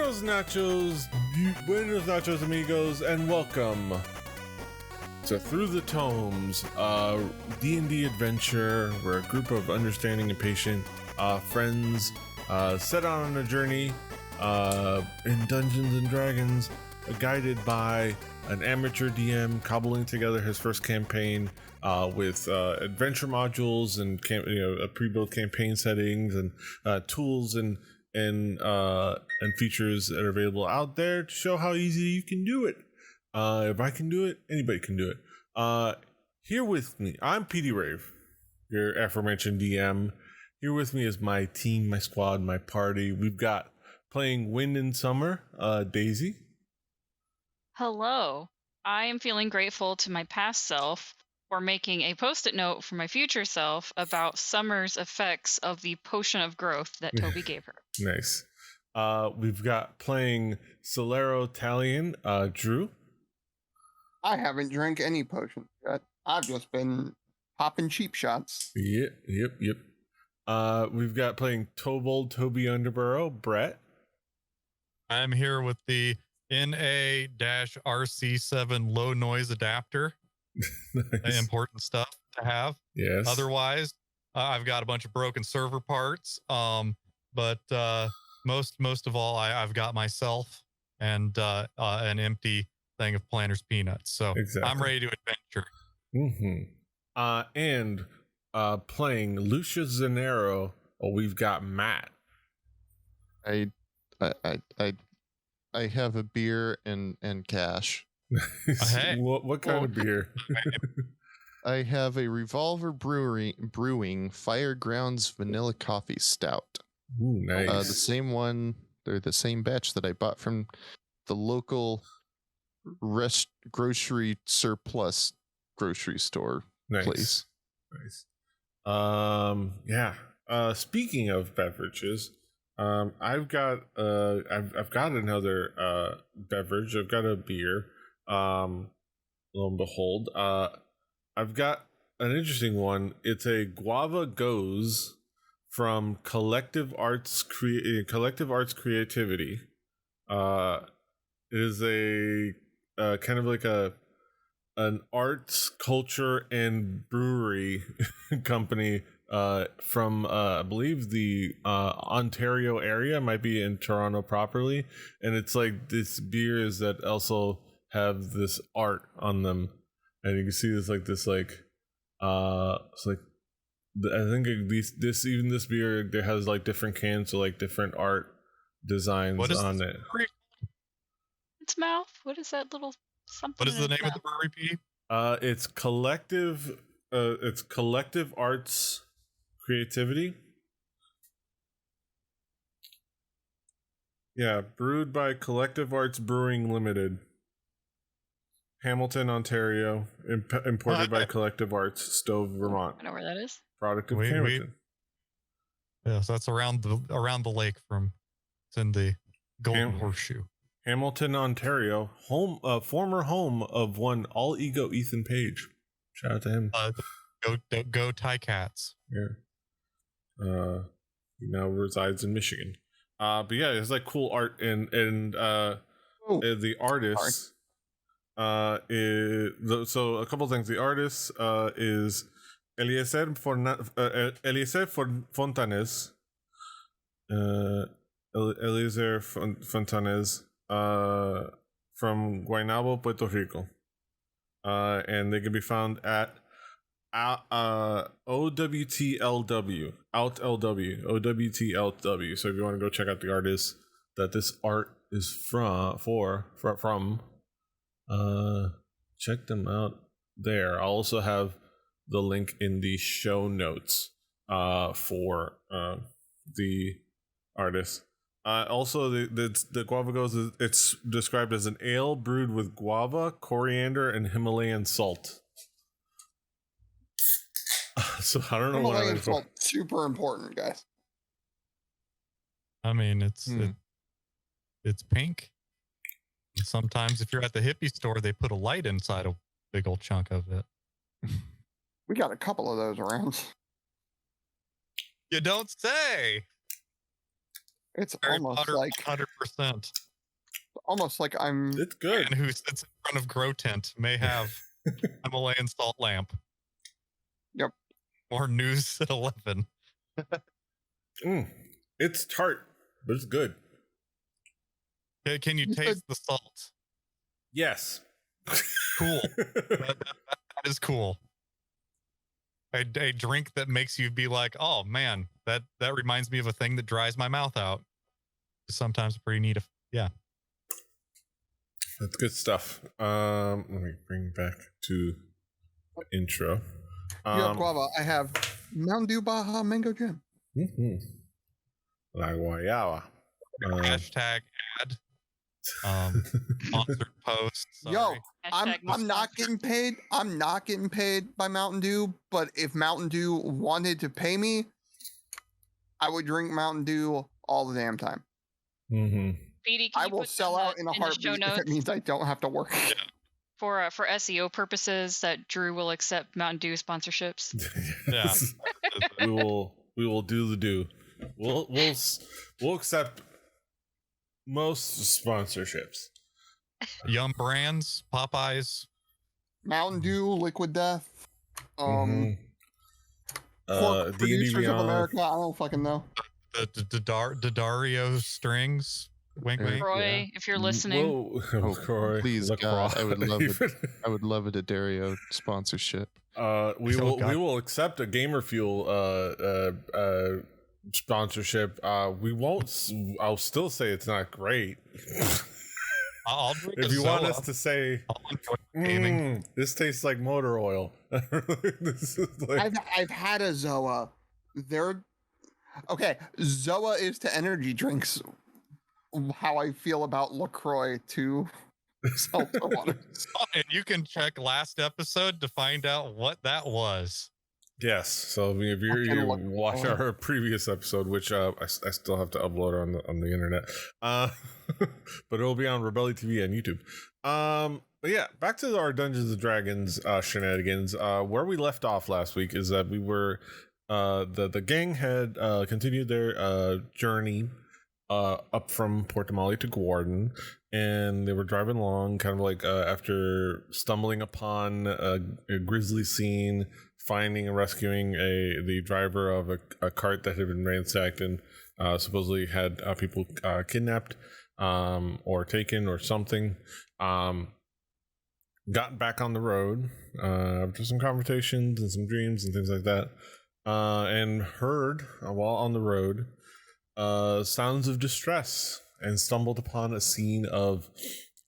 Buenos nachos, amigos, and welcome to Through the Tomes, D&D adventure. We're a group of understanding and patient friends set out on a journey in Dungeons and Dragons, guided by an amateur DM cobbling together his first campaign with adventure modules and pre-built campaign settings and tools and features that are available out there to show how easy you can do it. If I can do it, anybody can do it. Here with me, I'm PD Rave, your aforementioned DM. Here with me is my team, my squad, my party. We've got playing Wind and Summer, Daisy. Hello. I am feeling grateful to my past self for making a post-it note for my future self about Summer's effects of the potion of growth that Toby gave her. Nice. We've got playing Solero Talion, Drew. I haven't drank any potions yet. I've just been popping cheap shots. Yep. We've got playing Tobold Toby Underborough, Brett. I'm here with the NA-RC7 low noise adapter. Nice. Important stuff to have. Yes. Otherwise, I've got a bunch of broken server parts. But most of all, I've got myself and an empty thing of Planters peanuts. So exactly. I'm ready to adventure. And playing Lucius Zanero, we've got Matt. I have a beer and cash. Hey. What kind of beer? I have a Revolver Brewing Firegrounds Vanilla Coffee Stout. Ooh, nice. The same one. They're the same batch that I bought from the local grocery surplus grocery store place. Nice. Speaking of beverages, I've got another beverage. I've got a beer. Lo and behold, I've got an interesting one. It's a Guava Goes from Collective Arts Creativity. It is a kind of like an arts, culture, and brewery company from I believe the Ontario area, might be in Toronto properly, and it's like this beers that also have this art on them, and you can see this it's like I think this beer there has like different cans with like different art designs on it. Its mouth. What is that little something? What is the name of the brewery, P? It's Collective. It's Collective Arts Creativity. Yeah, brewed by Collective Arts Brewing Limited, Hamilton, Ontario. Imported by Collective Arts, Stove, Vermont. I know where that is. Product of Hamilton. Yeah, so that's around the lake from. It's in the Golden Horseshoe. Hamilton, Ontario, former home of one all ego Ethan Page. Shout out to him. Go Ticats. Yeah. He now resides in Michigan. But yeah, it's like cool art and the artist. So a couple things. The artist is Eliezer Fontanes. Eliezer Fontanes. From Guaynabo, Puerto Rico, and they can be found at OWTLW, OWTLW. So if you want to go check out the artist that this art is from, check them out there. I'll also have the link in the show notes for the artist. Also, the Guava Goes, it's described as an ale brewed with guava, coriander, and Himalayan salt. So I don't know Himalayan salt, super important, guys. I mean, it's pink. Sometimes if you're at the hippie store, they put a light inside a big old chunk of it. We got a couple of those around. You don't say. It's Harry almost Potter, like 100%. I'm. It's good. And who sits in front of Grow Tent may have Himalayan salt lamp. Yep. More news at 11. It's tart, but it's good. Can you taste the salt? Yes. Cool. that is cool. A drink that makes you be like, oh man, that reminds me of a thing that dries my mouth out. Sometimes pretty neat. Yeah. That's good stuff. Let me bring back to the intro. You have guava. I have Mountain Dew Baja Mango Jam. La Guayaba. Hashtag ad. Sponsored post. Sorry. Yo, Hashtag I'm not getting paid. I'm not getting paid by Mountain Dew. But if Mountain Dew wanted to pay me, I would drink Mountain Dew all the damn time. Petey, can I you will put sell out in a the show heartbeat if notes it means I don't have to work. for SEO purposes that Drew will accept Mountain Dew sponsorships. Yeah. we will do the do. We'll accept most sponsorships. Yum Brands, Popeyes, Mountain Dew, Liquid Death, D&D Producers of Beyond. America. I don't fucking know. the Dario strings. Wink, wink. Roy, if you're listening. Whoa, Croy, Please, LaCroix. God, I would love it. I would love a Dario sponsorship. We will accept a Gamer Fuel sponsorship. We won't. I'll still say it's not great. I'll drink If a you want Zoa. us to say, I'll enjoy gaming. this tastes like motor oil. This is like, I've had a Zoa. They're okay. Zoa is to energy drinks how I feel about LaCroix to seltzer water. And you can check last episode to find out what that was. yes. So if you watch our previous episode, which I still have to upload on the internet, but it'll be on Rebelli TV and YouTube. But yeah, back to our Dungeons and Dragons shenanigans. Where we left off last week is that we were the gang had continued their journey up from Port Damali to Gwarden, and they were driving along, kind of like after stumbling upon a grisly scene, finding and rescuing the driver of a cart that had been ransacked and supposedly had people kidnapped or taken or something. Got back on the road after some conversations and some dreams and things like that, and heard while on the road sounds of distress, and stumbled upon a scene of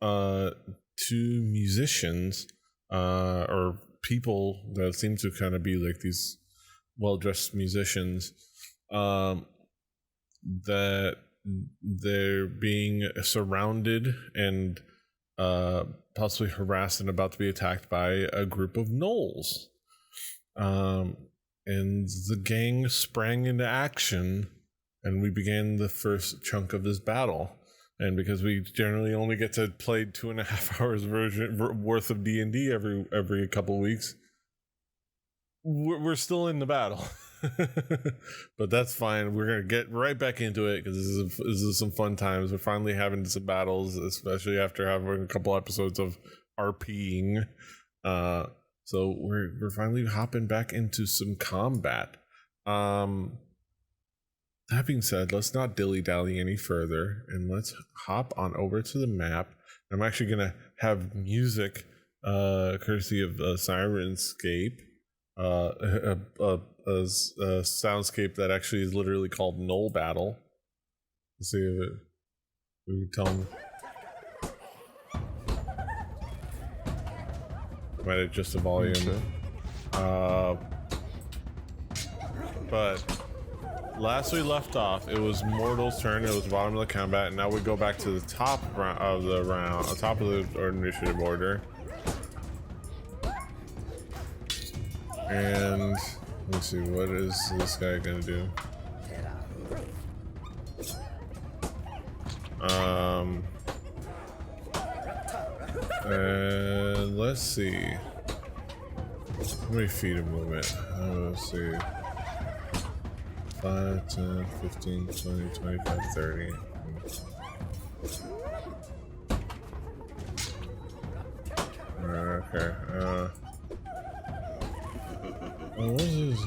two musicians or people that seem to kind of be like these well-dressed musicians, that they're being surrounded and possibly harassed and about to be attacked by a group of gnolls. And the gang sprang into action, and we began the first chunk of this battle. And because we generally only get to play 2.5 hours worth of D&D every couple weeks, we're still in the battle. But that's fine. We're gonna get right back into it because this is some fun times. We're finally having some battles, especially after having a couple episodes of RPing. So we're finally hopping back into some combat. That being said, let's not dilly-dally any further, and let's hop on over to the map. I'm actually going to have music, courtesy of Sirenscape, a soundscape that actually is literally called Gnoll Battle. Let's see if it... We tell them... Might adjust the volume. But... last we left off, it was Mortal's turn. It was the bottom of the combat, and now we go back to the top of the round, on top of the initiative order. And let's see, what is this guy gonna do? And let's see. How many feet of movement? Let's see. 5, 10, 15, 20, 25, 30. Okay. What is this?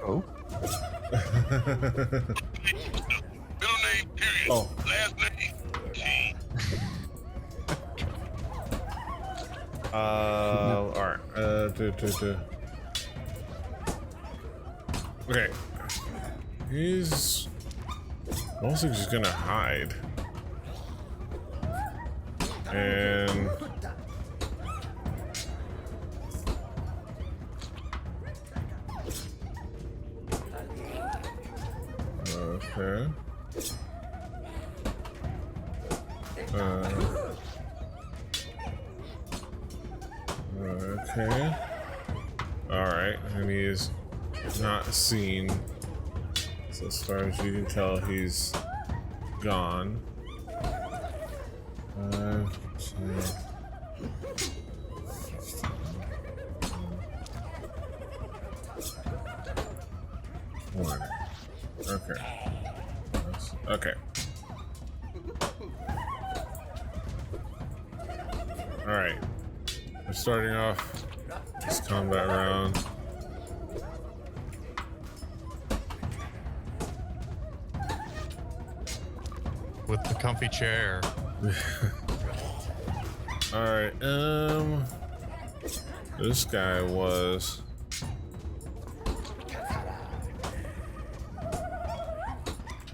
Oh. Middle name, period. Oh. Last name, G. Alright. Okay. He's mostly just gonna hide. And okay. Okay. Alright, and he is not seen. So as far as you can tell, he's gone. 5, 10, 15, one. Okay. Okay. Alright. We're starting off this combat round. With the comfy chair. Alright, this guy was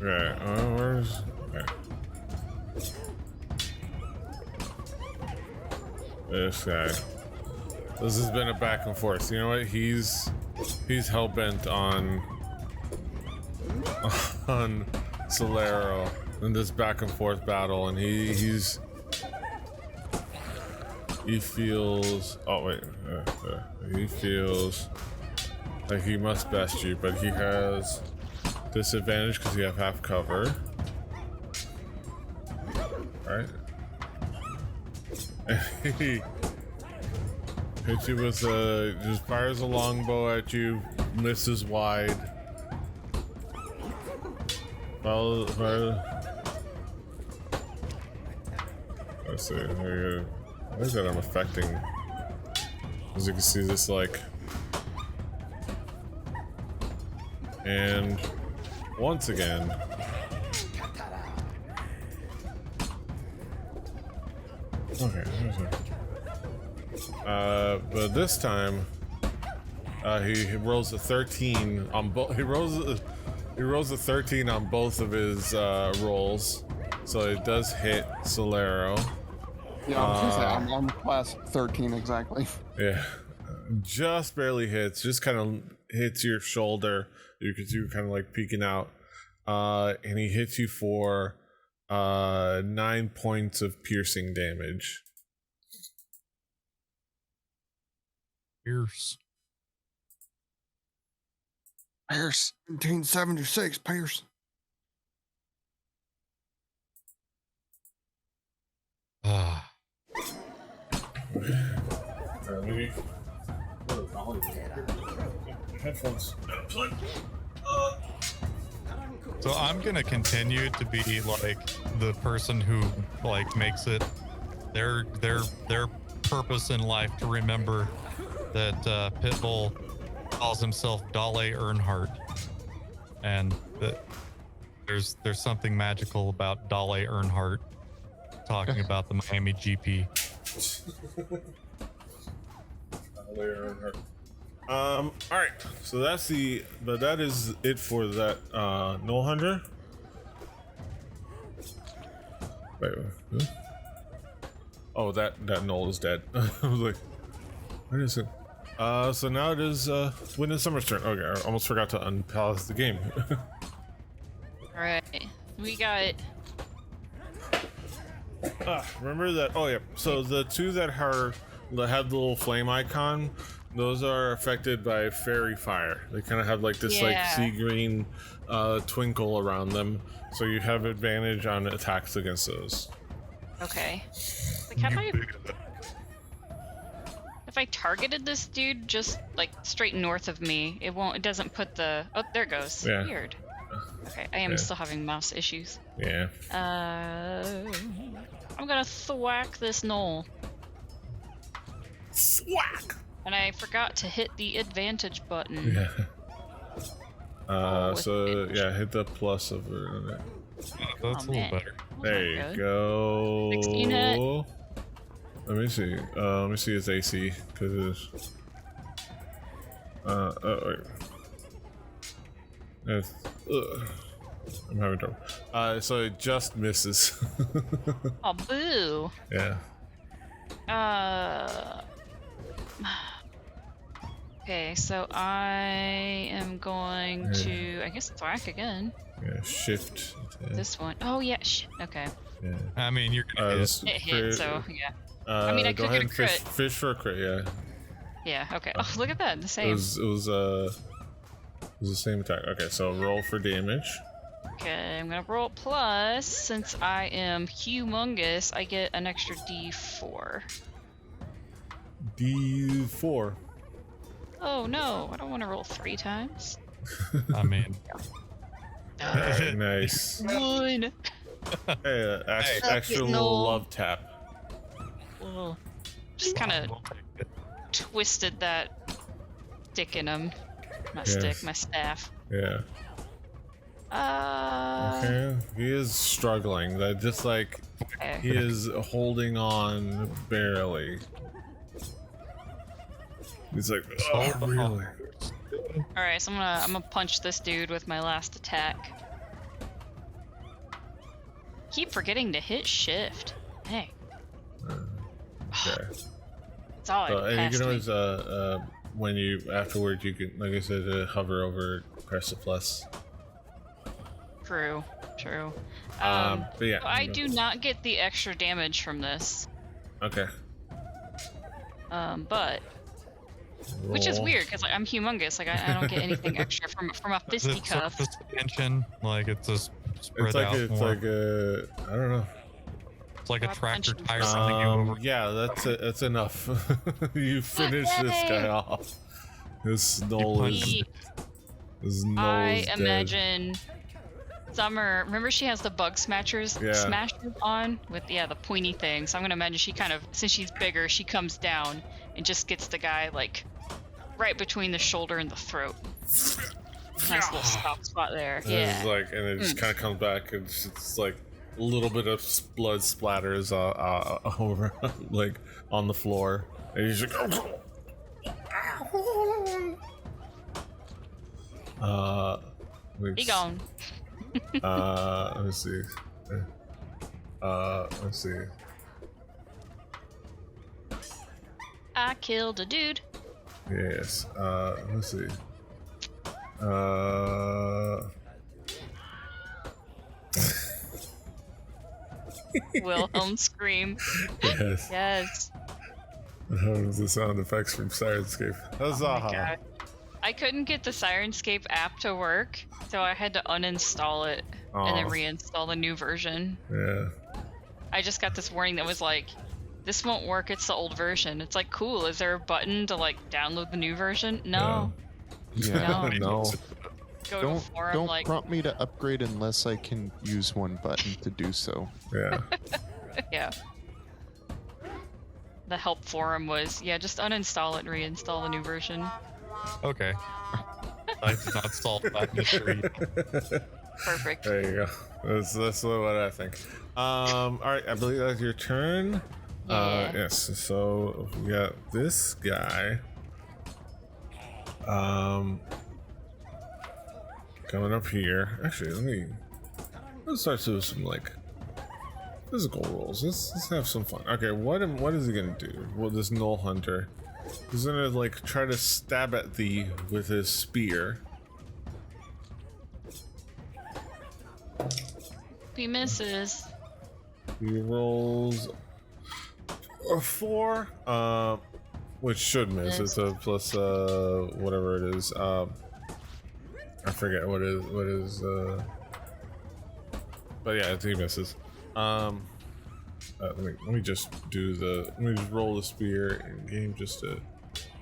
right, where's okay. This guy. This has been a back and forth. You know what? He's hell-bent on Solero in this back and forth battle, and he feels he feels like he must best you, but he has disadvantage because you have half cover, right? And he hits you with just fires a longbow at you, misses wide. Let's see. What is that I'm affecting? As you can see, this like, and once again, okay. But this time, he rolls a 13 on both. He rolls a 13 on both of his rolls, so it does hit Solero. Yeah, I was gonna say, I'm on class 13 exactly. Yeah, just barely hits. Just kind of hits your shoulder. You kind of like peeking out, and he hits you for 9 points of piercing damage. Pierce. Pierce, 1776, Pierce. Ah. Maybe. Headphones. So I'm gonna continue to be like the person who like makes it their purpose in life to remember that Pitbull calls himself Dale Earnhardt, and that there's something magical about Dale Earnhardt talking about the Miami GP. All right, so that is it for that Gnoll Hunter. Wait, huh? Oh, that Gnoll is dead. I was like, where is it? So now it is Wind and Summer's turn. Okay, I almost forgot to unpause the game. All right, we got. Remember that? Oh yeah. So the two that have the little flame icon, those are affected by fairy fire. They kind of have like this like Yeah. sea green twinkle around them, so you have advantage on attacks against those. Okay. Like, if I targeted this dude just like straight north of me, it won't. It doesn't put the. Oh, there it goes. Yeah. Weird. Okay, I am still having mouse issues. Yeah. I'm gonna thwack this gnoll. Thwack. And I forgot to hit the advantage button. Yeah. Oh, So yeah, hit the plus over on it. That's Oh, a little man. better. There you go. 16 hit. Let me see. Let me see his AC because oh wait. I'm having trouble. So it just misses. Oh, boo. Yeah. Okay, so I am going to, I guess, thwack again. Yeah. Shift. This one. Oh, yeah. Okay. Yeah. I mean, you're gonna hit. It hit, so yeah. I mean, I go could ahead get a and crit. fish for a crit. Yeah. Yeah, okay. Oh, look at that. The It same. was the same attack. Okay, so roll for damage. Okay, I'm gonna roll plus. Since I am humongous, I get an extra d4. D4. Oh no, I don't want to roll 3 times. I mean, Alright, nice. 1. Hey, extra No. little love tap. Ugh. Just kind of twisted that stick in him. Not stick, Yes. my staff. Yeah. Okay. He is struggling. That just like Okay. he is holding on barely. He's like, oh, really? All right, so I'm gonna punch this dude with my last attack. Keep forgetting to hit shift. Hey, Okay. it's all And you past can me. always when you afterwards you can, like I said, hover over, press the plus. True. But yeah. So I do not get the extra damage from this. Okay. But which is Roll. weird because like, I'm humongous. Like I don't get anything extra from a the fisticuff. surface tension, like it's just spread out It's more. like a, I don't know. It's like a Rock tractor punch. tire running you over. Yeah, that's enough. You finished this guy Yay! off. This Gnoll is He- this Gnoll I is dead. imagine Summer. Remember, she has the bug smashers Yeah. on with the pointy thing. So I'm gonna imagine she kind of, since she's bigger, she comes down and just gets the guy like right between the shoulder and the throat. Nice little soft spot there. And Yeah. it's like, and it just kind of comes back, and it's like a little bit of blood splatters over, like on the floor, and he's like, Be gone. Let's see. Let's see. I killed a dude. Yes. Let's see. Wilhelm scream. Yes. Yes. The sound effects from Sirenscape. Huzzah! Oh my God. I couldn't get the Sirenscape app to work, so I had to uninstall it and then Aw. reinstall the new version. Yeah. I just got this warning that was like, this won't work, it's the old version. It's like, cool, is there a button to like download the new version? No. Yeah, No. no. Go to a forum Don't like, prompt me to upgrade unless I can use one button to do so. Yeah. yeah. The help forum was, yeah, just uninstall it and reinstall the new version. Okay. I did not solve that mystery. Perfect. There you go. That's what I think. All right, I believe that's your turn. Yeah. Yes. So we got this guy. Coming up here. Actually, let's start with some like physical rolls. Let's have some fun. Okay, what is he gonna do? Well, this Gnoll hunter, he's gonna like try to stab at thee with his spear. He misses. He rolls a 4, which should miss. It's a plus whatever it is. I forget what is but yeah, he misses. Let me just roll the spear in game just to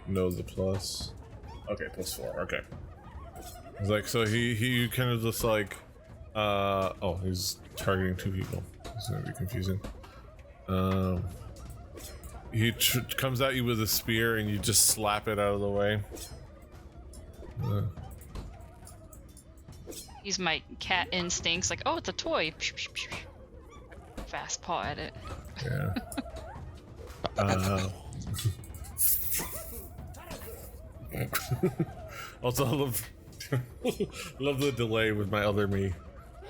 know the plus. Okay, plus 4. Okay. It's like, so he kind of just like oh, he's targeting 2 people. It's gonna be confusing. He comes at you with a spear and you just slap it out of the way. Use my cat instincts, like, oh, it's a toy. Fast paw at it. Yeah. Also, I love the delay with my other me.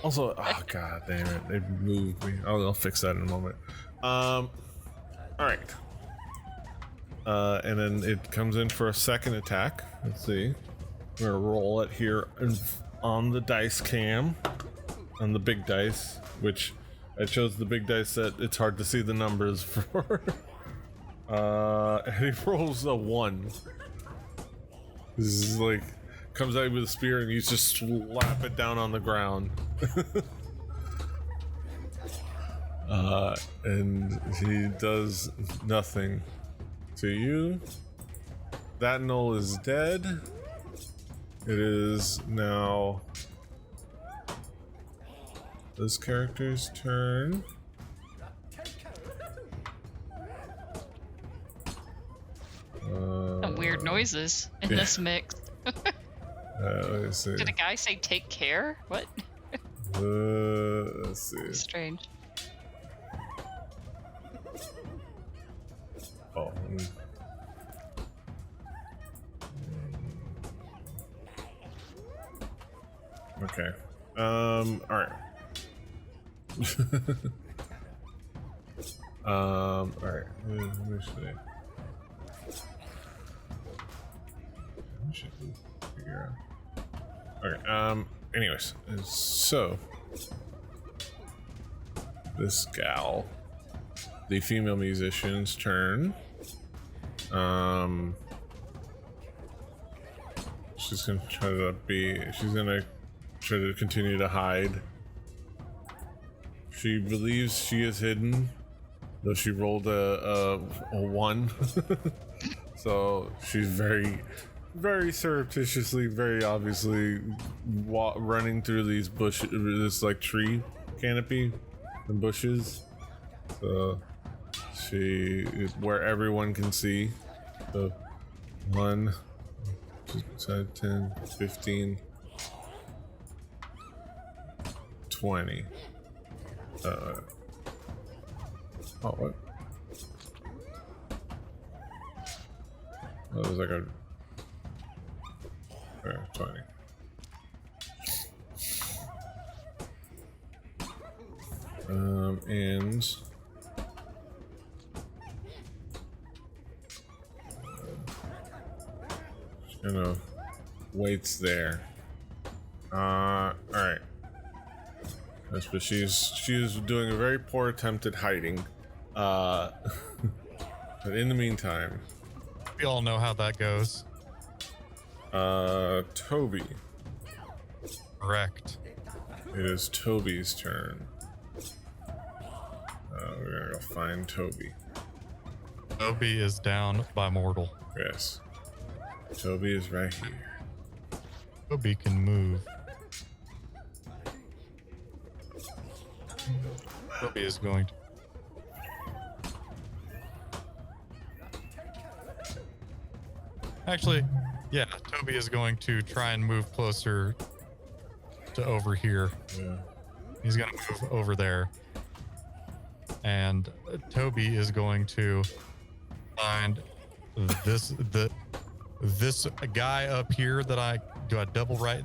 Also, oh god damn it, they moved me. I'll fix that in a moment. All right. And then it comes in for a second attack. Let's see. I'm gonna roll it here on the dice cam, on the big dice, which I chose the big dice that it's hard to see the numbers for. And he rolls a 1. This is like, comes at you with a spear and you just slap it down on the ground. And he does nothing to you. That gnoll is dead. It is now this character's turn. Some weird noises in this mix. Let's see. Did a guy say take care? What? Let's see. Strange. Oh. Okay. All right. All right. Let me see. I should figure out. Okay. Anyways, so this gal, the female musician's turn. She's gonna try to she's gonna try to continue to hide. She believes she is hidden, though she rolled a 1. So she's very surreptitiously, very obviously running through these bushes, this like tree canopy and bushes. So she is where everyone can see. So 1, 2, 10, 15, 20. Oh, what? Oh, it was like a 20. And just gonna waits there. All right. Yes, but she's doing a very poor attempt at hiding. But in the meantime, We all know how that goes. Toby. Correct. It is Toby's turn. We're gonna go find Toby. Toby is down by mortal. Yes. Toby is right here. Toby can move. Toby is going to. Actually, yeah, Toby is going to try and move closer to over here. Yeah. He's going to move over there. And Toby is going to find this guy up here that I double right.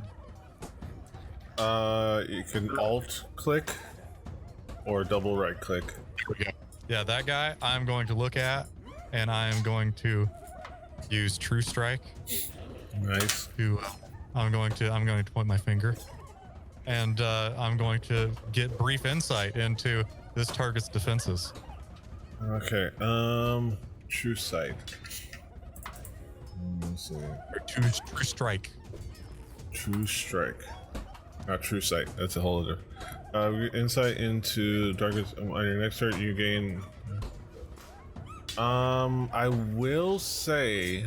You can alt click or double right click. Here we go. Yeah, that guy I'm going to look at, and I am going to use True Strike. Nice. To I'm going to point my finger. and I'm going to get brief insight into this target's defenses. Okay. True sight. Let's see. Or true strike. True strike. Not true sight. That's a whole other. Insight into darkness. On your next turn, you gain. I will say.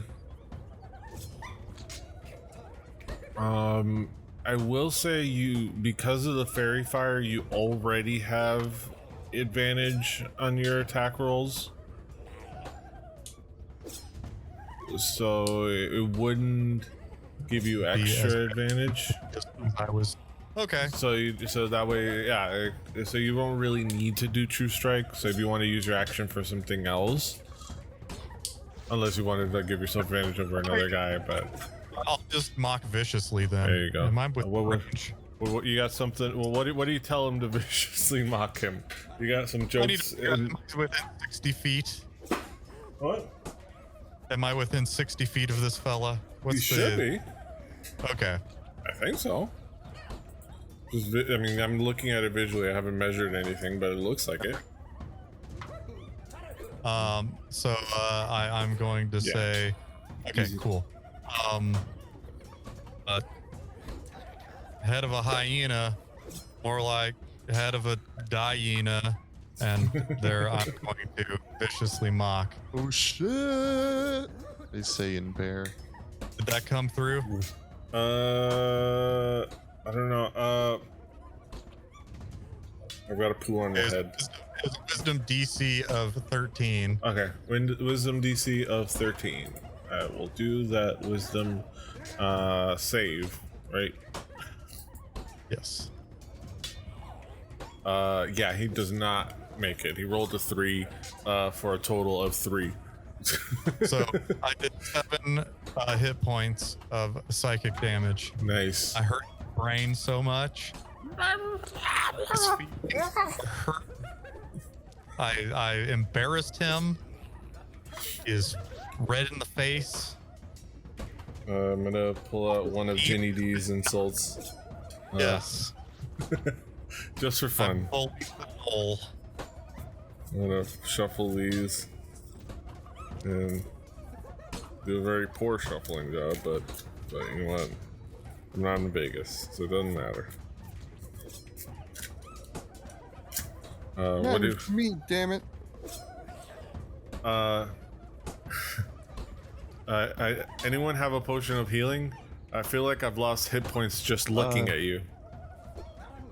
You, because of the fairy fire, you already have advantage on your attack rolls. So it wouldn't give you extra advantage. I was okay. So that way, yeah. So you won't really need to do true strike. So if you want to use your action for something else, unless you wanted to give yourself advantage over another guy, but I'll just mock viciously then. there you go. Am I with range? What you got something? Well, what do you tell him to viciously mock him? You got some I need jokes. to within 60 feet. What? Am I within 60 feet of this fella? You should be. Okay. I think so. I mean, I'm looking at it visually. I haven't measured anything, but it looks like it. So I'm going to say, okay, Easy. cool. Head of a hyena, more like head of a hyena, and there I'm going to viciously mock. Oh shit! They say in bear. Did that come through? I don't know. I've got a pool on my head. It's wisdom DC of 13. Okay, wisdom DC of 13. I will do that wisdom save, right? Yes. Yeah, he does not make it. He rolled a 3 for a total of 3. So I did 7 hit points of psychic damage. Nice. I hurt his brain so much. His feet hurt. I embarrassed him. He is red in the face. I'm gonna pull out one of Ginny D's insults. Yes. Just for fun. I'm full. I'm gonna shuffle these and do a very poor shuffling job, but you know what? I'm not in Vegas, so it doesn't matter. What do It's me, damn it. anyone have a potion of healing? I feel like I've lost hit points just looking at you.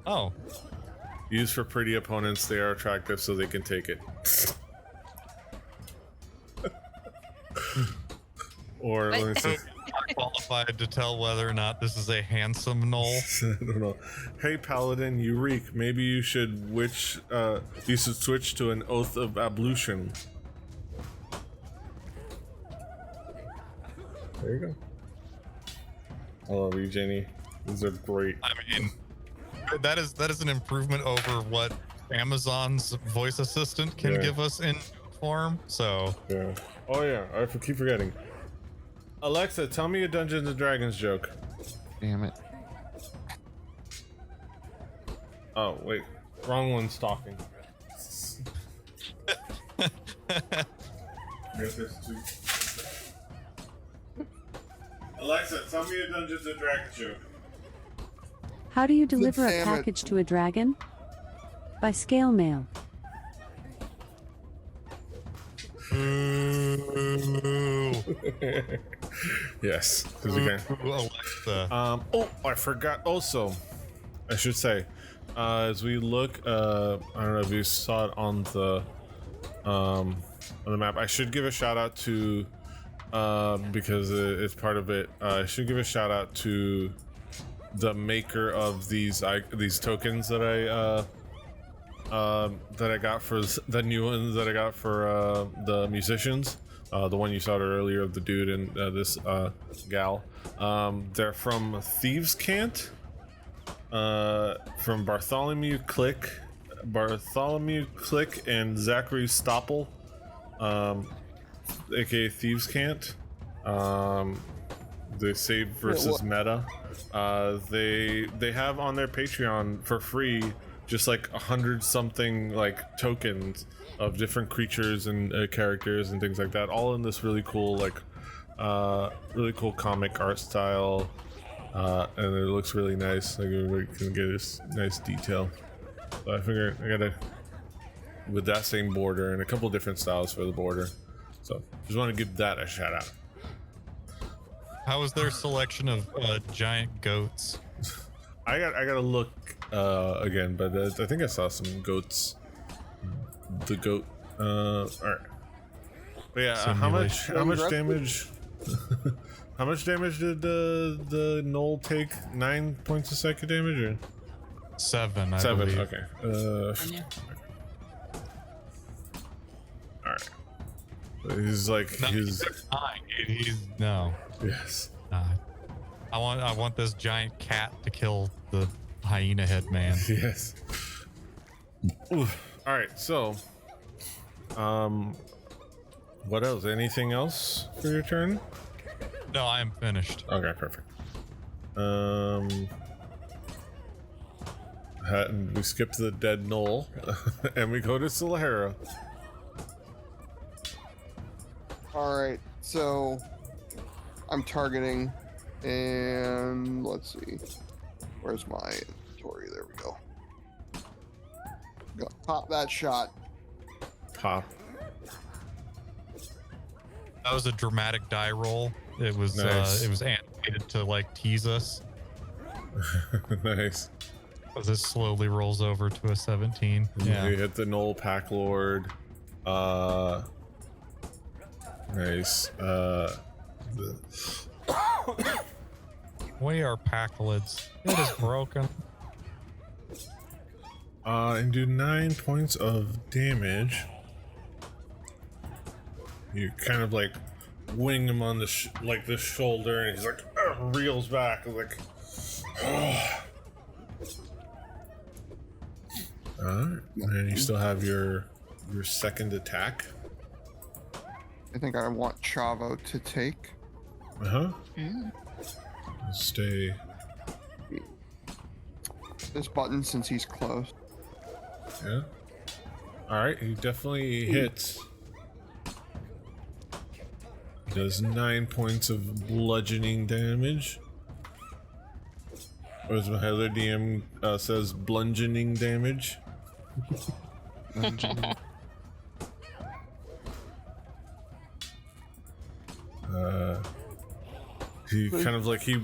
Oh. Used for pretty opponents, they are attractive so they can take it. Or let me see. I'm qualified to tell whether or not this is a handsome gnoll. I don't know. Hey Paladin, you reek. Maybe you should switch to an oath of ablution. There you go. I love you, Jenny. These are great. I mean, that is an improvement over what Amazon's voice assistant can give us in form. So Yeah. Oh yeah, I keep forgetting. Alexa, tell me a Dungeons and Dragons joke. Damn it. Oh wait, wrong one's talking. Alexa, tell me a Dungeons and Dragons joke. How do you deliver a Damn it. package to a dragon? By scale mail. Yes, because we can. Alexa. Oh, I forgot. Also, I should say, as we look, I don't know if you saw it on the map. I should give a shout out to, because it's part of it. I should give a shout out to the maker of these tokens that I got for the new ones that I got for the musicians. The one you saw earlier of the dude and this gal. They're from Thieves' Cant, from Bartholomew Click and Zachary Stoppel, aka Thieves' Cant. the save versus meta. They have on their Patreon for free just like 100 something like tokens of different creatures and characters and things like that, all in this really cool comic art style, and it looks really nice. Like everybody can get this nice detail. So I figured I gotta with that same border and a couple different styles for the border. So just want to give that a shout out. How was their selection of giant goats? I gotta look again, but I think I saw some goats. The goat. All right. But yeah, how much damage? How much damage did the Gnoll take? 9 points of psychic damage, or 7? I 7. believe. Okay. All right. He's like No, he's. He's no. Yes. I want this giant cat to kill the hyena head man. Yes. Oof. All right. So, what else? Anything else for your turn? No, I am finished. Okay, perfect. We skip the dead Gnoll, and we go to Solera. All right, so I'm targeting, and let's see, where's my inventory? There we go. Pop that shot. Pop. That was a dramatic die roll. It was Nice. it was animated to like tease us. Nice. As it slowly rolls over to a 17. Yeah. You hit the Gnoll Pack Lord. Nice. We are packlids. It is broken. And do 9 points of damage. You kind of like wing him on the the shoulder, and he's like reels back, like. Alright, and you still have your second attack. I think I want Chavo to take. Stay. This button since he's close. Yeah. Alright, he definitely hits. Does 9 points of bludgeoning damage. Or as my other DM says, bludgeoning damage. He kind of like he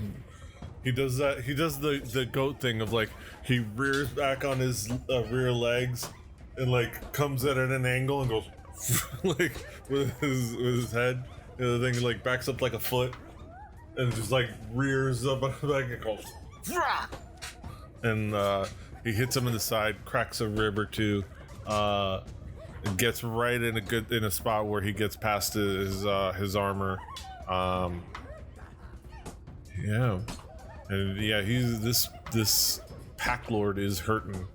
does that. He does the goat thing of like he rears back on his rear legs and like comes at an angle and goes like with his head. And the thing like backs up like a foot and just like rears up back and goes. And he hits him in the side, cracks a rib or two, and gets right in a spot where he gets past his armor. Yeah, and yeah, this pack lord is hurting,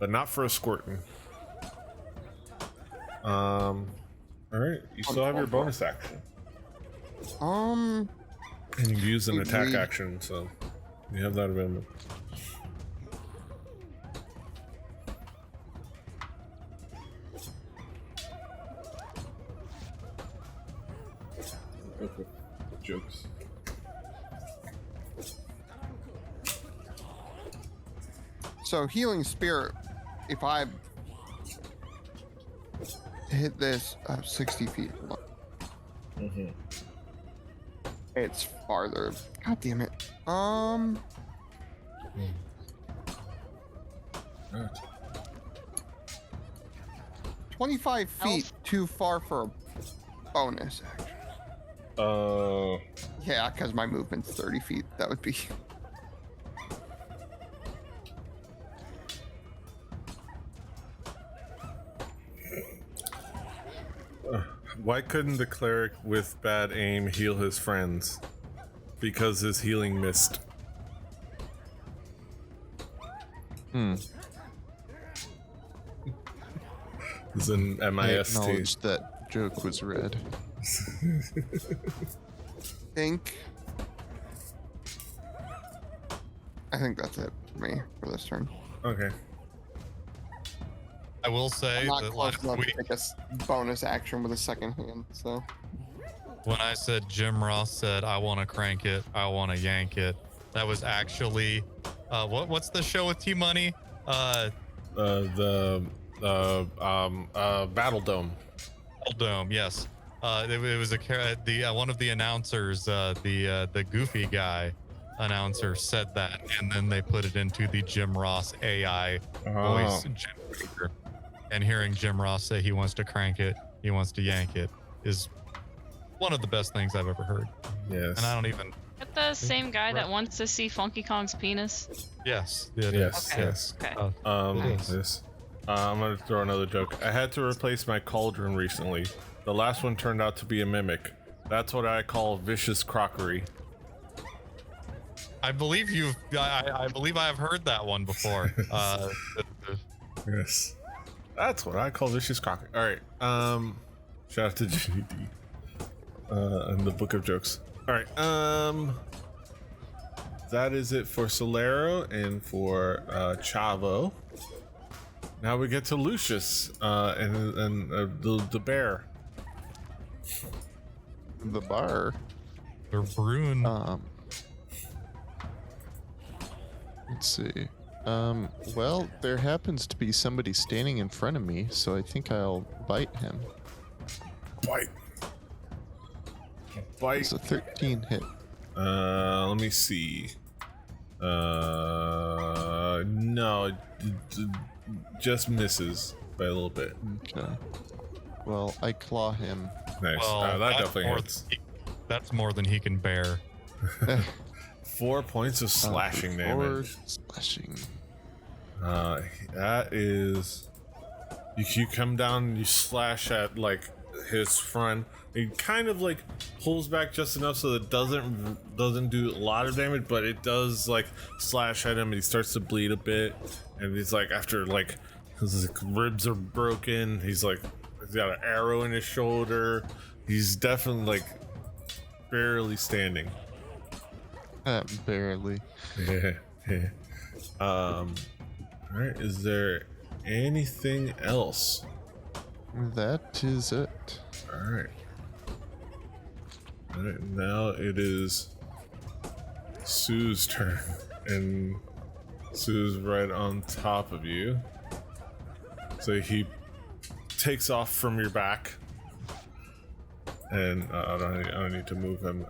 but not for a squirting. All right, you still have your bonus action, and you use an attack action, so you have that available. Okay. Jokes. So healing spirit, if I hit this 60 feet, it's farther. God damn it. Right. 25 feet too far for a bonus action. Yeah, because my movement's 30 feet. That would be. Why couldn't the cleric with bad aim heal his friends? Because his healing missed. It's an I MIST. acknowledged that joke was read. think that's it for me for this turn. Okay. I will say I'm not that close last enough week to take a bonus action with a second hand, so. when I said Jim Ross said I want to crank it, I want to yank it, that was actually what's the show with T Money? The Battle Dome. Dome, yes. It was one of the announcers, the goofy guy announcer said that, and then they put it into the Jim Ross AI voice generator. And hearing Jim Ross say he wants to crank it, he wants to yank it, is one of the best things I've ever heard. Yes. And I don't even. Is that the same guy that wants to see Funky Kong's penis? Yes. It Yes. is. Okay. Yes. Okay. It is. This. I'm gonna throw another joke. I had to replace my cauldron recently. The last one turned out to be a mimic. That's what I call vicious crockery. I believe you've. I believe I have heard that one before. Yes. That's what I call vicious crockery. All right. Shout out to GD. And the book of jokes. All right. That is it for Solero and for Chavo. Now we get to Lucius and the bear. The bar. They're brewing. Let's see. Well, there happens to be somebody standing in front of me, so I think I'll bite him. Bite. Bite. It's a 13 hit. Let me see. No, just misses by a little bit. Okay. Well, I claw him. Nice. Well, That that's definitely more hits. That's more than he can bear. 4 points of slashing damage. Slashing. That is. You come down and you slash at like his front. It kind of like pulls back just enough so that it doesn't do a lot of damage, but it does like slash at him and he starts to bleed a bit. And he's like, after like his ribs are broken, he's got an arrow in his shoulder. He's definitely like barely standing. Barely. All right. Is there anything else? That is it. All right. All right. Now it is Sue's turn, and Sue's right on top of you. So he takes off from your back, and I don't need to move him.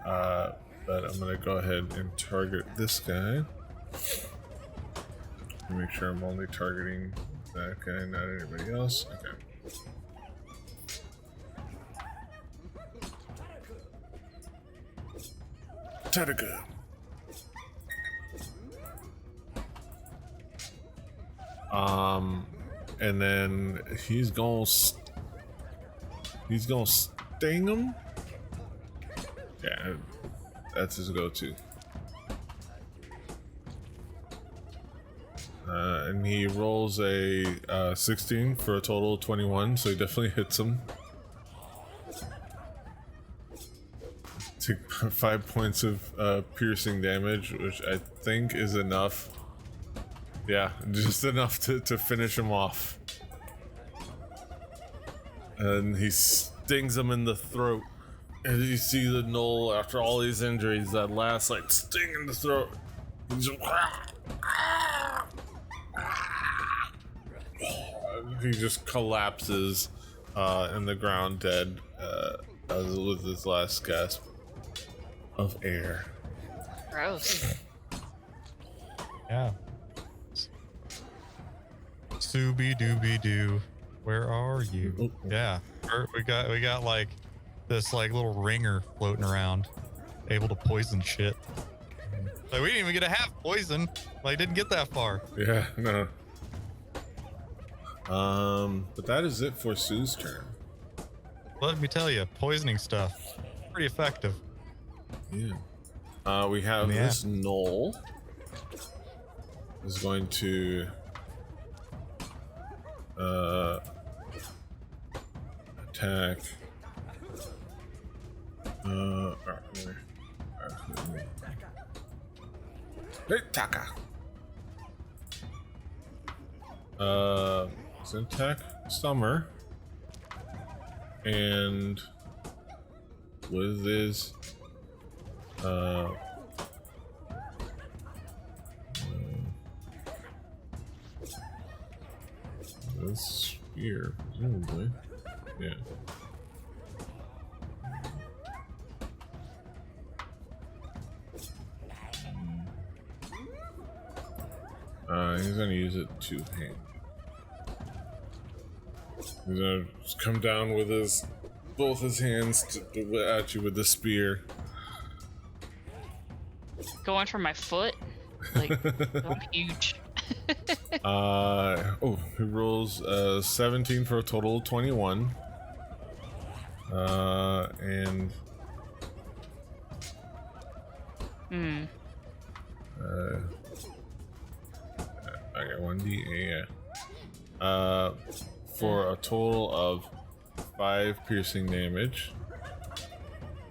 But I'm gonna go ahead and target this guy. Make sure I'm only targeting that guy, not anybody else. Okay. Tentaga. And then he's gonna sting him. Yeah, that's his go-to. And he rolls a 16 for a total of 21, so he definitely hits him. Take 5 points of piercing damage, which I think is enough. Yeah, just enough to finish him off. And he stings him in the throat. And you see the gnoll, after all these injuries, that last like sting in the throat. He just collapses in the ground dead with his last gasp of air. Gross. Yeah. Sooby dooby doo, where are you? Yeah, we got like this like little ringer floating around, able to poison shit. Like we didn't even get to have poison. Like didn't get that far. Yeah, no. But that is it for Sue's turn. Let me tell you, poisoning stuff, pretty effective. Yeah. We have this gnoll is going to attack Hey, Taka. Syntac Summer. And with this, this spear, presumably. Yeah. He's gonna use it two-handed. He's gonna just come down with both his hands at you with the spear. Going for my foot? Like, so huge. He rolls 17 for a total of 21. And I got 1d8, yeah. For a total of 5 piercing damage.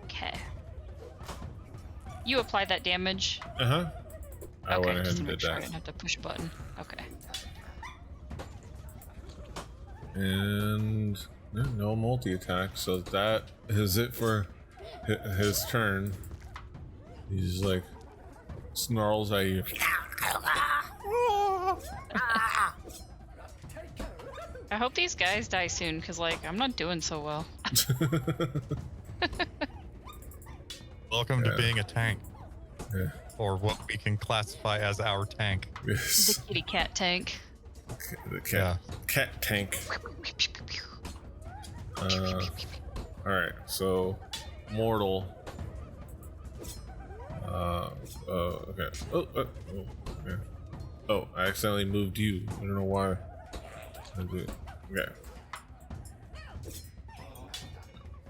Okay. You applied that damage? Uh-huh. I Okay, went ahead just and to make did sure I that. didn't have to push a button. Okay. And no multi-attack, so that is it for his turn. He's like snarls at you. I hope these guys die soon, because, like, I'm not doing so well. Welcome to being a tank. Yeah. Or what we can classify as our tank. Yes. The kitty cat tank. The cat tank. Alright, so mortal. Okay. Okay. Oh, I accidentally moved you. I don't know why. Okay.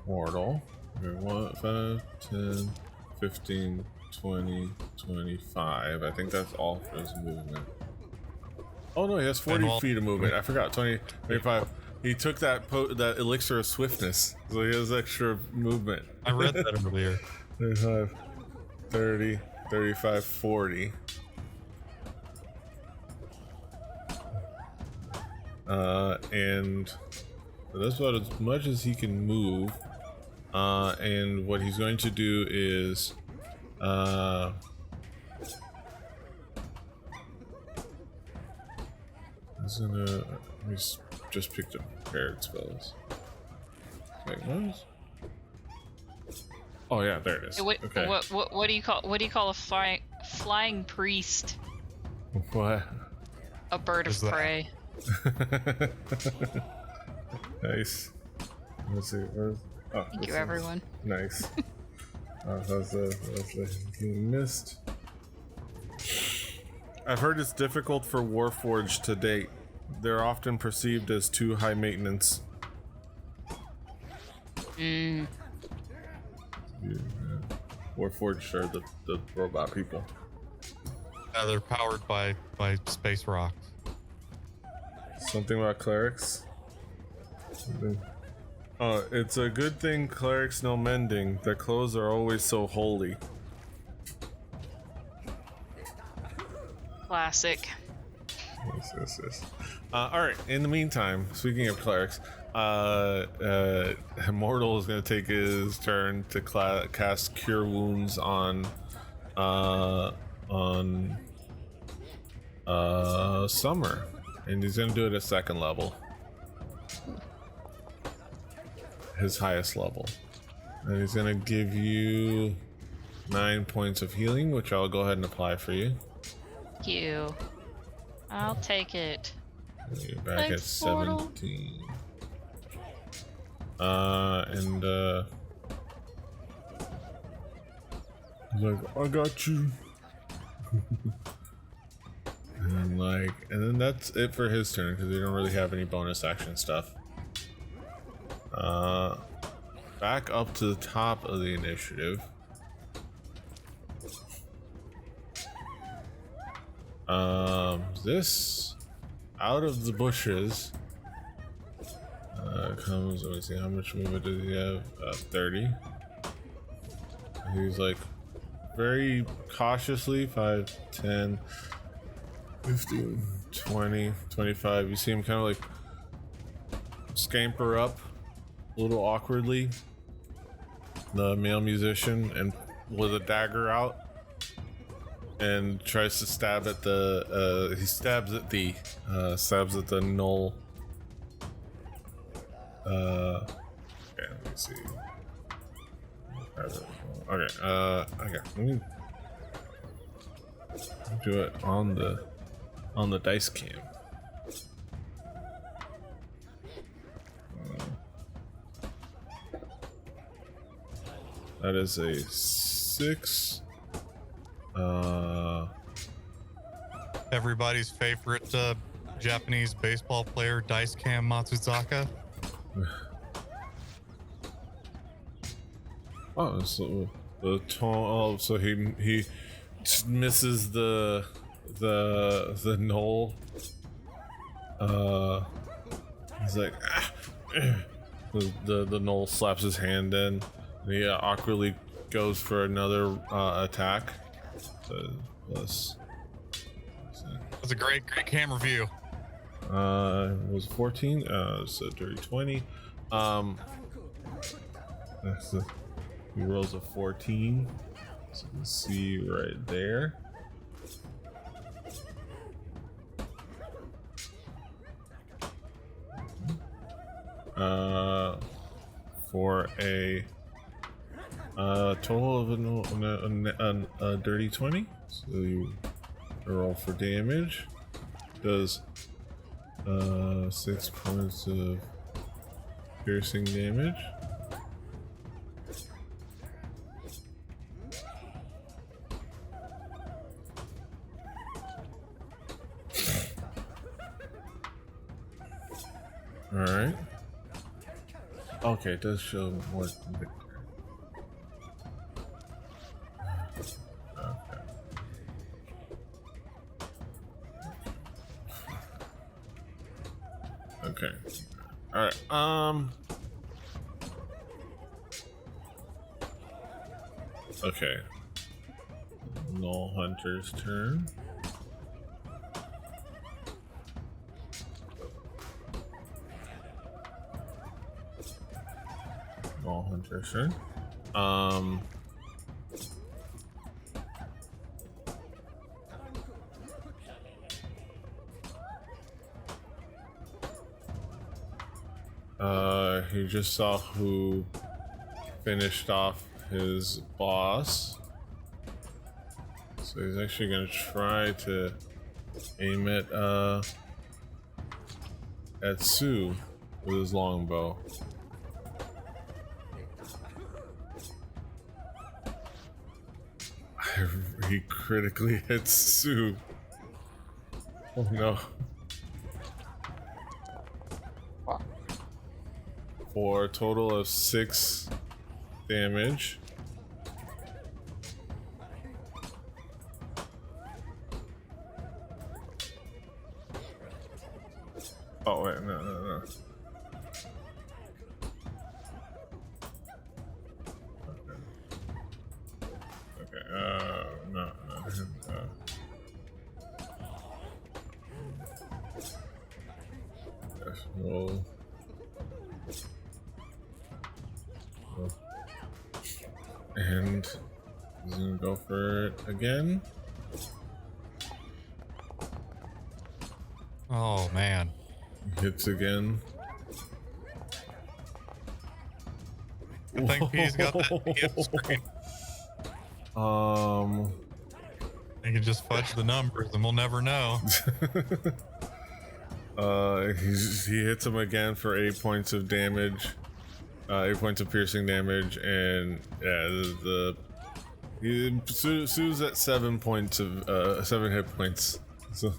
Mortal. Okay, 1, 5, 10, 15, 20, 25. I think that's all for his movement. Oh no, he has 40 feet of movement. I forgot. 20, 25. He took that elixir of swiftness, so he has extra movement. I read that earlier. 35, 30, 35, 40. And that's about as much as he can move. And what he's going to do is he's gonna just picked up paired spells. Wait, what? Oh yeah, there it is. Okay. What do you call a flying priest? What? A bird of prey. Nice. Let's see. Where's... Oh, Thank you, everyone. Nice. That's he missed. I've heard it's difficult for Warforged to date. They're often perceived as too high maintenance. Mm. Yeah. Warforged are the robot people. They're powered by space rocks. Something about clerics? Oh, it's a good thing clerics know mending. Their clothes are always so holy. Classic. Yes. Alright, in the meantime, speaking of clerics, Immortal is going to take his turn to cast Cure Wounds on Summer. And he's going to do it at 2nd level. His highest level. And he's going to give you 9 points of healing, which I'll go ahead and apply for you. Thank you. I'll take it. You're back Thanks, at 17. He's like, I got you. and then that's it for his turn because we don't really have any bonus action stuff. Back up to the top of the initiative. This out of the bushes comes. Let me see, how much movement does he have? 30. He's like very cautiously, 5, 10, 15, 20, 25. You see him kind of like scamper up a little awkwardly, the male musician, and with a dagger out, and tries to stab at the he stabs at the gnoll. Okay, let me see. Okay, okay, let me do it on the dice cam. That is a 6. Everybody's favorite Japanese baseball player, Dice Cam Matsuzaka. Oh, so the tone. Oh, so he misses the gnoll. He's like, ah. the gnoll slaps his hand in. And he awkwardly goes for another attack. So plus. That's a great camera view. It was 14. So dirty 20. That's he rolls a 14. So you can see right there. For a total of a dirty 20. So you roll for damage. Does 6 points of piercing damage. All right. Okay, it does show more victory. Okay. All right. Okay. Gnoll Hunter's turn. Gnoll Hunter's turn. He just saw who finished off his boss. So he's actually gonna try to aim at Sue with his longbow. He critically hits Sue. Oh no. For a total of 6 damage. Oh wait, no. Okay, no. Yes, roll. And he's gonna go for it again. Oh man. Hits again. I think P's got that hit screen. They can just fudge the numbers and we'll never know. He hits him again for 8 points of damage. 8 points of piercing damage, and yeah, Sue's at 7 points of 7 hit points. So,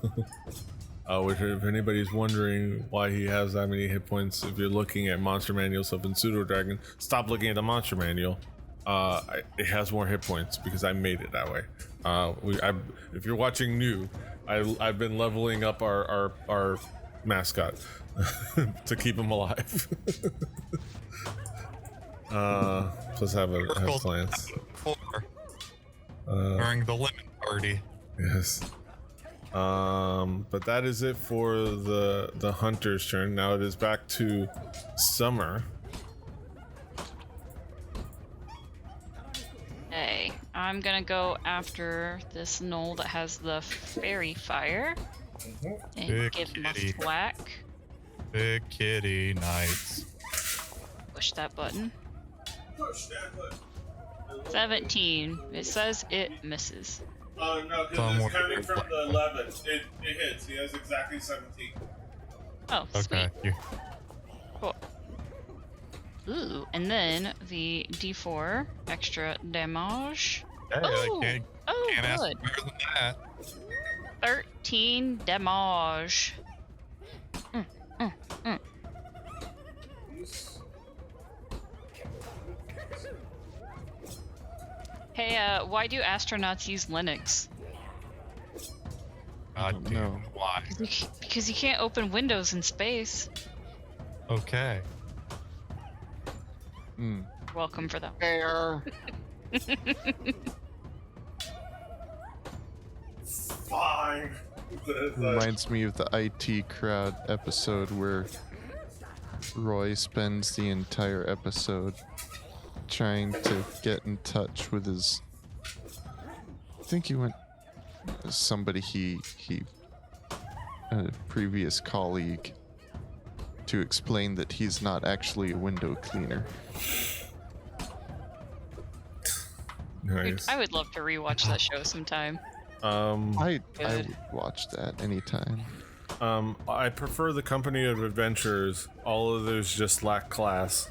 which, if anybody's wondering why he has that many hit points, if you're looking at Monster Manual stuff in Pseudo Dragon, stop looking at the Monster Manual. It has more hit points because I made it that way. If you're watching new, I've been leveling up our mascot to keep him alive. Plus have plans. During the lemon party. Yes. But that is it for the hunter's turn. Now it is back to Summer. Hey, I'm gonna go after this gnoll that has the fairy fire and Big give him a kitty. thwack. Big kitty nights. Push that button. 17. It says it misses. Oh no, because Somewhere it's coming from like the 11. It hits. He has exactly 17. Oh, Okay. sweet. Cool. Ooh, and then the D4 extra damage. Hey, Oh, I can't oh, ask good. better than that. 13 damage. Hey, why do astronauts use Linux? God damn. know. Why? Because you can't open Windows in space. Okay. Hmm. Welcome for that. Fair. Fine. Reminds me of the IT crowd episode where Roy spends the entire episode trying to get in touch with his. I think he went somebody he a previous colleague to explain that he's not actually a window cleaner. Nice. I would love to rewatch that show sometime. I Good. would watch that anytime. I prefer the company of adventurers. All others just lack class.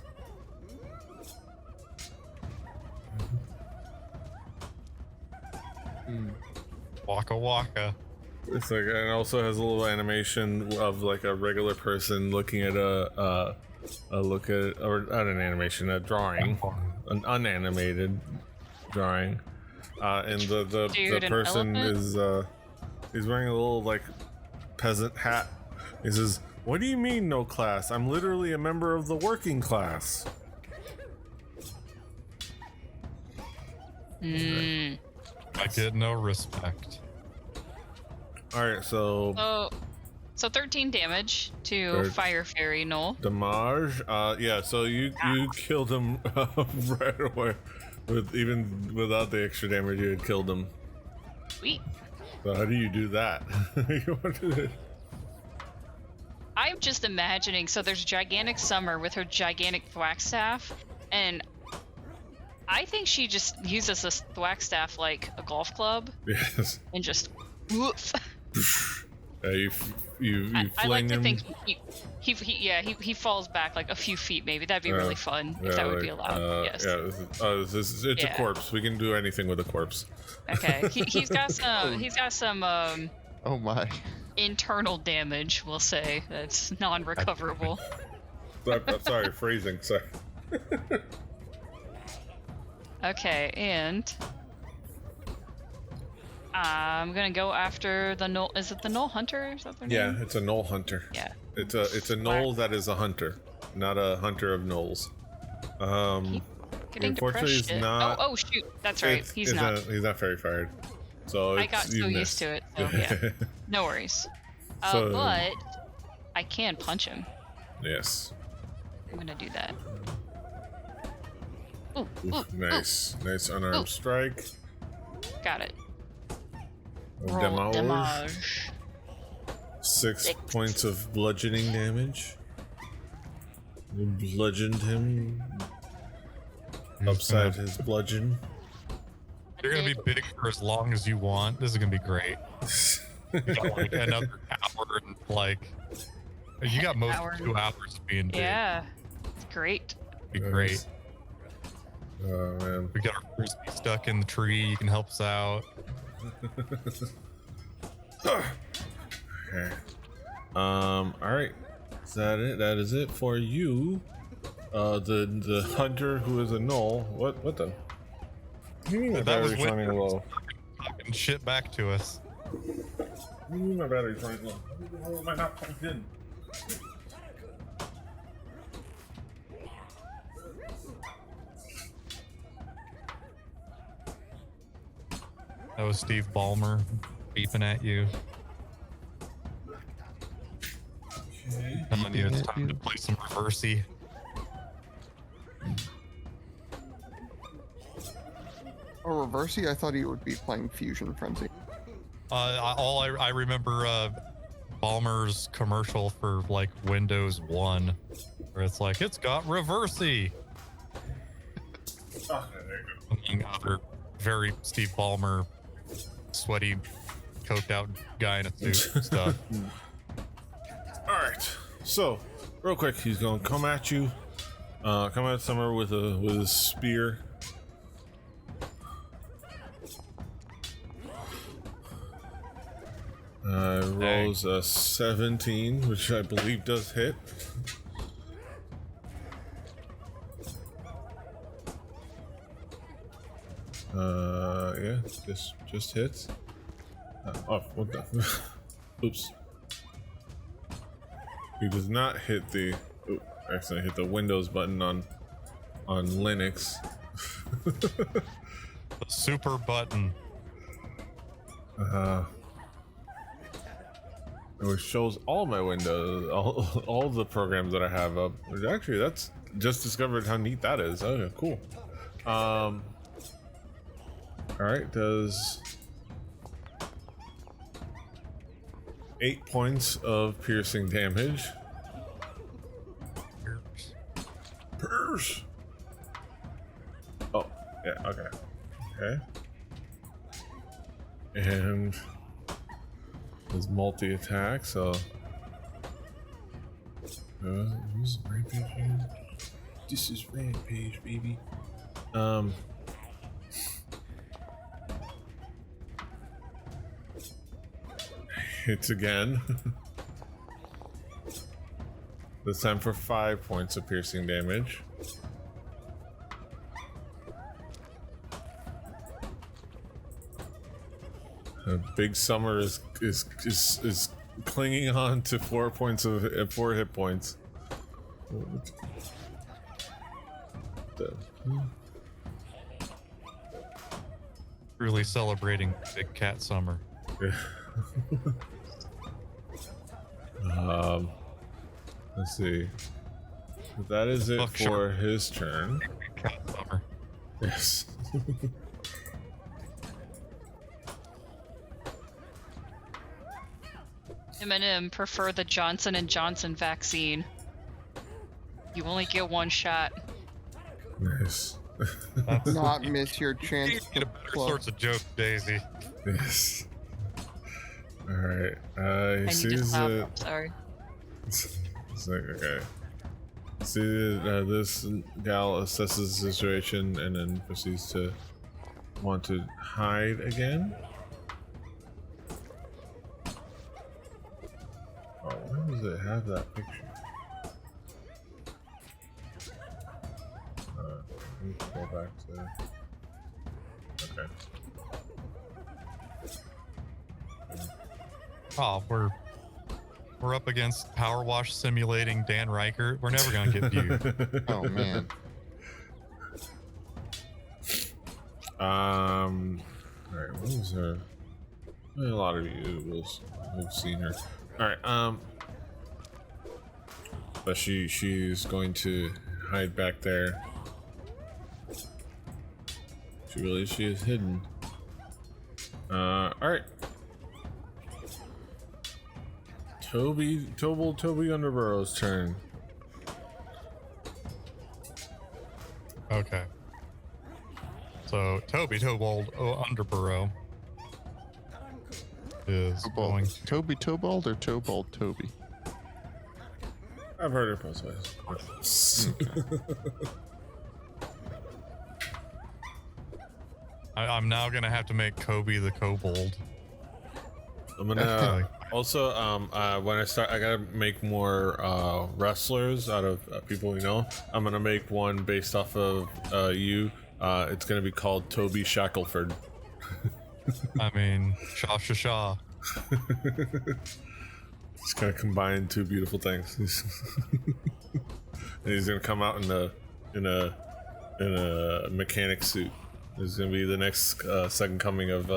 Waka waka. It's like, and it also has a little animation of like a regular person looking at a look at, or not an animation, a drawing, an unanimated drawing, and the Dude, an person elephant? is he's wearing a little like peasant hat. He says, "What do you mean no class? I'm literally a member of the working class." Mm. I get no respect. All right, so So 13 damage to Third. Fire Fairy Gnoll. damage. Yeah, so you killed him right away, without the extra damage, you had killed him. Sweet. So how do you do that? You want to- I'm just imagining, so there's gigantic Summer with her gigantic thwack staff, and I think she just uses this thwack staff like a golf club Yes. and just woof. You I like fling to him. think he falls back like a few feet maybe. That'd be really fun if that would be allowed. Yes. Yeah, it's a Yeah. corpse. We can do anything with a corpse. Okay. He's got some Oh my. internal damage, we'll say, that's non-recoverable. I'm sorry, phrasing. Sorry. Okay, and I'm gonna go after the Gnoll. Is it the Gnoll Hunter? Is that their Yeah, name? it's a gnoll hunter. Yeah. It's a gnoll that is a hunter, not a hunter of gnolls. Getting Unfortunately, depressed. he's not. Oh shoot, that's right. He's not. He's not very fired. So I got so you used missed. to it. So yeah, no worries. So- But I can punch him. Yes. I'm gonna do that. Ooh, Nice unarmed Ooh. strike. got it. Damage. Roll damage. 6 points of bludgeoning damage. You bludgeoned him upside his bludgeon. You're gonna be big for as long as you want. This is gonna be great. You got like another hour and like you got most Hour. of 2 hours of being big. Yeah, it's great. It'd be great. Oh man. We got our frisbee stuck in the tree. You can help us out. Okay. All right. Is that it? That is it for you. The hunter who is a gnoll. What the? What do you mean my That was battery's running Winter. low? Talking shit back to us. What do you mean my battery's running low? Why am I not plugged in? That was Steve Ballmer beeping at you. Okay. Telling you it's Beeping at time to you? play some Reversey. Or Reversey, I thought he would be playing Fusion Frenzy. I remember Ballmer's commercial for like Windows 1, where it's like, it's got Reversey. Okay, there you Among other very Steve Ballmer, sweaty, coked out guy in a suit stuff. go. All right. So, real quick, he's gonna come at you. Come at Summer with a spear. Rolls a 17, which I believe does hit. Yeah, just hits. Oh, what the? Oops. He does not hit the. Oh, actually, I hit the Windows button on Linux. The super button. Which shows all my windows, all the programs that I have up. Which actually, that's just discovered how neat that is. Okay, cool. All right, does 8 points of piercing damage. Pierce. Oh, yeah. Okay. Okay. And his multi-attack, so who's Rampage again? This is Rampage, baby. Hits again. This time for 5 points of piercing damage. Big Summer is clinging on to 4 points of 4 hit points. Really celebrating Big Cat Summer. Let's see. That is it Fuck, for sure. his turn. Big Cat Summer. Yes. M&M prefer the Johnson & Johnson vaccine. You only get one shot. Nice. Not miss your You chance need to a better plug. sorts of jokes, Daisy. Yes. All right. He I need to sees stop. it. I'm sorry. It's like, okay. See that this gal assesses the situation and then proceeds to want to hide again. Oh, where does it have that picture? Let me go back to. Okay. Oh, we're up against Power Wash simulating Dan Reichert. We're never gonna get viewed. Oh man. All right. What was her? A lot of you have seen her. All right. But she's going to hide back there. She is hidden. All right. Toby Underborough's turn. Okay. So Toby Underborough is going. Toby Tobald or Tobald Toby? I've heard it both ways. I'm now gonna have to make Kobe the Kobold. I'm gonna also when I start, I gotta make more wrestlers out of people we know. I'm gonna make one based off of you. It's gonna be called Toby Shackelford. I mean, Shaw. Just gonna combine two beautiful things. And he's gonna come out in a mechanic suit. This is gonna be the next second coming of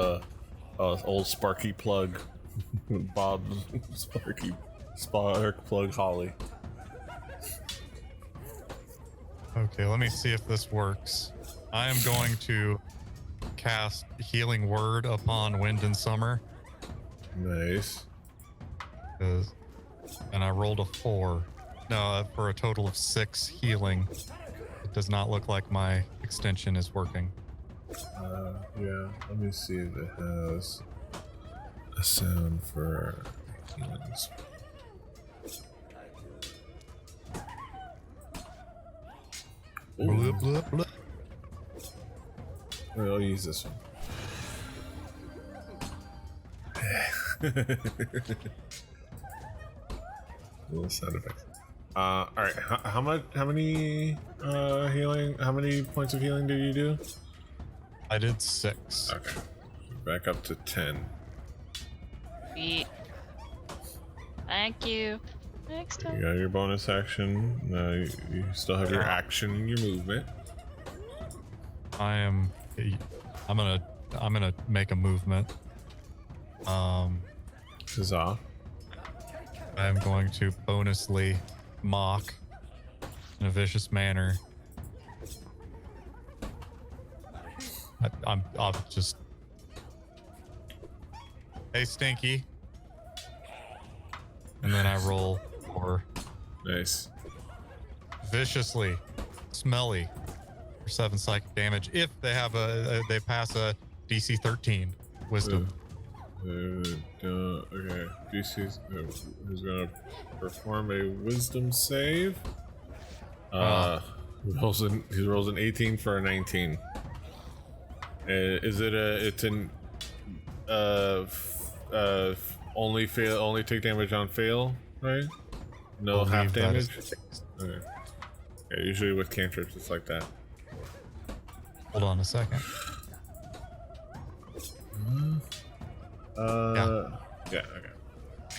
old Sparky Plug, Bob Sparky Spark Plug Holly. Okay, let me see if this works. I am going to cast Healing Word upon Wind and Summer. Nice. And I rolled a 4. No, for a total of 6 healing. It does not look like my extension is working. Yeah, let me see if it has a sound for healings. Blip, blip, blip. I'll use this one. Little sound effects. All right. How many healing? How many points of healing did you do? I did 6. Okay. Back up to 10. Sweet. Thank you. Next You time. got your bonus action. You still have your action and your movement. I'm gonna make a movement. Huzzah. I'm going to bonusly mock in a vicious manner. I'll just. Hey, Stinky. And then I roll for Nice. viciously smelly for 7 psychic damage if they have they pass a DC 13 wisdom. Okay. DC's who's gonna perform a wisdom save. He rolls an 18 for a 19. Is it it's an only take damage on fail, right? No Believe half that is damage. the case. Okay. Yeah, usually with cantrips it's like that. Hold on a second. Yeah, okay.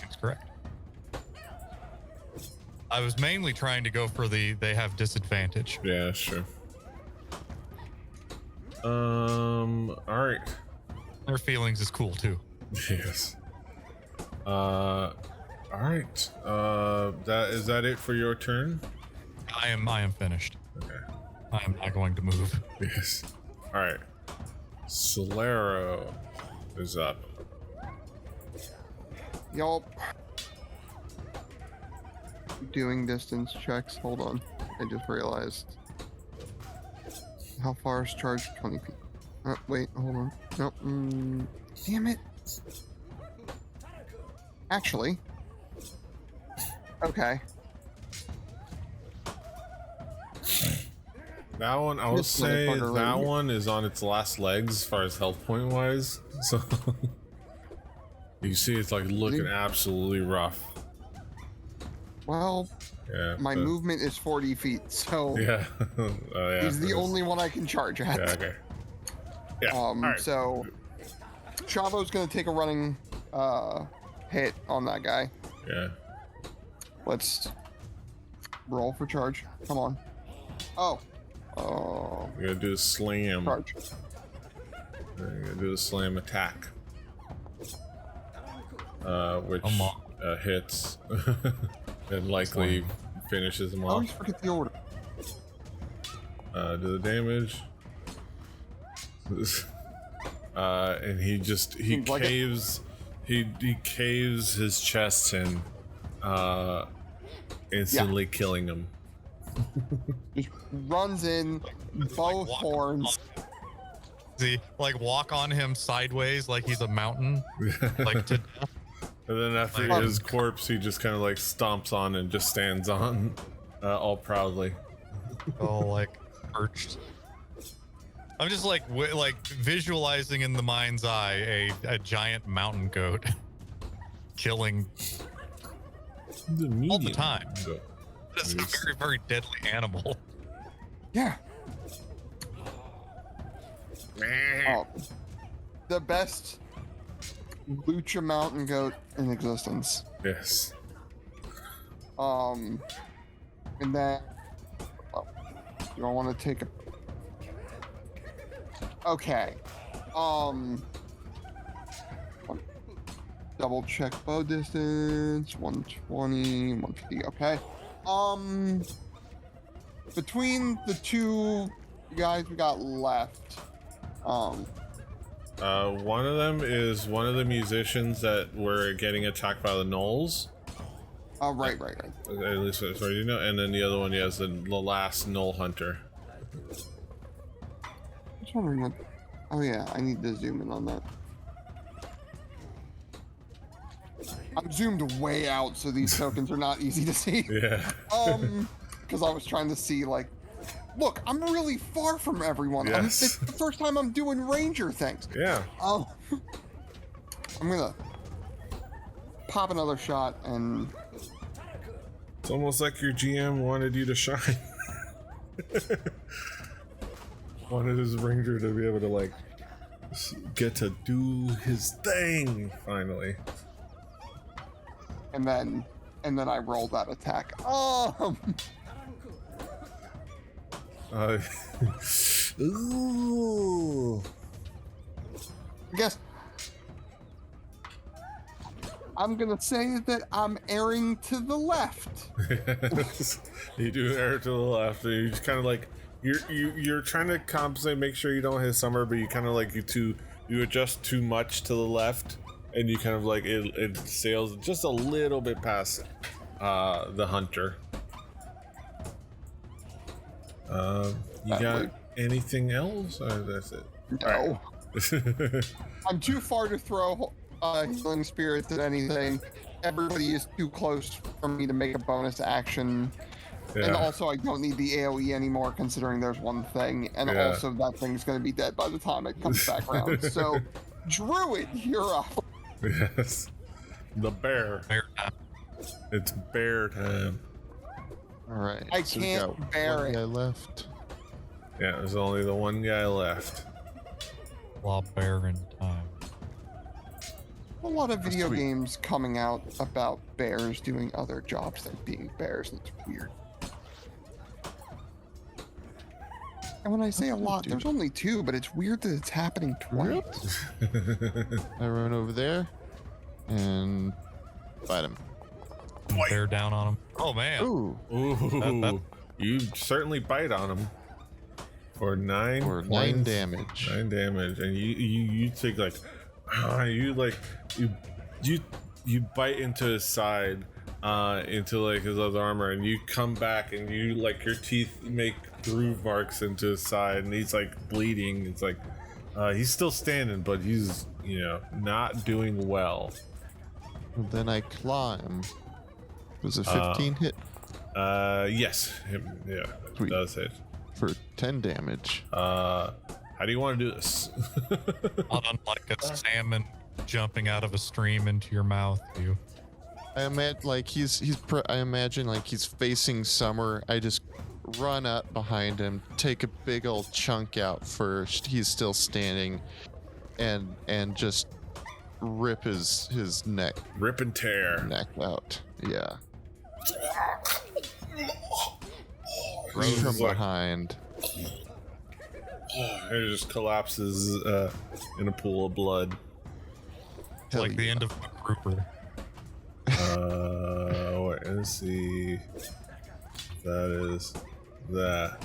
That's correct. I was mainly trying to go for they have disadvantage. Yeah, sure. Alright. Their feelings is cool too. Yes. Alright. That it for your turn? I am finished. Okay. I am not going to move. Yes. Alright. Solero is up. Yup. Doing distance checks. Hold on. I just realized. How far is charge? 20 feet. Wait, hold on. Nope. Damn it. Actually. Okay. That one, I would This say motherfucker that right here. one is on its last legs as far as health point wise. So you see it's like looking absolutely rough. Well, Yeah. my but- movement is 40 feet, so Yeah. Yeah. he's the it is. only one I can charge at. Yeah, okay. Yeah. alright. So Chavo's gonna take a running hit on that guy. Yeah. Let's roll for charge. Come on. Oh. We gotta do the slam. Charge. We're gonna do the slam attack. Which Come on. hits and likely finishes them I off. always forget the order. Do the damage. And he Seems like it. caves. He caves his chest in, instantly killing him. Just runs in, both walk horns. See, like walk on him sideways like he's a mountain, like to death. And then after Like- his corpse, he just kind of like stomps on and just stands on, all proudly. all like perched. I'm just like visualizing in the mind's eye a giant mountain goat killing all the time. It's a very, very deadly animal. Yeah. The best lucha mountain goat in existence. Yes. And then do I want to take a Okay. Double check bow distance. 120, 150. Okay. Between the two guys we got left, One of them is one of the musicians that were getting attacked by the gnolls. right. At least as far as you know. And then the other one, is the last gnoll hunter. I was wondering what. Oh yeah, I need to zoom in on that. I'm zoomed way out, so these tokens are not easy to see. Yeah. Because I was trying to see like, look, I'm really far from everyone. Yes. It's the first time I'm doing ranger things. Yeah. I'm gonna pop another shot and. It's almost like your GM wanted you to shine. Wanted his ranger to be able to like get to do his thing finally. And then I rolled that attack. Ooh. I guess I'm gonna say that I'm erring to the left. You do err to the left. And you just kind of like you're trying to compensate, make sure you don't hit summer, but you kind of like you adjust too much to the left, and you kind of like it sails just a little bit past the hunter. You got anything else? Or that's it? No. Right. I'm too far to throw healing spirits at anything. Everybody is too close for me to make a bonus action. Yeah. And also, I don't need the AoE anymore, considering there's one thing. And Yeah. also, that thing's going to be dead by the time it comes back around. So, Druid, you're up. Yes. The bear. Bear time. It's bear time. All right. I so we can't got bear one it. guy left. Yeah, there's only the one guy left. While bear in time. A lot of video Sweet. games coming out about bears doing other jobs than being bears, and it's weird. And when I say a lot, there's only two, but it's weird that it's happening twice. I run over there and bite him. Bear down on him. Oh man. Ooh, Ooh, you certainly bite on him for 9 for points. 9 damage. 9 damage, and you take like you bite into his side, into like his other armor, and you come back and you like your teeth make groove marks into his side, and he's like bleeding. It's like he's still standing, but he's not doing well. And then I claw him. Was a 15 hit Yes, yeah, it Sweet. does hit. for 10 damage. How do you want to do this? Not unlike a salmon jumping out of a stream into your mouth. I imagine like I imagine like he's facing Summer. I just run up behind him, take a big old chunk out first. He's still standing, and just rip his neck Rip and tear. out. Yeah. Rose From is like- behind. It just collapses in a pool of blood. Hell Like the yeah. end of a grouper. Wait, let's see. That is that.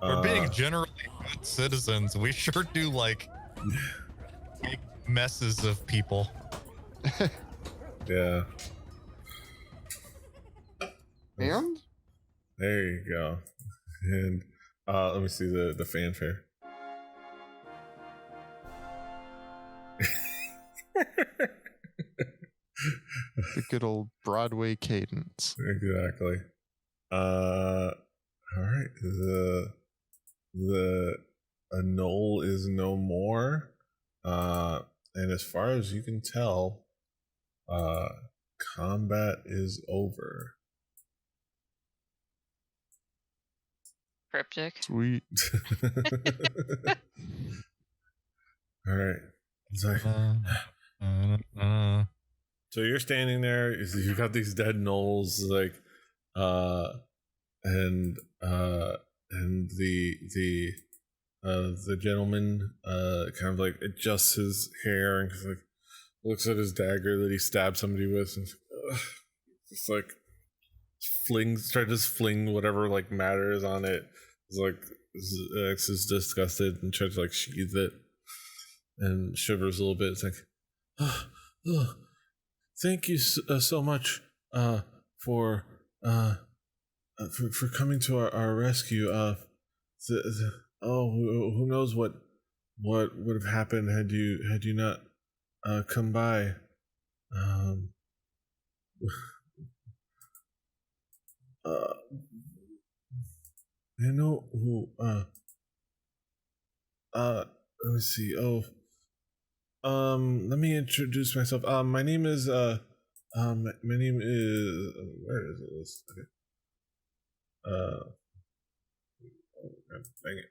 For being generally good citizens, we sure do like big messes of people. Yeah. And There you go. And let me see the fanfare. The good old Broadway cadence. Exactly. All right. The a gnoll is no more. And as far as you can tell, combat is over. Cryptic. Sweet. All right. It's like, so you're standing there. You've got these dead gnolls, like, and the the gentleman kind of like adjusts his hair and like looks at his dagger that he stabbed somebody with, and just like tries to fling whatever like matter is on it. It's like X is disgusted and tries to like sheath it and shivers a little bit. It's like, oh, thank you so much for coming to our rescue. Who knows what would have happened had you not come by. I know who. Let me see. Let me introduce myself. My name is. My name is. Where is this? Okay. Dang it.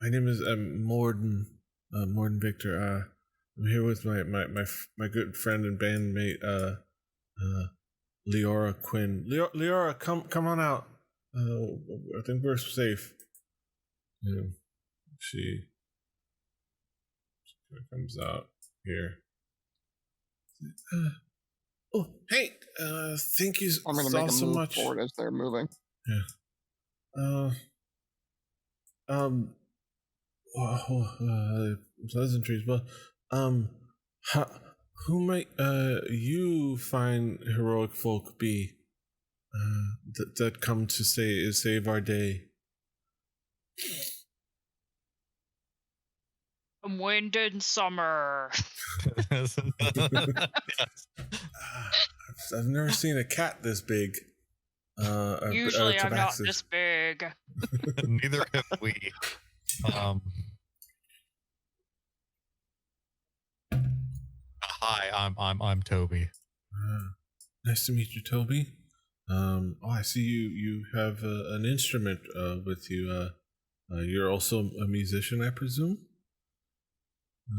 My name is Morden. Morden Victor. I'm here with my good friend and bandmate. Leora Quinn. Leora, come on out. I think we're safe. Yeah, she comes out here. Hey, thank you I'm gonna make a so move much. forward as they're moving. Yeah. Pleasantries. Well, who might you find heroic folk be that come to save our day? Wind and summer. Yes. I've never seen a cat this big. Usually I'm not this big. Neither have we. Hi, I'm Toby. Nice to meet you, Toby. I see you have an instrument with you. You're also a musician, I presume.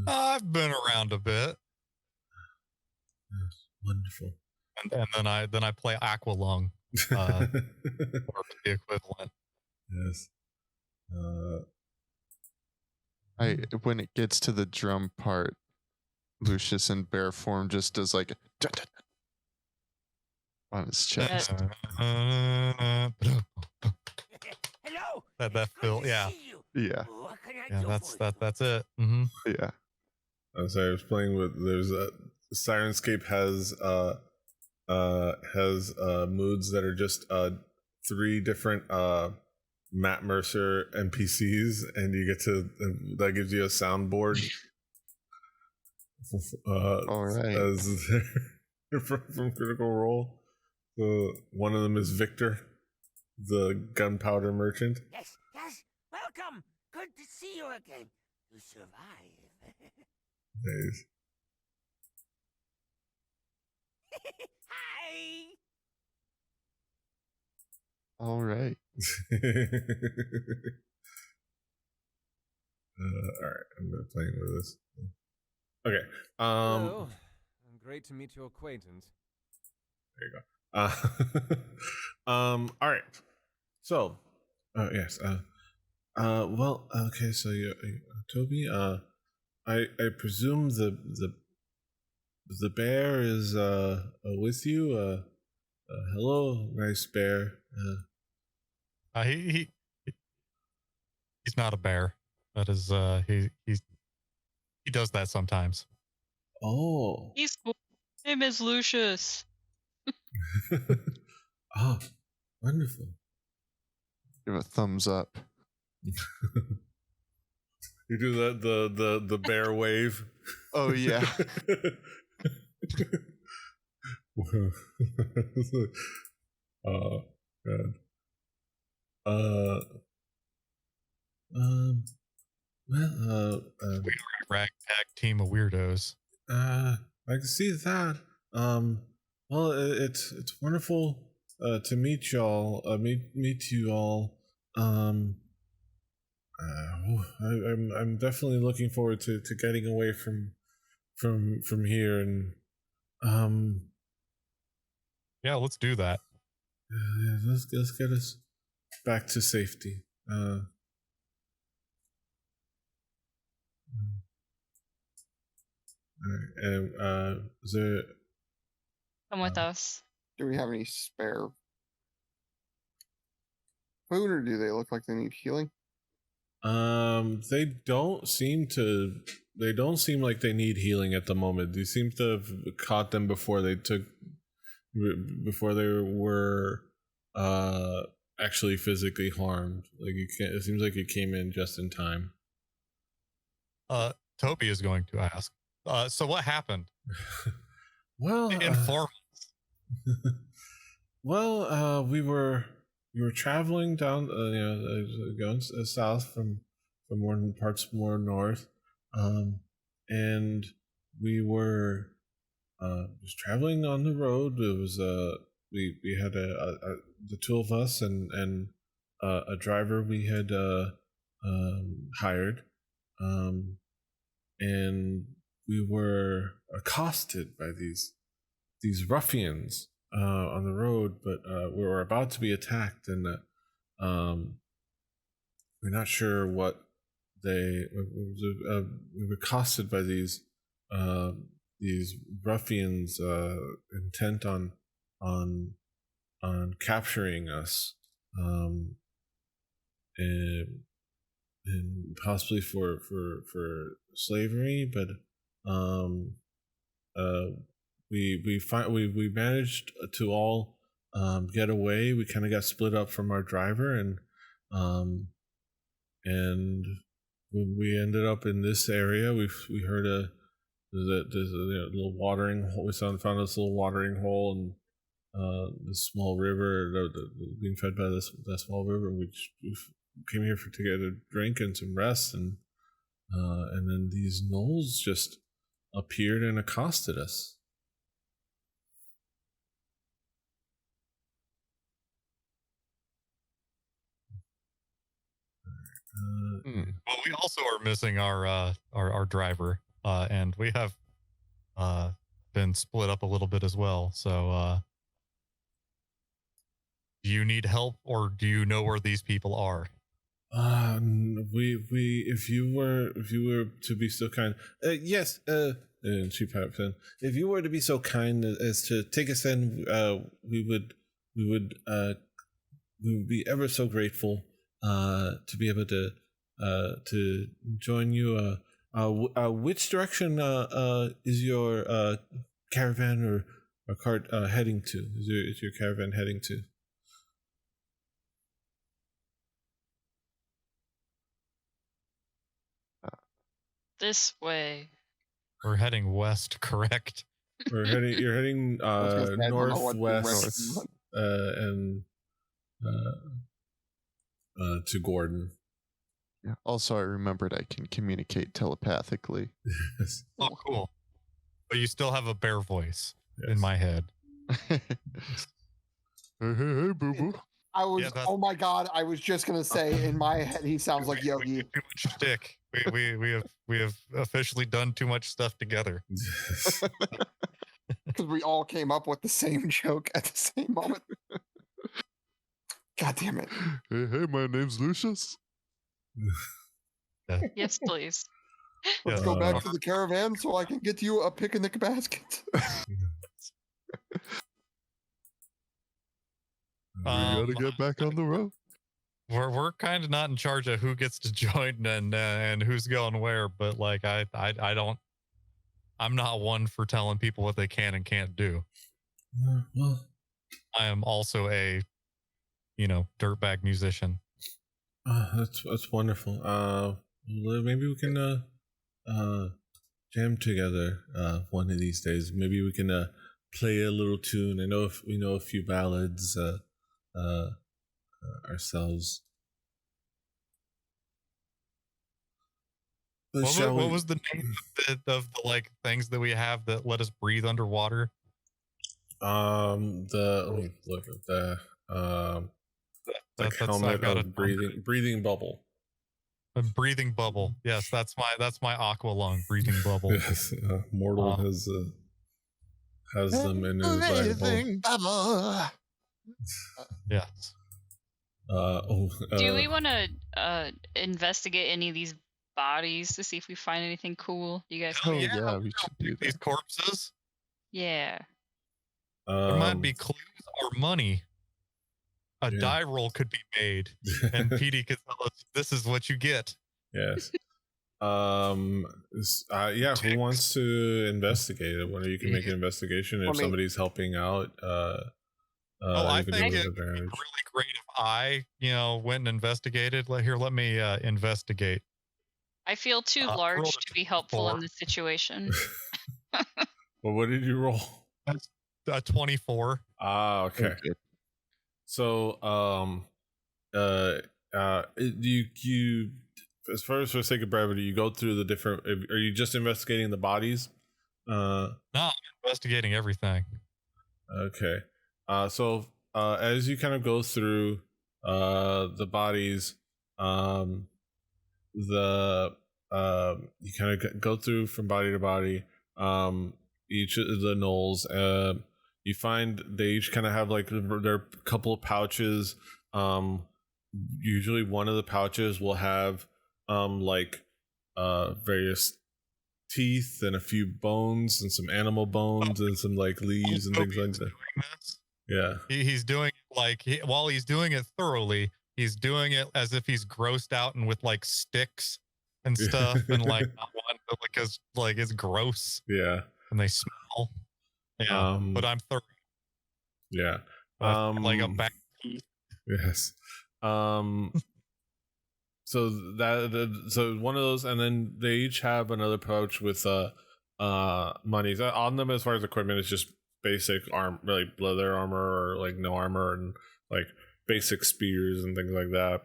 I've been around a bit. Yes, wonderful. And then I play aqualung, or the equivalent. Yes. When it gets to the drum part, Lucius in bear form just does like on his chest. Hello. That feel, yeah. Yeah. That's it. Mm-hmm. Yeah. I'm sorry, I was playing with. There's a Sirenscape has moods that are just 3 different Matt Mercer NPCs, and you get to that gives you a soundboard. All right. As from Critical Role. So one of them is Victor, the gunpowder merchant. Yes, welcome. Good to see you again. You survived. Nice. Hi. All right. All right, I'm gonna play with this. Okay. Hello. Great to meet your acquaintance. There you go. All right. So, yes. Well, okay. So you, Toby. I presume the bear is with you. Hello, nice bear. He's not a bear. That is he does that sometimes. Oh. He's cool. His name is Lucius. Oh, wonderful. Give a thumbs up. You do the bear wave. Oh yeah. Oh god. We are a ragtag team of weirdos. I can see that. Well, it's wonderful to meet y'all. Meet you all. I'm definitely looking forward to getting away from here, and yeah, let's do that. let's get us back to safety. Uh, is there? Come with us. Do we have any spare food, or do they look like they need healing? They don't seem to. They don't seem like they need healing at the moment. You seem to have caught them before they were actually physically harmed. Like you can't. It seems like you came in just in time. Toby is going to ask. So what happened? Well, Inform. well, we were traveling down, going south from more parts more north, and we were just traveling on the road. It was we had the two of us and a driver we had hired, and we were accosted by these ruffians on the road, but we were about to be attacked, and we're not sure what we were accosted by these ruffians intent on capturing us, and possibly for slavery, but we managed to all get away. We kind of got split up from our driver, and when we ended up in this area, we heard there's a little watering hole. We found this little watering hole, and this small river being fed by this small river. We came here to get a drink and some rest, and then these gnolls just appeared and accosted us. Well, we also are missing our driver, and we have been split up a little bit as well. So, do you need help, or do you know where these people are? If you were to be so kind, yes, and she pipes in. If you were to be so kind as to take us in, we would be ever so grateful to be able to join you. Which direction is your caravan or cart heading to? Is your caravan heading to? This way. We're heading west, correct? You're heading northwest and to Gordon. Yeah. Also, I remembered I can communicate telepathically. Yes. Oh, cool. But you still have a bear voice Yes. in my head. Hey, boo boo. I was, oh my god, I was just gonna say, in my head, he sounds like We Yogi. do too much shtick. We have officially done too much stuff together. Because we all came up with the same joke at the same moment. God damn it. Hey, my name's Lucius. Yes, please. Let's go back to the caravan so I can get you a picnic basket. We gotta get back on the road. We're kind of not in charge of who gets to join and who's going where, but like I'm not one for telling people what they can and can't do. Well, I am also a dirtbag musician. that's wonderful. Maybe we can jam together one of these days. Maybe we can play a little tune. I know if we know a few ballads ourselves. But What was the name of the like things that we have that let us breathe underwater? Let me look at the helmet of breathing bubble. A breathing bubble. Yes, that's my aqua lung breathing bubble. Yes, Mortal has them in his breathing bubble. Yes. Do we want to investigate any of these bodies to see if we find anything cool? You guys? Oh, Hell yeah, yeah, we should do these that. corpses. Yeah. There might be clues or money. A Yeah. die roll could be made, and PD could tell us this is what you get. Yes. Yeah. Who wants to investigate it? One of you can make an investigation if I mean- somebody's helping out. I you can think do it it with would be advantage. really great if I, went and investigated. Let me investigate. I feel too rolled large a to be helpful 24. in this situation. Well, what did you roll? That's a 24. Ah, okay. Okay. So, you, as far as for the sake of brevity, you go through the different. Are you just investigating the bodies? No, I'm investigating everything. Okay. So, as you kind of go through, the bodies, you kind of go through from body to body. Each of the gnolls, you find they each kind of have like their couple of pouches. Usually one of the pouches will have various teeth and a few bones and some animal bones and some like leaves and things like that. Doing this. Yeah. He's doing it like while he's doing it thoroughly, he's doing it as if he's grossed out and with like sticks and stuff and like not wanting to, because like it's gross Yeah. and they smell. Yeah, but I'm thorough. Yeah. Like a back teeth. Yes. So so one of those, and then they each have another pouch with monies on them. As far as equipment, it's just basic like leather armor or like no armor and like basic spears and things like that.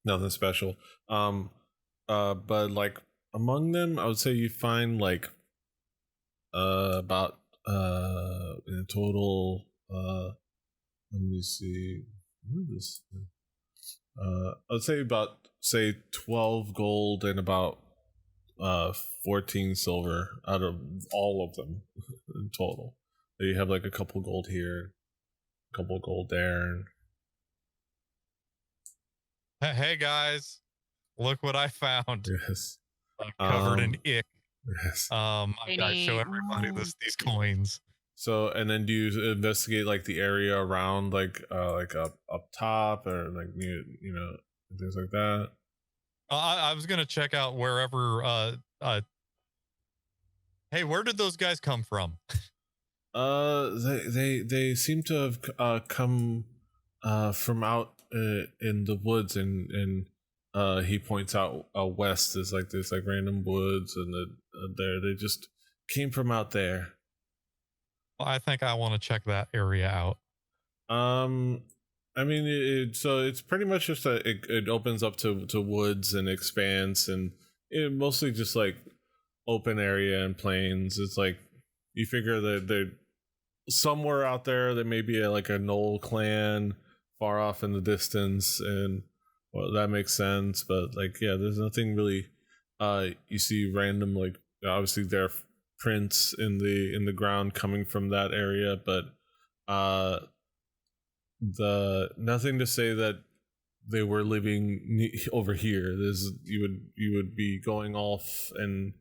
Nothing special. But like among them, I would say you find like about in total. Let me see. What is this? I'd say about 12 gold and about 14 silver out of all of them in total. You have like a couple gold here, a couple gold there. And... Hey guys, look what I found. Yes. Covered in ick. Yes. I gotta show everybody these coins. So, and then do you investigate like the area around, like up top, or like things like that? I was gonna check out wherever. Hey, where did those guys come from? They seem to have come from out in the woods, and he points out west. There's like random woods, and they just came from out there. I think I want to check that area out. I mean, so it's pretty much just it opens up to woods and expanse, and it mostly just like open area and plains. It's like you figure that they're somewhere out there. There may be like a Gnoll clan far off in the distance, and well, that makes sense. But like, yeah, there's nothing really. You see random, like, obviously there are prints in the ground coming from that area, but the nothing to say that they were living over here. You would be going off and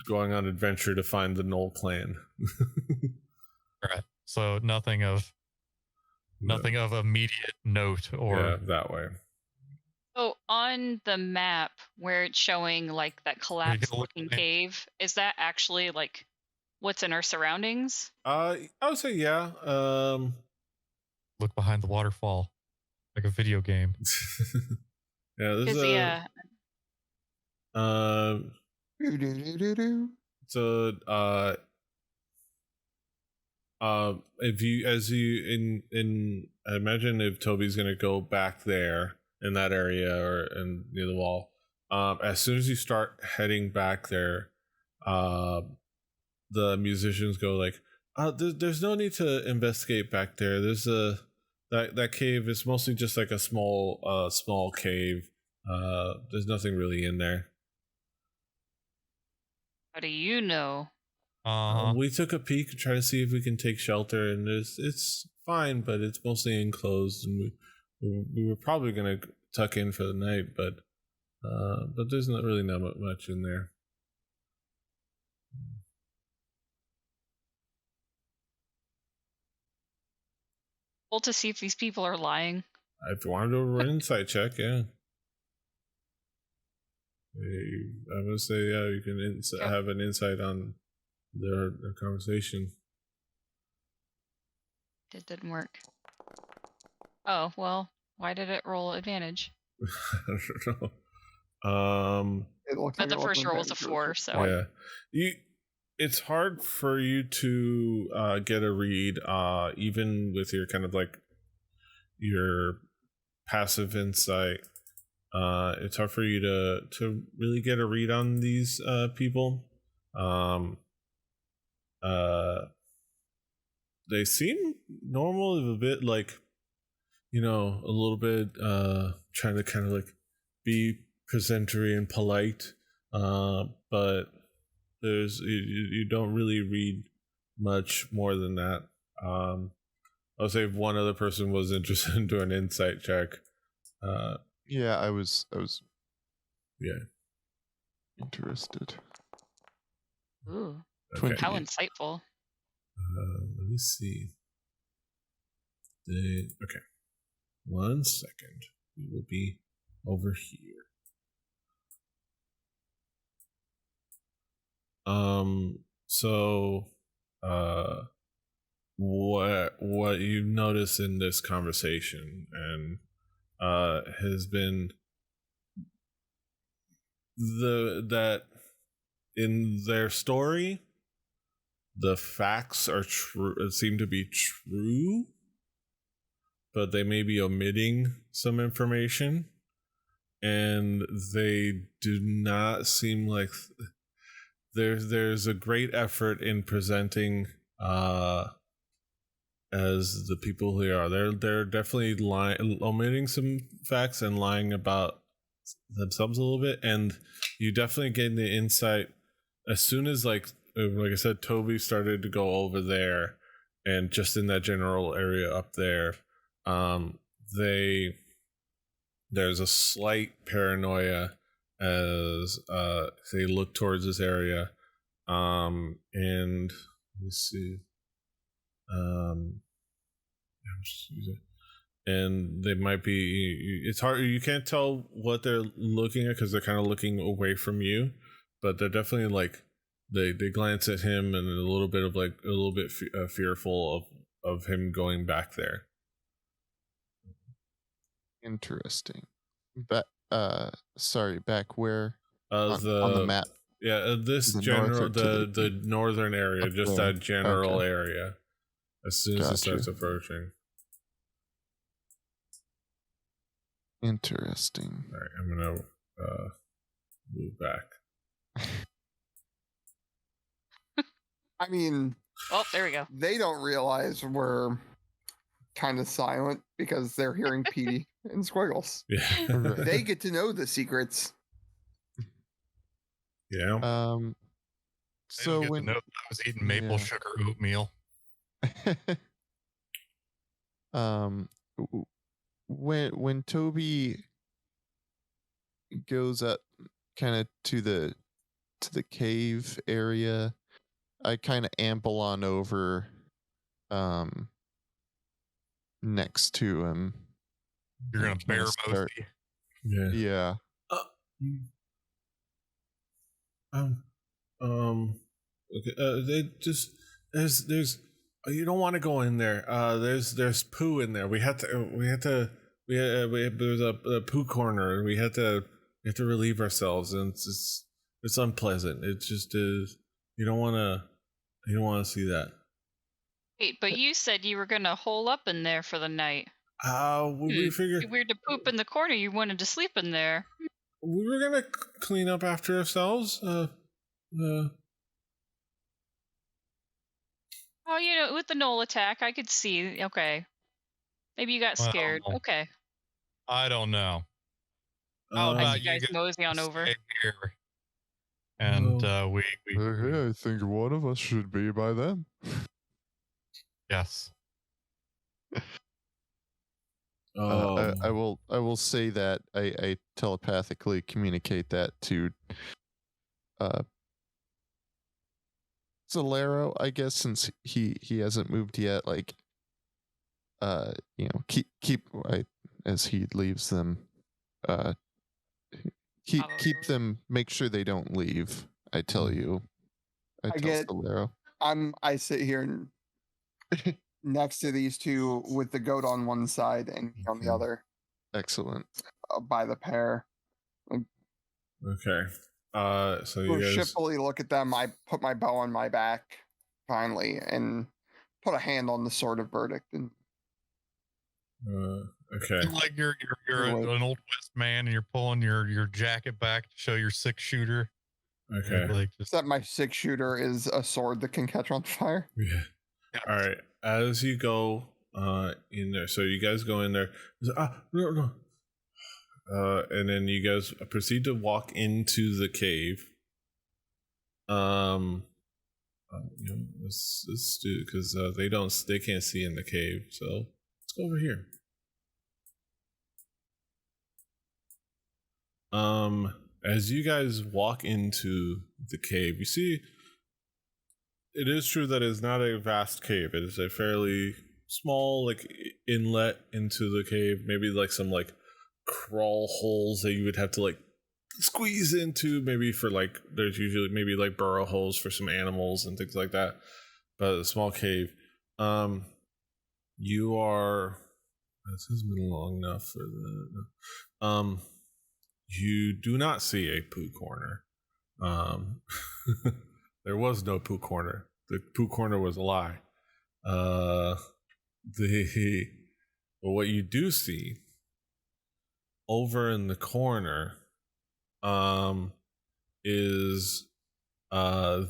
going on adventure to find the Gnoll clan. Right. So nothing of immediate note or that way. So on the map where it's showing like that collapsed looking cave, is that actually like what's in our surroundings? I would say yeah. Look behind the waterfall, like a video game. Yeah, there's so if you I imagine if Toby's gonna go back there in that area or near the wall, as soon as you start heading back there, the musicians go like, there's no need to investigate back there. There's that cave is mostly just like a small cave. There's nothing really in there. How do you know? We took a peek to try to see if we can take shelter, and it's fine, but it's mostly enclosed, and we were probably gonna tuck in for the night, but there's not really not much in there. Well, to see if these people are lying. If you want to do an insight check, yeah. I would say, yeah, you can have an insight on their conversation. It didn't work. Oh, well, why did it roll advantage? I don't know. It looks But like the first roll was a 4, so. Yeah. It's hard for you to get a read, even with your kind of like your passive insight. It's hard for you to really get a read on these people. They seem normal, a bit like, a little bit trying to kind of like be presentary and polite, but you don't really read much more than that. I'll say if one other person was interested in doing an insight check. Yeah, I was Yeah. interested. Ooh, Okay. how insightful. Let me see. Okay. 1 second. We will be over here. So, what you notice in this conversation and has been that in their story, the facts are true, seem to be true, but they may be omitting some information, and they do not seem like there's a great effort in presenting as the people who are. They're definitely omitting some facts and lying about themselves a little bit, and you definitely get the insight as soon as like I said, Toby started to go over there, and just in that general area up there, there's a slight paranoia as they look towards this area, and let me see, and they might be. It's hard. You can't tell what they're looking at because they're kind of looking away from you, but they're definitely like they glance at him and a little bit fearful of him going back there. Interesting. Sorry, back where? On The map. Yeah, this The general north or to the northern area, just there. that general Okay. area. As soon as it Gotcha. starts approaching. Interesting. All right, I'm gonna move back. I mean, Oh, there we go. they don't realize we're kind of silent because they're hearing Petey and Squiggles. Yeah. Right. They get to know the secrets. Yeah. They So don't get when to know that I was eating maple Yeah. sugar oatmeal. When Toby goes up kind of to the cave area, I kind of amble on over next to him. You're gonna and kinda bear start- Mosey. Yeah. Yeah. Okay. They just there's you don't want to go in there. There's poo in there. We had to there's a poo corner. We have to relieve ourselves, and it's unpleasant. It just is. You don't want to see that. Wait, but you said you were gonna hole up in there for the night. We figured It'd be weird to poop in the corner. You wanted to sleep in there. we were gonna clean up after ourselves. Oh, with the Gnoll attack, I could see. Okay, maybe you got scared. Well, Okay, I don't know. How Um, I about see you guys mosey on over. stay here? And we Okay, I think one of us should be by then. yes. I will say that I telepathically communicate that to Solero, I guess, since he hasn't moved yet. Like, keep as he leaves them, uh, keep them. Make sure they don't leave. I tell you. I tell Solero. I sit here next to these two with the goat on one side and me on the other. Excellent. By the pair. Okay. So you guys shiftfully look at them. I put my bow on my back finally and put a hand on the sword of verdict. And okay. Like you're an old west man and you're pulling your jacket back to show your 6-shooter. Okay. Like except my 6-shooter is a sword that can catch on fire. Yeah. All right. As you go in there, so you guys go in there. No. And then you guys proceed to walk into the cave. Let's do it because they can't see in the cave. So let's go over here. As you guys walk into the cave, you see it is true that it's not a vast cave. It is a fairly small like inlet into the cave, maybe like some like crawl holes that you would have to like squeeze into, maybe for like there's usually maybe like burrow holes for some animals and things like that, but a small cave. You are, this has been long enough for the you do not see a poo corner. There was no poo corner. The poo corner was a lie. But what you do see over in the corner is are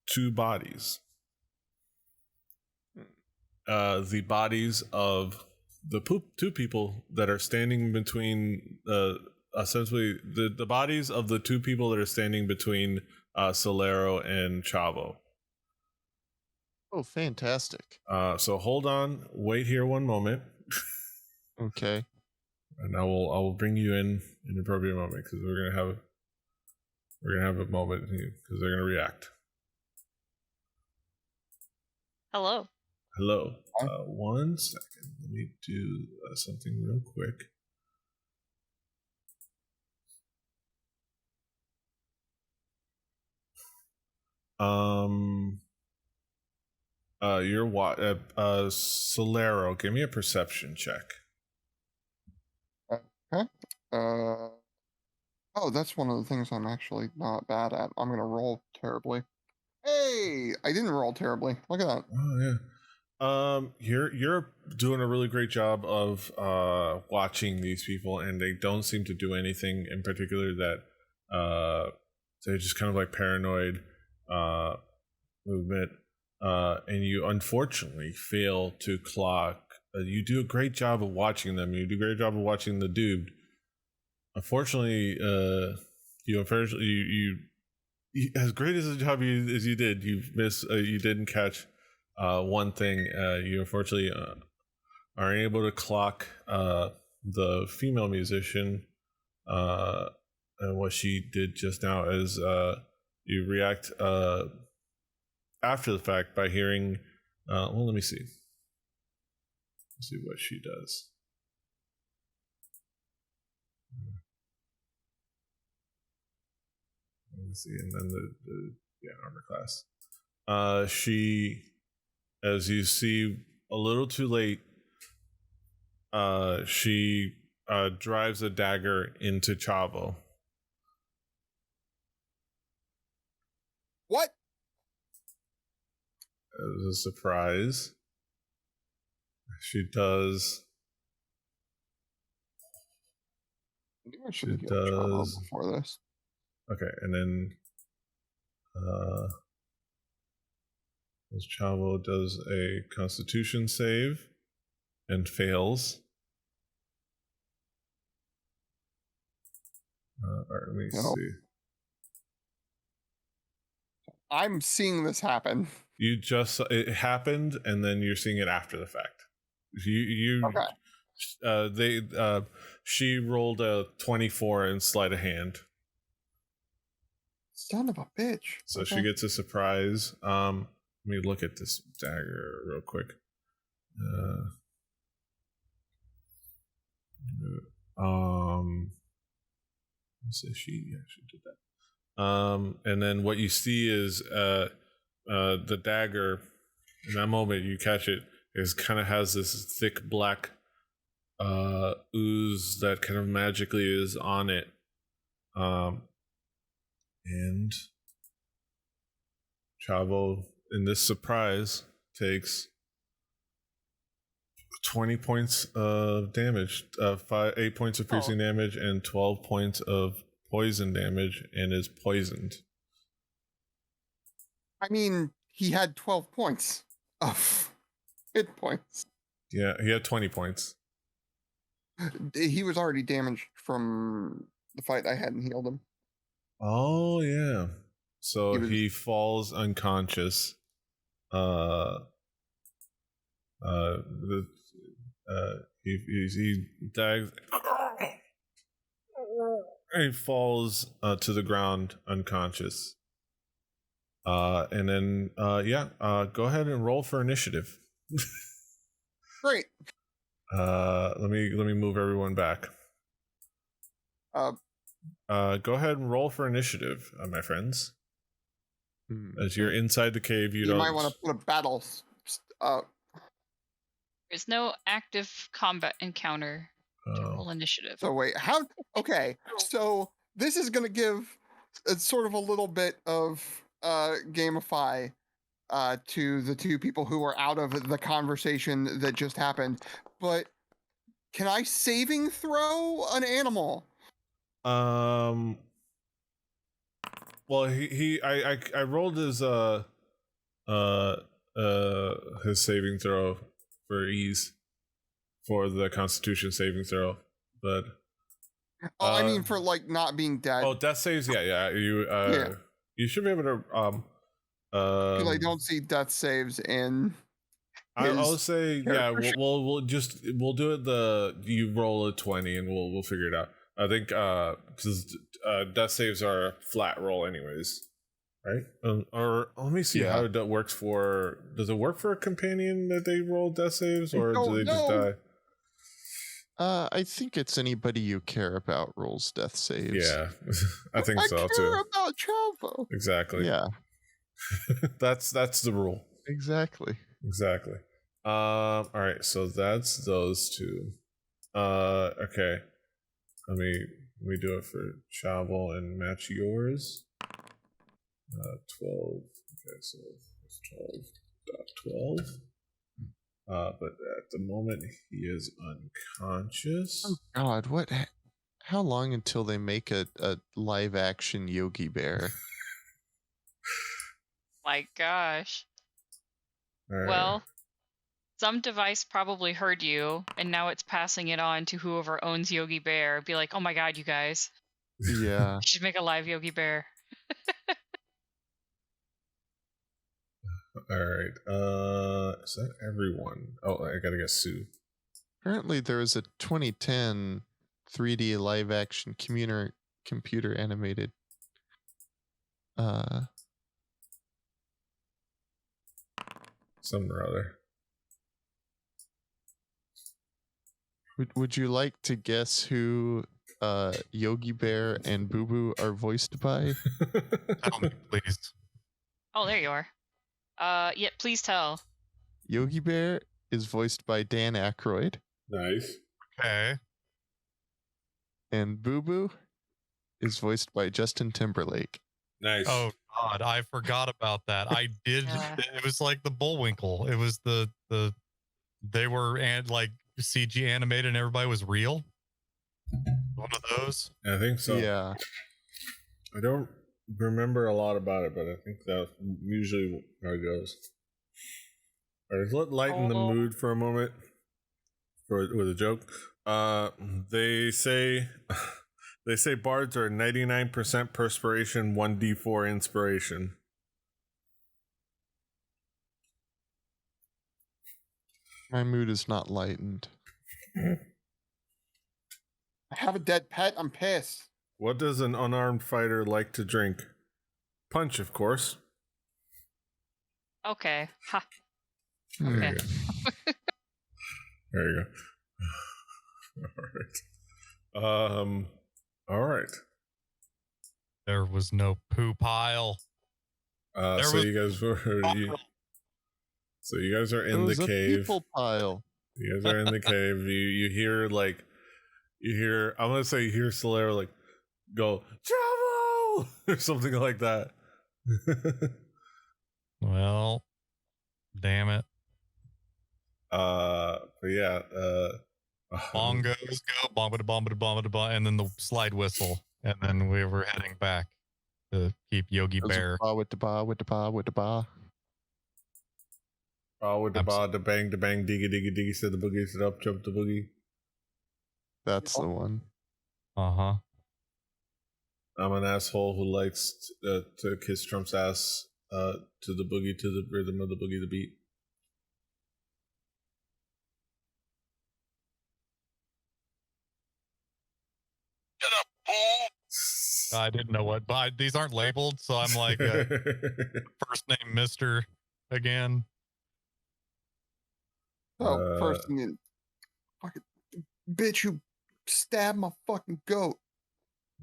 two bodies. The bodies of the two people that are standing between essentially the bodies of the two people that are standing between Solero and Chavo. Oh, fantastic. So hold on, wait here one moment. Okay. And I will bring you in an appropriate moment because we're gonna have a moment because they're gonna react. Hello. 1 second. Let me do something real quick. Solero, give me a perception check. Okay. Oh, that's one of the things I'm actually not bad at. I'm gonna roll terribly. Hey, I didn't roll terribly. Look at that. Oh yeah. You're doing a really great job of watching these people, and they don't seem to do anything in particular that they're just kind of like paranoid movement. And you unfortunately fail to clock. You do a great job of watching them. You do a great job of watching the dude. Unfortunately, you as great as a job as you did, you missed. You didn't catch one thing. You unfortunately are able to clock the female musician, and what she did just now is you react after the fact by hearing. Well, let me see. Let's see what she does. Let me see, and then the armor class. She, as you see, a little too late. She drives a dagger into Chavo. What? As a surprise, she does. I should have killed Chavo before this. Okay, and then Chavo does a Constitution save and fails. All right, let me see. I'm seeing this happen. It happened, and then you're seeing it after the fact. You Okay. she rolled a 24 and sleight of hand. Son of a bitch. So Okay. she gets a surprise. Let me look at this dagger real quick. Let's say she did that. And then what you see is the dagger. In that moment, you catch it. It kind of has this thick black ooze that kind of magically is on it. And Chavo, in this surprise, takes 20 points of damage, 8 points of piercing damage, and 12 points of poison damage, and is poisoned. I mean, he had 12 points of hit points. Yeah, he had 20 points. He was already damaged from the fight. I hadn't healed him. Oh yeah. So he falls unconscious. He dives. He falls to the ground unconscious. And then go ahead and roll for initiative. Great. Let me move everyone back. Go ahead and roll for initiative, my friends. As you're inside the cave, you might want to put a battle. There's no active combat encounter to roll initiative. So wait, how? Okay, so this is going to give sort of a little bit of gamify to the two people who are out of the conversation that just happened. But can I saving throw an animal? Well, I rolled his saving throw for ease for the Constitution saving throw, but I mean for like not being dead. Oh, death saves, yeah. You should be able to because I don't see death saves in. I'll say we'll do it. You roll a 20 and we'll figure it out. I think because death saves are a flat roll anyways, right? Or let me see how that works for. Does it work for a companion that they roll death saves, or do they just die? I think it's anybody you care about rolls death saves. Yeah, I think so too. I care about Chavo. Exactly. Yeah, that's the rule. Exactly. All right, so that's those two. Okay. Let me do it for Chavo and match yours. 12. Okay, so it's 12.12. But at the moment he is unconscious. Oh God, what? How long until they make a live action Yogi Bear? My gosh. Right. Well, some device probably heard you, and now it's passing it on to whoever owns Yogi Bear. Be like, oh my god, you guys. Yeah. You should make a live Yogi Bear. All right. Is that everyone? Oh, I gotta get Sue. Apparently, there was a 2010 3D live action computer animated. Something or other. Would you like to guess who Yogi Bear and Boo Boo are voiced by? Tell me, please. Oh, there you are. Yeah, please tell. Yogi Bear is voiced by Dan Aykroyd. Nice. Okay. And Boo Boo is voiced by Justin Timberlake. Nice. Oh God, I forgot about that. I did. It was like the Bullwinkle. It was the they were like CG animated and everybody was real. One of those. I think so. Yeah. I don't remember a lot about it, but I think that's usually how it goes. All right, let's lighten the mood for a moment with a joke. They say bards are 99% perspiration, 1d4 inspiration. My mood is not lightened. I have a dead pet. I'm pissed. What does an unarmed fighter like to drink? Punch, of course. Okay. Ha. Hmm. Okay. There you go. All right. All right. There was no poo pile. So you guys were. So you guys are It in was the a cave. people pile. You guys are in the cave. You hear I'm gonna say you hear Solera like go travel or something like that. Well, damn it. But yeah. Bongos go, bomba, and then the slide whistle, and then we were heading back to keep Yogi Bear. With the ba, with the ba, with the ba. With the ba, the bang, diggy, diggy, diggy, said the boogie, said up, jump the boogie. That's the one. Uh-huh. I'm an asshole who likes to kiss Trump's ass to the boogie, to the rhythm of the boogie, the beat. Shut up, fool. I didn't know what, but these aren't labeled, so I'm like, first name Mr. again. Oh, first thing, fucking bitch, you stabbed my fucking goat.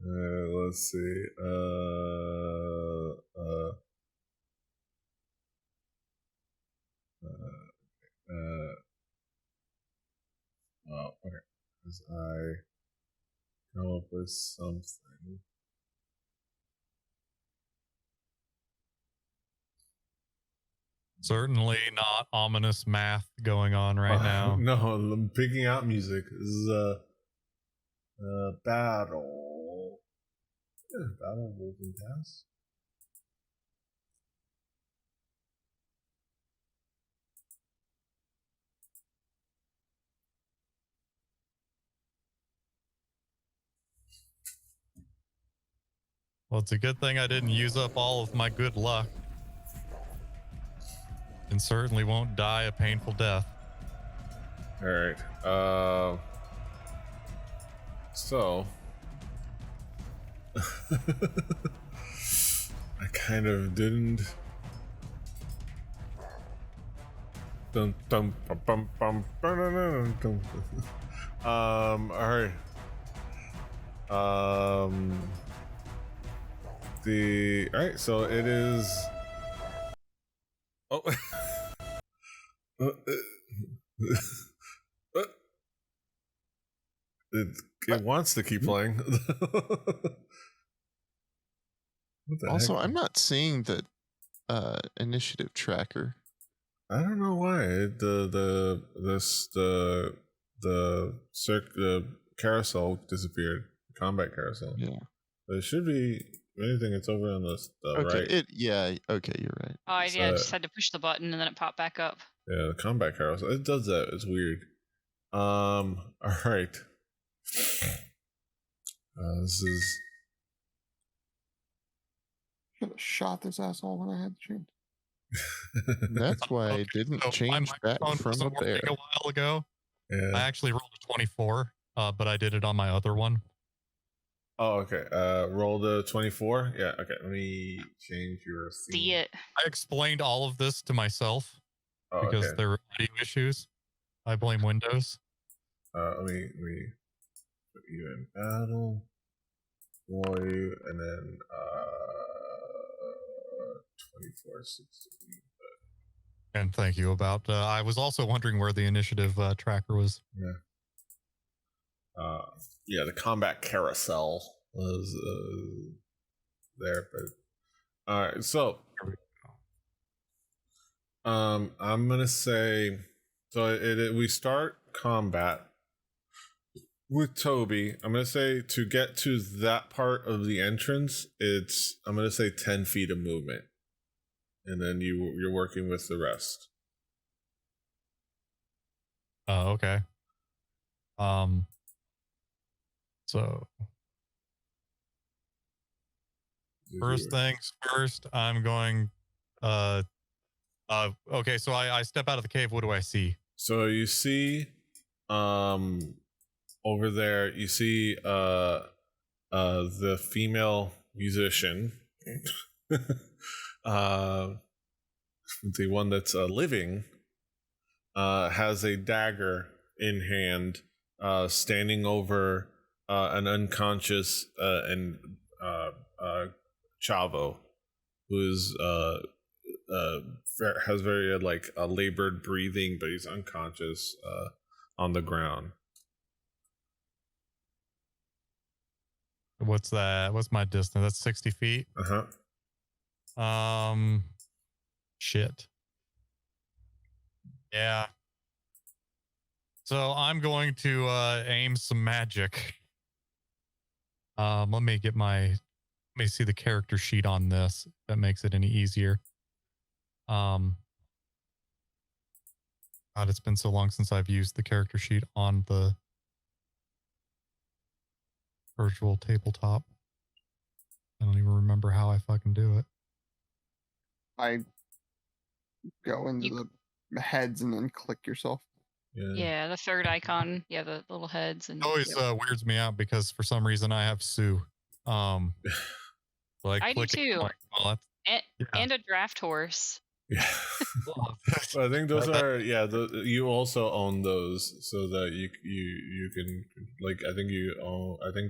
Let's see. Oh, okay. As I come up with something. Certainly not ominous math going on right now. No, I'm picking out music. This is battle. Yeah, battle Wolven Pass. Well, it's a good thing I didn't use up all of my good luck. And certainly won't die a painful death. All right. So I kind of didn't. Dun, dun, bum, bum, bum, dun, dun, dun. All right. All right. So it is. Oh. It wants to keep playing. Also, I'm not seeing the initiative tracker. I don't know why the carousel disappeared. Combat carousel. Yeah. But it should be. If anything, it's over on the Okay. right. Okay, you're right. Oh, I just had to push the button and then it popped back up. Yeah, the combat carousel. It does that. It's weird. All right. This is. Should have shot this asshole when I had the chance. That's why I didn't change back from a bear. A while ago. Yeah. I actually rolled a 24, but I did it on my other one. Oh, okay. Roll the 24. Yeah. Okay. Let me change your. See it. I explained all of this to myself because there were audio issues. I blame Windows. Let me put you in battle. Roll you, and then 24-16. And thank you about. I was also wondering where the initiative tracker was. Yeah. Yeah, the combat carousel was there, but all right. So, I'm gonna say, so we start combat with Toby. I'm gonna say to get to that part of the entrance, I'm gonna say 10 feet of movement, and then you're working with the rest. Oh, okay. So first things first, I'm going okay, so I step out of the cave. What do I see? So you see, over there, you see, the female musician, the one that's living, has a dagger in hand, standing over an unconscious Chavo, who is has very labored breathing, but he's unconscious on the ground. What's that? What's my distance? That's 60 feet. Shit. Yeah. So I'm going to aim some magic. Let me see the character sheet on this. If that makes it any easier. God, it's been so long since I've used the character sheet on the virtual tabletop. I don't even remember how I fucking do it. I go into the heads and then click yourself. Yeah, the third icon. Yeah, the little heads. And It always weirds me out because for some reason I have Sue. Like I do too. Like, well, and a draft horse. Yeah. Well, I think those are you also own those, so that you can I think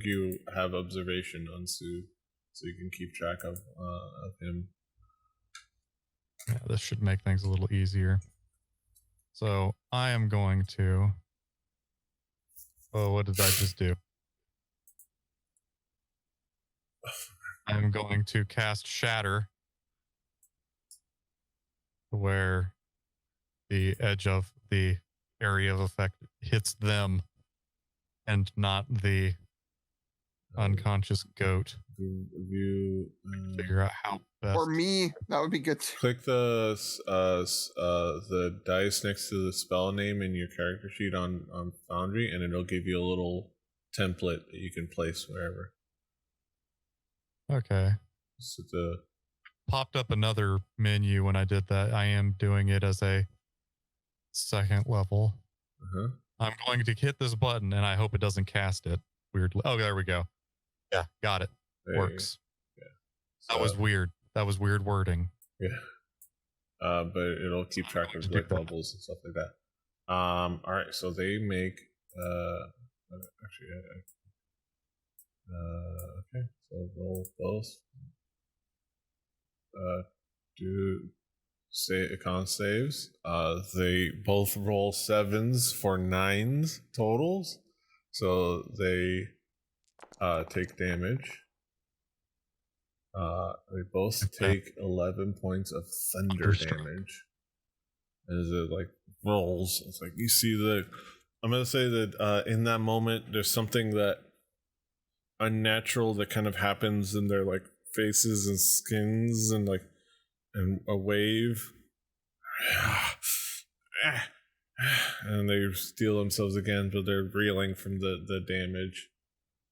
you have observation on Sue, so you can keep track of him. Yeah, this should make things a little easier. So I am going to. Oh, what did I just do? I'm going to cast Shatter, where the edge of the area of effect hits them and not the unconscious goat. Figure out how best. For me, that would be good. Click the dice next to the spell name in your character sheet on Foundry, and it'll give you a little template that you can place wherever. Okay. So the popped up another menu when I did that. I am doing it as a second level. I'm going to hit this button, and I hope it doesn't cast it weirdly. Oh, there we go. Yeah, got it. Works. Yeah. So, that was weird. That was weird wording. Yeah. But it'll keep track of like levels and stuff like that. All right. So they make. Okay. So roll both. Do con saves. They both roll 7s for 9s totals. So they take damage. They both take 11 points of thunder damage. As it rolls, it's you see I'm gonna say that in that moment there's something that unnatural that kind of happens in their faces and skins, and a wave, and they steel themselves again, but they're reeling from the damage.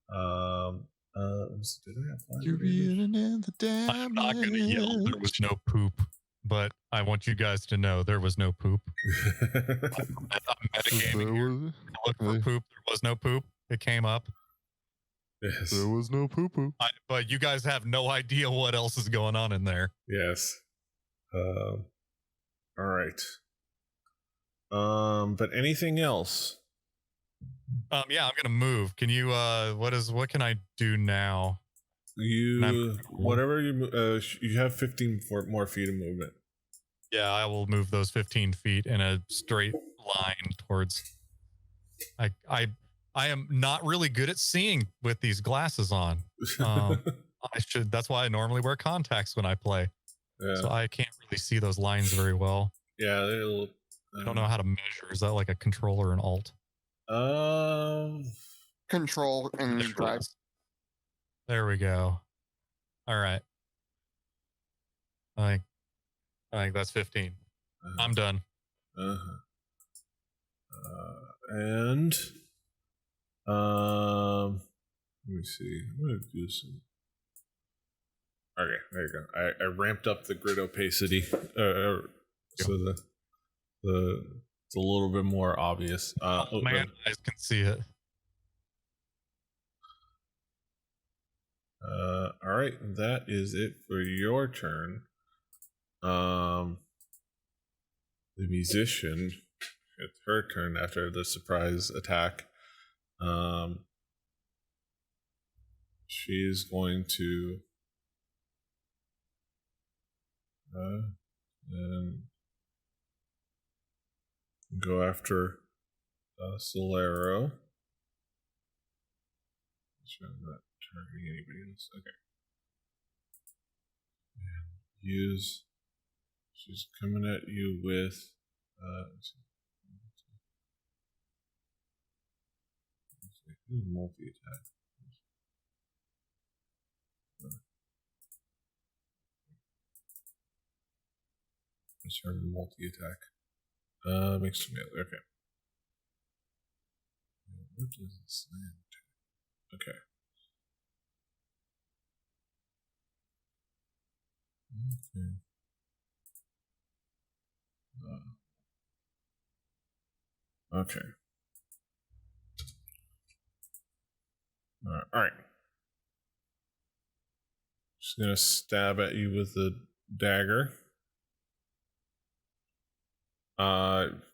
Did I have You're reeling in the damage. I'm not gonna yell there was no poop, but I want you guys to know there was no poop. I'm metagaming here. Look for poop. There was no poop. It came up. Yes. There was no poo-poo. But you guys have no idea what else is going on in there. Yes. All right. But anything else? Yeah, I'm gonna move. Can you? What can I do now? Whatever you have 15 more feet of movement. Yeah, I will move those 15 feet in a straight line towards. I am not really good at seeing with these glasses on. That's why I normally wear contacts when I play. Yeah. So I can't really see those lines very well. Yeah, I don't know how to measure. Is that like a control or an alt? Control and drive. There we go. All right. I think that's 15. I'm done. And let me see. I'm gonna do some. Okay, there you go. I ramped up the grid opacity. So the It's a little bit more obvious. Man, eyes can see it. All right, that is it for your turn. The musician, it's her turn after the surprise attack. She's going to and go after Solero. Sure, I'm not targeting anybody else. Okay. And use. She's coming at you with. Multi attack. It's her multi attack. Makes two melee. Okay. What does it slam to? Okay. Okay. Okay. All right. She's gonna stab at you with the dagger.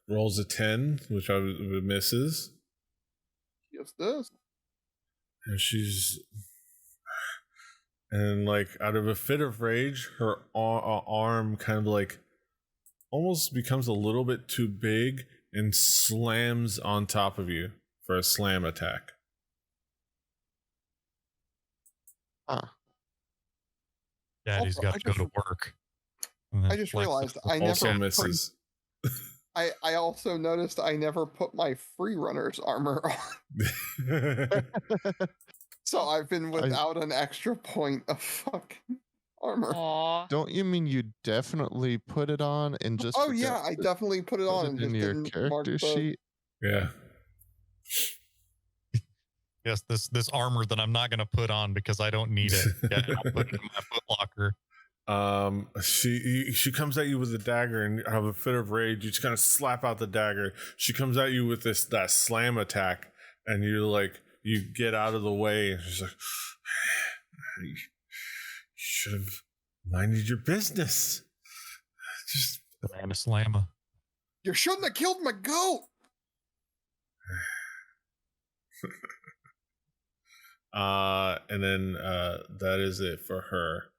Rolls a 10, which misses. Yes, does. And like out of a fit of rage, her arm kind of like almost becomes a little bit too big and slams on top of you for a slam attack. Daddy's got to go to work. I just realized I also never misses. I also noticed I never put my free runner's armor on. So I've been without an extra point of fucking armor. Aww. Don't you mean you definitely put it on and just? Oh yeah, I definitely put it on and in just your didn't mark character the... sheet. Yeah. Yes, this armor that I'm not going to put on because I don't need it. Yeah, I'll put it in my footlocker. She comes at you with a dagger and out of a fit of rage, you just kind of slap out the dagger. She comes at you with that slam attack, and you get out of the way, and she's like, you should have minded your business. Just Banana slammer. You shouldn't have killed my goat. And then that is it for her.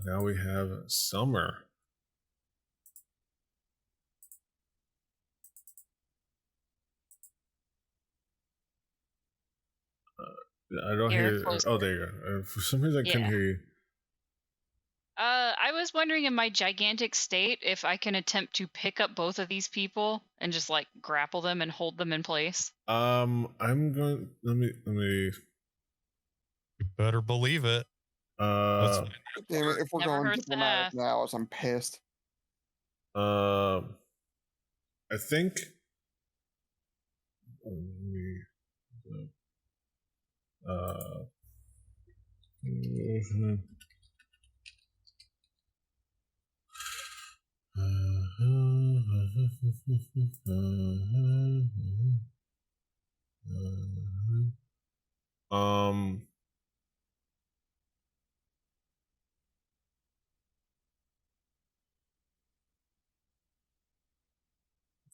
Now we have Summer. I don't hear. Oh, there you go. For some reason, I couldn't hear you. I was wondering in my gigantic state if I can attempt to pick up both of these people and just like grapple them and hold them in place. I'm going. Let me. You better believe it. Damn it, if we're Never going hurts to diplomatic ask. now, I'm pissed. I think.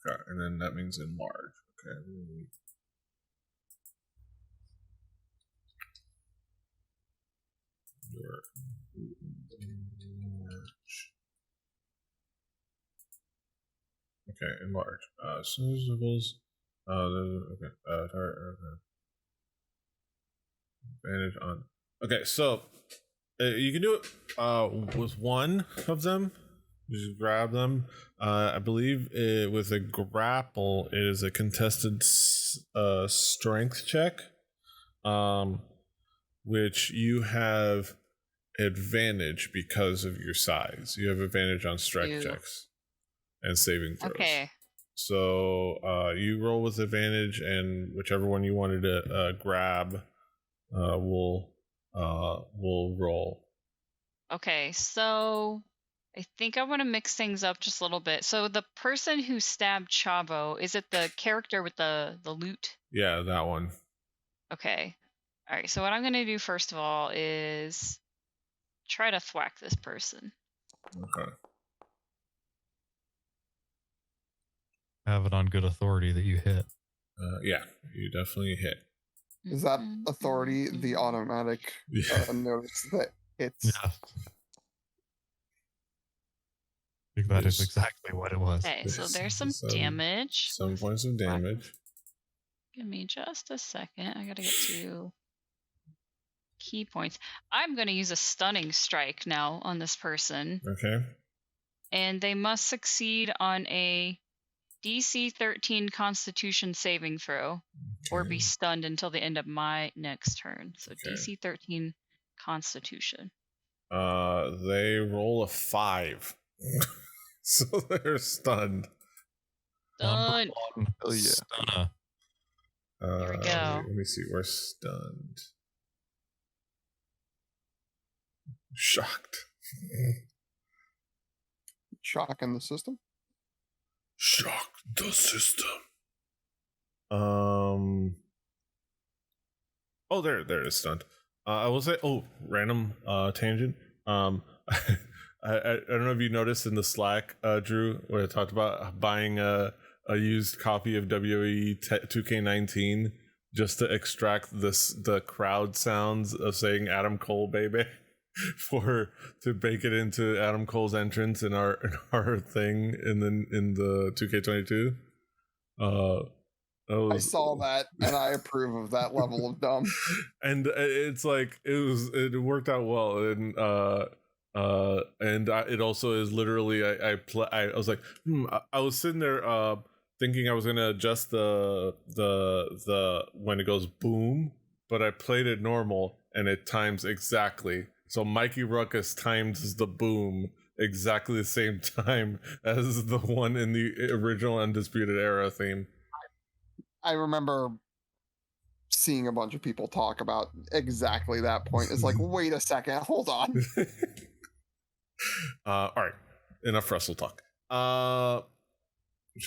Okay, and then that means enlarge. Okay. Okay, enlarge. Singles. Okay. Advantage on. Okay, so you can do it with one of them. Just grab them. I believe with a grapple, it is a contested strength check, which you have advantage because of your size. You have advantage on strength checks and saving throws. Okay. So you roll with advantage, and whichever one you wanted to grab will roll. Okay, so I think I want to mix things up just a little bit. So the person who stabbed Chavo, is it the character with the loot? Yeah, that one. Okay. All right. So what I'm gonna do first of all is try to thwack this person. Okay. Have it on good authority that you hit. Yeah, you definitely hit. Is that authority the automatic notice that it's? Yeah. I think that is exactly what it was. Okay, so there's some damage. Some points of damage. Give me just a second. I gotta get to key points. I'm gonna use a stunning strike now on this person. Okay. And they must succeed on a DC 13 Constitution saving throw, or be stunned until the end of my next turn. So DC 13 Constitution. They roll a 5. So they're stunned. Stunned. Oh yeah. Stunner. Here we go. Let me see. We're stunned. Shocked. Shock in the system. Shock the system. Oh, there it is, stunned. I will say, random tangent. I don't know if you noticed in the Slack, Drew, where I talked about buying a used copy of WE 2K19 just to extract the crowd sounds of saying Adam Cole, baby, to bake it into Adam Cole's entrance in our thing in the 2K22. I saw that and I approve of that level of dumb. And it's like it worked out well, and it also is literally I was like I was sitting there thinking I was gonna adjust the when it goes boom, but I played it normal and it times exactly. So Mikey Ruckus times the boom exactly the same time as the one in the original Undisputed Era theme. I remember seeing a bunch of people talk about exactly that point. It's like, wait a second, hold on. All right, enough wrestle talk. Shout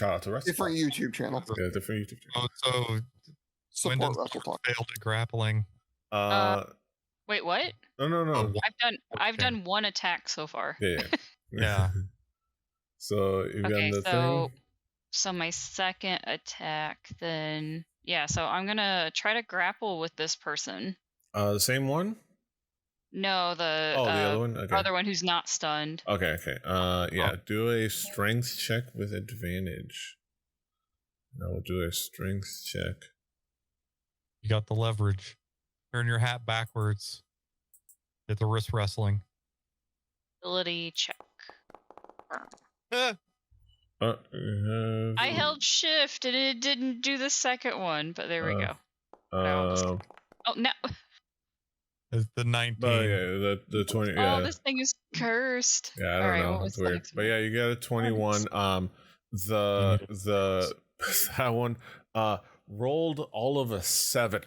out to Wrestle Different Talk. YouTube channel. Yeah, different YouTube channel. So Support when Wrestle does Talk. failed at grappling? Wait, what? No. I've done one attack so far. Yeah. Yeah. So you've done the thing. So my second attack, then so I'm gonna try to grapple with this person. The same one? No, the other one. Okay. other one who's not stunned. Okay. Do a strength check with advantage. I will do a strength check. You got the leverage. Turn your hat backwards. Get the wrist wrestling. Ability check. I I held shift and it didn't do the second one, but there we go. Oh no! It's the 19. The 20. Yeah. Oh, this thing is cursed. Yeah, I don't know. It's weird. But yeah, you got a 21. That one rolled all of a 7.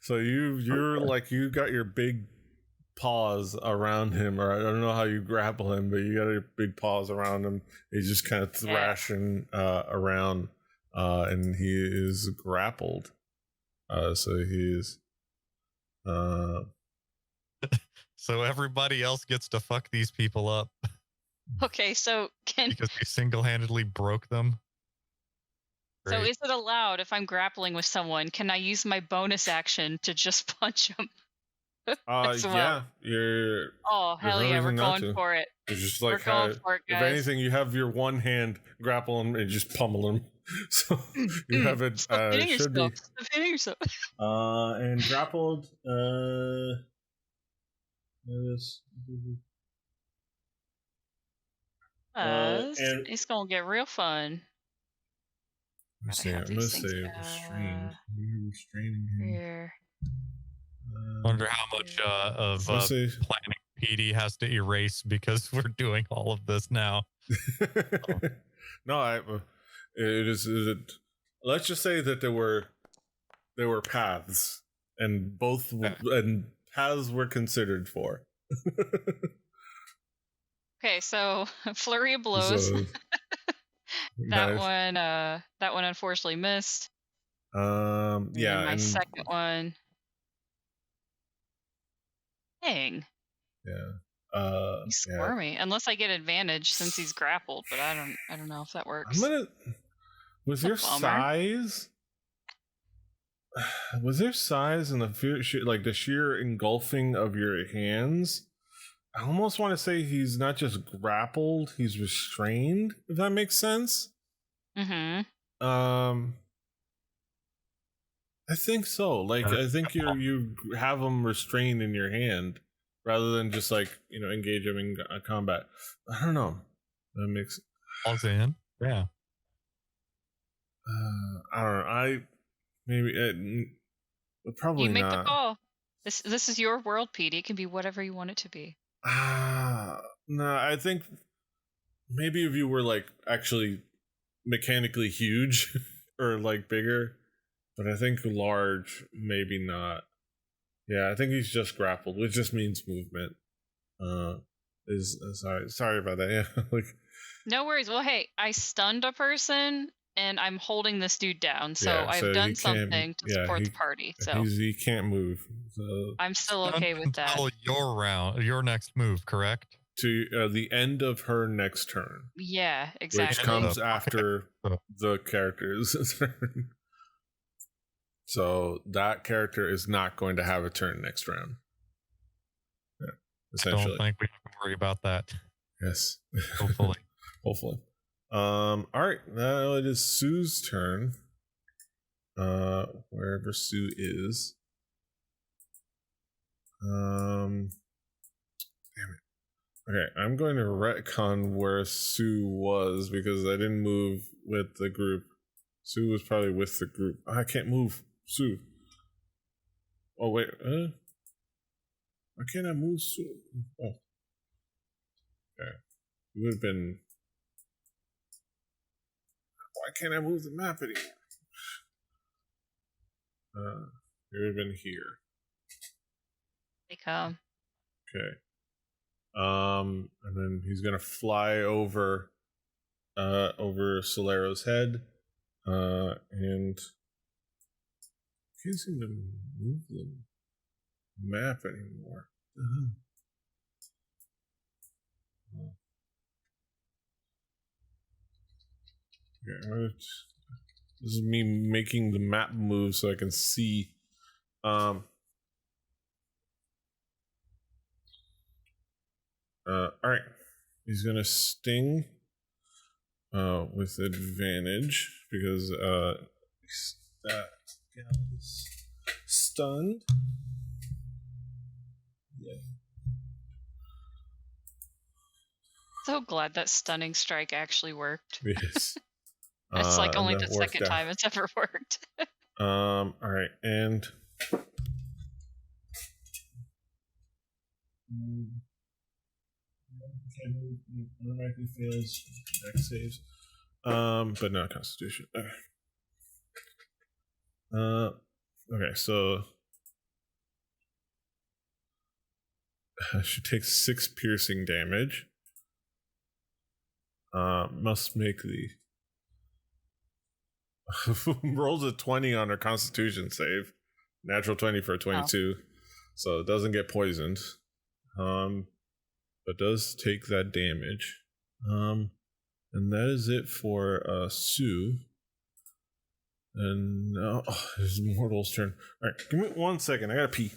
So you're like, you got your big paws around him, or I don't know how you grapple him, but you got your big paws around him. He's just kind of thrashing around, and he is grappled. So he's So everybody else gets to fuck these people up. Okay, so because you single-handedly broke them. So is it allowed if I'm grappling with someone? Can I use my bonus action to just punch them? Yeah, you're. Oh hell yeah, we're going for it. It's just like going for it, if guys. anything, you have your one hand grapple him and just pummel him. So you have it. Stop hitting yourself. Stop hitting yourself. And grappled. It's gonna get real fun. I'm gonna say restrained. You're restraining him. Here. Wonder how much of planning PD has to erase because we're doing all of this now. No, it is. Let's just say that there were paths, and both and paths were considered for. Okay, so flurry of blows. So, That nice. one unfortunately missed. Yeah, And my and second one. Dang, yeah, he's yeah. squirmy. Unless I get advantage since he's grappled, but I don't know if that works. I'm gonna with a your bummer. size. Was there size and like the sheer engulfing of your hands? I almost want to say he's not just grappled; he's restrained. If that makes sense. Mm-hmm. I think so. Like, I think you have him restrained in your hand rather than just like engage him in combat. I don't know. That makes. All's in. Yeah. I don't know. Probably You make not. the call. This is your world, Pete. It can be whatever you want it to be. No, I think maybe if you were like actually mechanically huge or like bigger, but I think large, maybe not. Yeah, I think he's just grappled, which just means movement. Sorry about that. Yeah, like No worries. Well, hey, I stunned a person and I'm holding this dude down, so yeah, I've so done he something to support the party. So he can't move. So I'm still okay with that. Until your next move, correct? to the end of her next turn, Yeah, which exactly. comes after the character's turn. So that character is not going to have a turn next round. Yeah, essentially. I don't think we have to worry about that. Yes. Hopefully. Hopefully. All right. Now it is Sue's turn. Wherever Sue is. Damn it. Okay, I'm going to retcon where Sue was because I didn't move with the group. Sue was probably with the group. I can't move. Sue. Oh, wait. Why can't I move Sue? Oh. Okay. It would have been. Why can't I move the map anymore? It would have been here. They come. Okay. And then he's gonna fly over Solero's head. And can't seem to move the map anymore. Okay, this is me making the map move so I can see. All right. He's gonna sting with advantage because that guy's stunned. Yeah. So glad that stunning strike actually worked. Yes. It's like only and the that worked second out. time it's ever worked. All right, and automatically fails dex saves. But not Constitution. Okay, so I should take 6 piercing damage. Must make the rolls a 20 on her Constitution save, natural 20 for a 22, so it doesn't get poisoned. But does take that damage. And that is it for Sue. And now it's Mortal's turn. All right, give me 1 second. I gotta pee.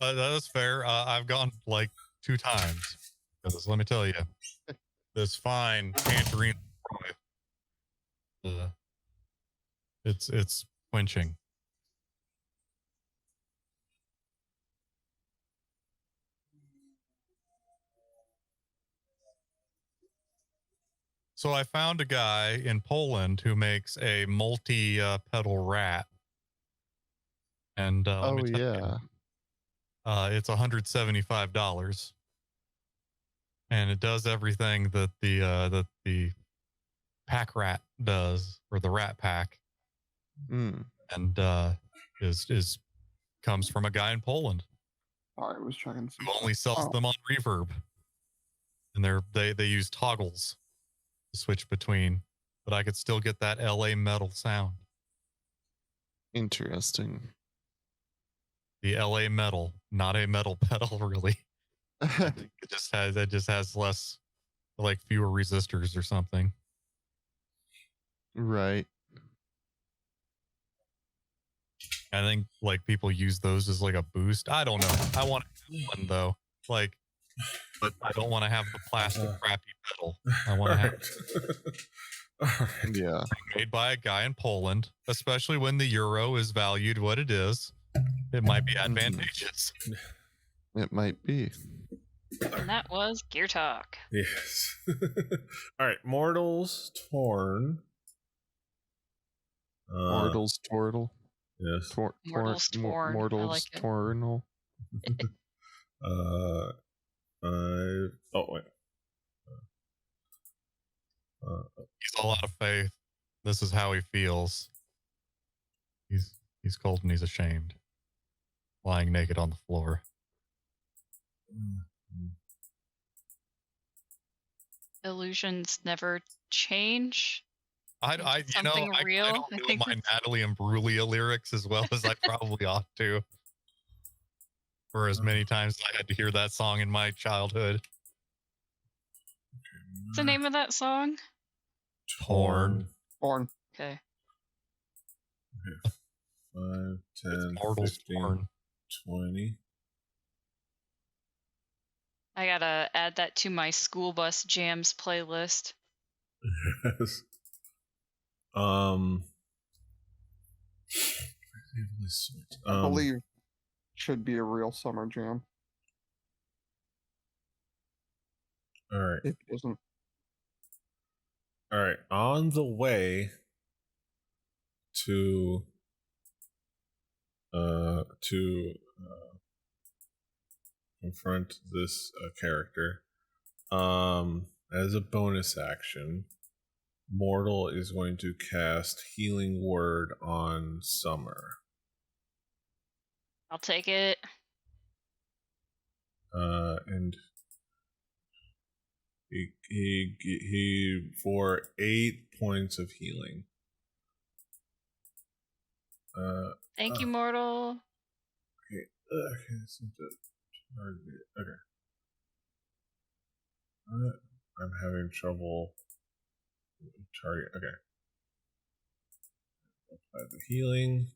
That is fair. I've gone like 2 times. Because let me tell you, this fine tangerine, it's quenching. So I found a guy in Poland who makes a multi-pedal rat. And oh yeah, it's $175, and it does everything that the pack rat does, or the rat pack, and comes from a guy in Poland. Sorry, I was trying to. Who only sells them on Reverb. and they use toggles to switch between, but I could still get that LA metal sound. Interesting. The LA metal, not a metal pedal, really. I think it just has less, like fewer resistors or something. Right. I think like people use those as like a boost. I don't know. I want one though. Like, but I don't want to have the plastic crappy pedal. I want to have Yeah. made by a guy in Poland, especially when the euro is valued what it is. It might be advantageous. It might be. And that was Gear Talk. Yes. All right, Mortals Torn. Mortals Tortle. Yes. Mortals Torn. I Mortals like it. Tornal. Oh wait. He's all out of faith. This is how he feels. He's cold and he's ashamed. Lying naked on the floor. Illusions never change. I Something real. I don't know my Natalie Imbruglia lyrics as well as I probably ought to. For as many times as I had to hear that song in my childhood. What's the name of that song? Torn. Okay. 5, 10, Mortals 15, Torn. 20. I gotta add that to my school bus jams playlist. Yes. I believe should be a real summer jam. All right. If it isn't. All right. On the way to confront this character, as a bonus action, Mortal is going to cast Healing Word on Summer. I'll take it. And he for 8 points of healing. Thank you, Mortal. Okay. That's not the target. Okay. I'm having trouble. Target. Okay. Apply the healing.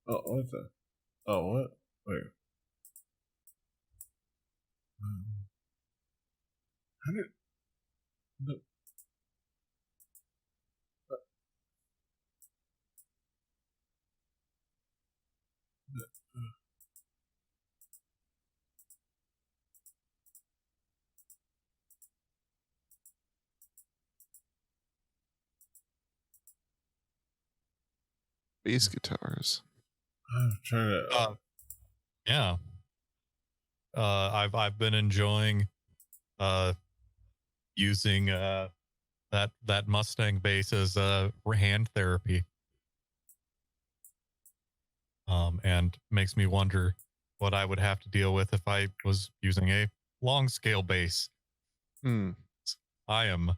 Oh, what the? Oh, what? Wait. How did? The, Bass guitars. I'm trying to. Yeah. I've been enjoying using that Mustang bass as hand therapy. And makes me wonder what I would have to deal with if I was using a long scale bass. I am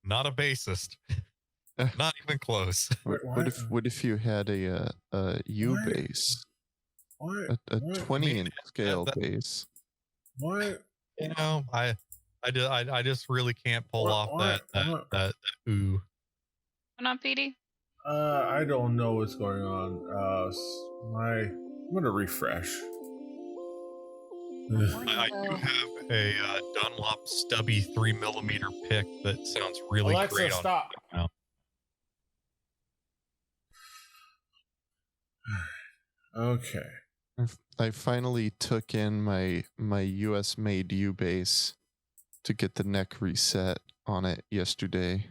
not a bassist. Not even close. What if you had a U bass? A 20-inch scale bass. What? You know, I just really can't pull off that ooh. What's on, PD? I don't know what's going on. I'm gonna refresh. I do have a Dunlop stubby 3mm pick that sounds really Alexa, great on stop. now. Okay. I finally took in my US made U bass to get the neck reset on it yesterday.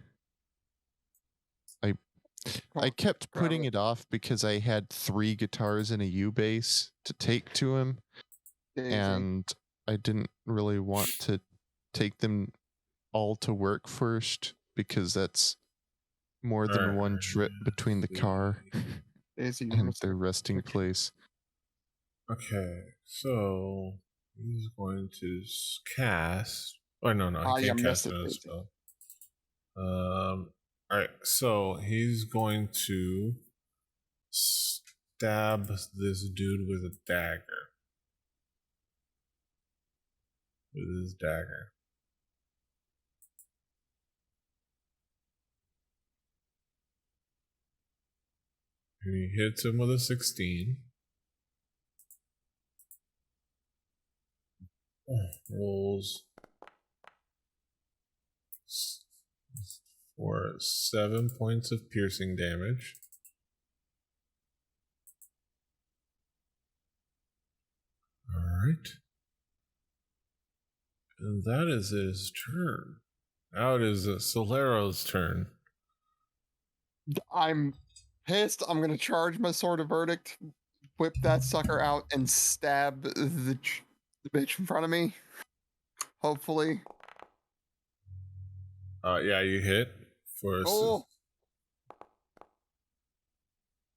I kept putting it off because I had 3 guitars and a U bass to take to him, and I didn't really want to take them all to work first because that's more than one trip between the car and their resting place. Okay, so He's going to cast. Oh no, Ah, he you can't missed cast it, another Daisy. spell. All right, so he's going to stab this dude with a dagger. With his dagger. And he hits him with a 16. Rolls for 7 points of piercing damage. Alright. And that is his turn. Now it is Solero's turn. I'm pissed. I'm gonna charge my sword of verdict, whip that sucker out, and stab the bitch in front of me. Hopefully. Yeah, you hit for Oh,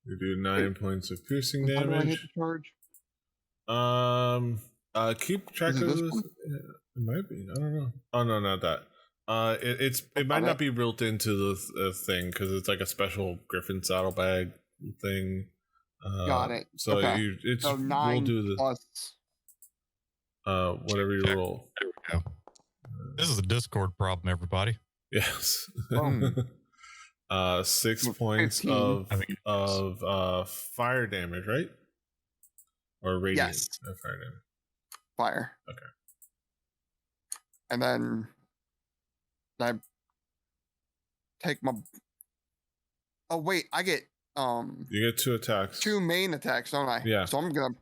you do 9 points of piercing how do I hit damage. the charge? Keep track Is it of this this. one? It might be. I don't know. Oh no, not that. It might not be built into the thing because it's like a special Griffin saddlebag thing. Got it. So Okay. So we'll 9 do the plus. whatever you Check. roll. There we go. This is a Discord problem, everybody. Yes. Oh. 6 points 15. of fire damage, right? Or radiant Yes. fire damage. Fire. Okay. And then I take my. Oh wait, I get You get 2 attacks. 2 main attacks, don't I? Yeah. So I'm gonna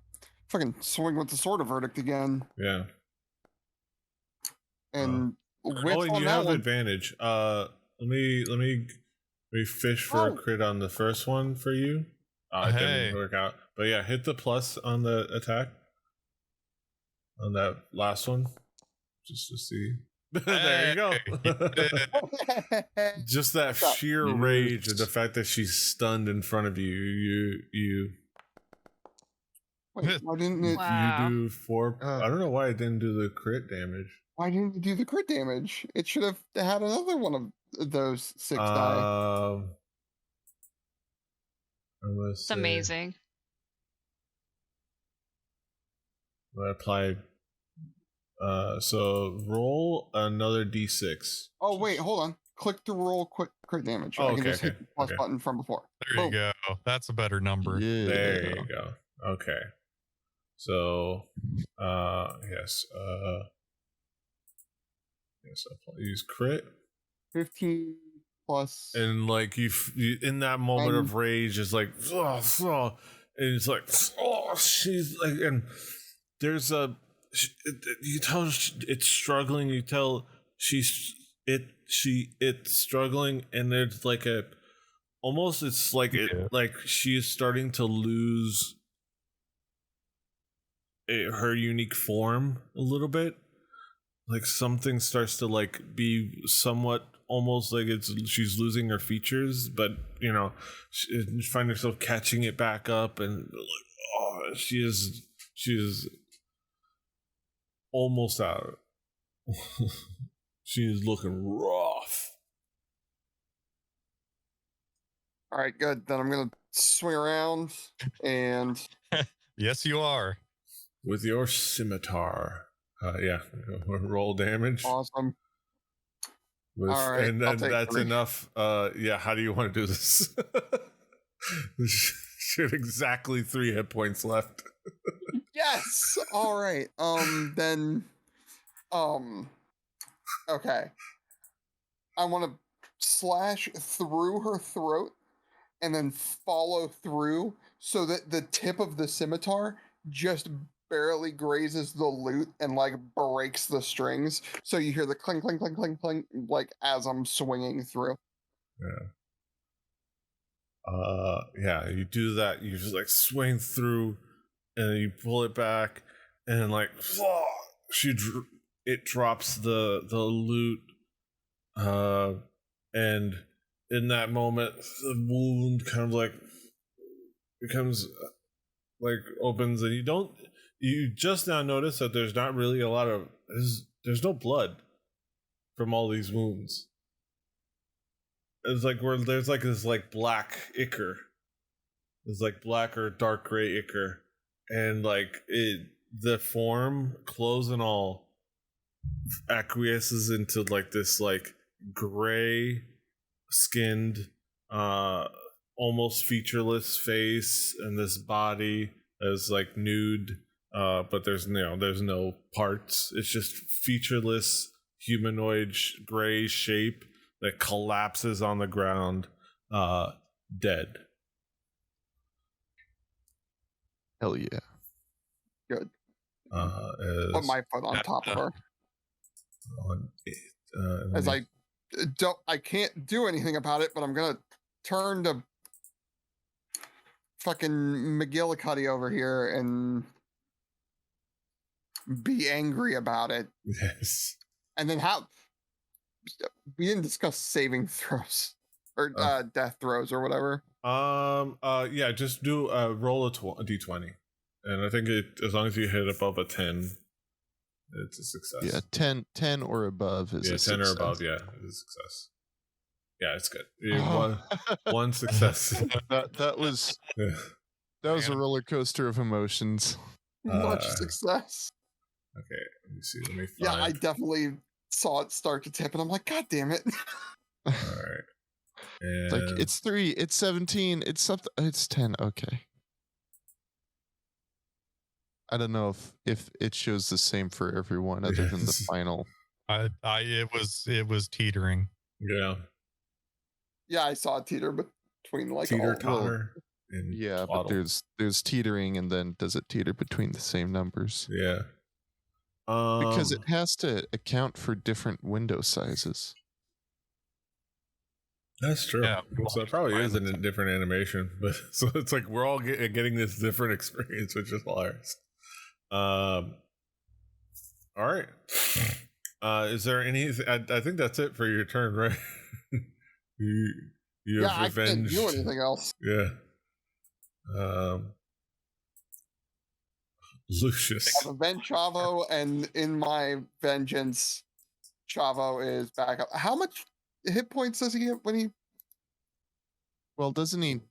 fucking swing with the sword of verdict again, Yeah. and whip Oh, and on you that have one. advantage. Let me fish for a crit on the first one for you. It Hey. didn't work out, but yeah, hit the plus on the attack on that last one, just to see. There you go. Just that What's up? sheer rage and the fact that she's stunned in front of you. Wait, why didn't it? Wow. You do 4. I don't know why it didn't do the crit damage. Why didn't you do the crit damage? It should have had another one of those 6 die. It's amazing. I applied. So roll another d6. Oh wait, hold on. Click to roll quick crit damage. Oh, I can okay, just hit okay, the plus okay. button from before. There you Boom. go. That's a better number. Yeah. There you go. Okay. So, yes. Yes, I'll use crit. 15 plus. And like you in that moment of rage, is like, and it's like, she's like, and there's you tell it's struggling. You tell it's struggling, and there's like almost it's like like she is starting to lose her unique form a little bit. Like something starts to like be somewhat almost like she's losing her features, but you know, she find herself catching it back up, and like, she is almost out. She is looking rough. All right, good. Then I'm gonna swing around and Yes, you are. With your scimitar. Yeah, roll damage. awesome. All right, and I'll then take that's 3. enough. Yeah, how do you want to do this? She had exactly 3 hit points left. Yes. All right. Then. Okay. I want to slash through her throat and then follow through so that the tip of the scimitar just barely grazes the lute and like breaks the strings. So you hear the clink, clink, clink, clink, clink, like as I'm swinging through. Yeah, you do that. You just like swing through, and then you pull it back, and like it drops the loot, and in that moment, the wound kind of like becomes like opens, and you just now notice that there's not really a lot of there's no blood from all these wounds. It's like where there's like this like black ichor. It's like black or dark gray ichor, and like the form, clothes and all, acquiesces into like this like gray skinned, almost featureless face, and this body is like nude, but there's no parts. It's just featureless humanoid gray shape that collapses on the ground, dead. Hell yeah. Good. As, Put my foot on top of her. As I can't do anything about it, but I'm gonna turn to fucking McGillicuddy over here and be angry about it. Yes. And then we didn't discuss saving throws or death throws or whatever. Yeah, just do roll a d20, and I think as long as you hit above a 10, it's a success. Yeah, 10 or above is a 10 success. or above, yeah, is a success. Yeah, it's good. One success. that was a roller coaster of emotions. Much success. Okay, let me see. Let me find. Yeah, I definitely saw it start to tip, and I'm like, God damn it! All right. And Like it's 3, it's 17, it's something, it's 10. Okay. I don't know if it shows the same for everyone other than the final. It was teetering. Yeah. Yeah, I saw it teeter between like teeter all, totter. And yeah, twaddle. but there's teetering, and then does it teeter between the same numbers? Yeah. Because it has to account for different window sizes. That's true. Yeah, so it probably is a different animation, but so it's like we're all getting this different experience, which is hilarious. All right. Is there any? I think that's it for your turn, right? you have I can't revenged. do anything else. Yeah. Lucius. I've avenged Chavo, and in my vengeance, Chavo is back up. How much hit points does he get when he? Well, doesn't he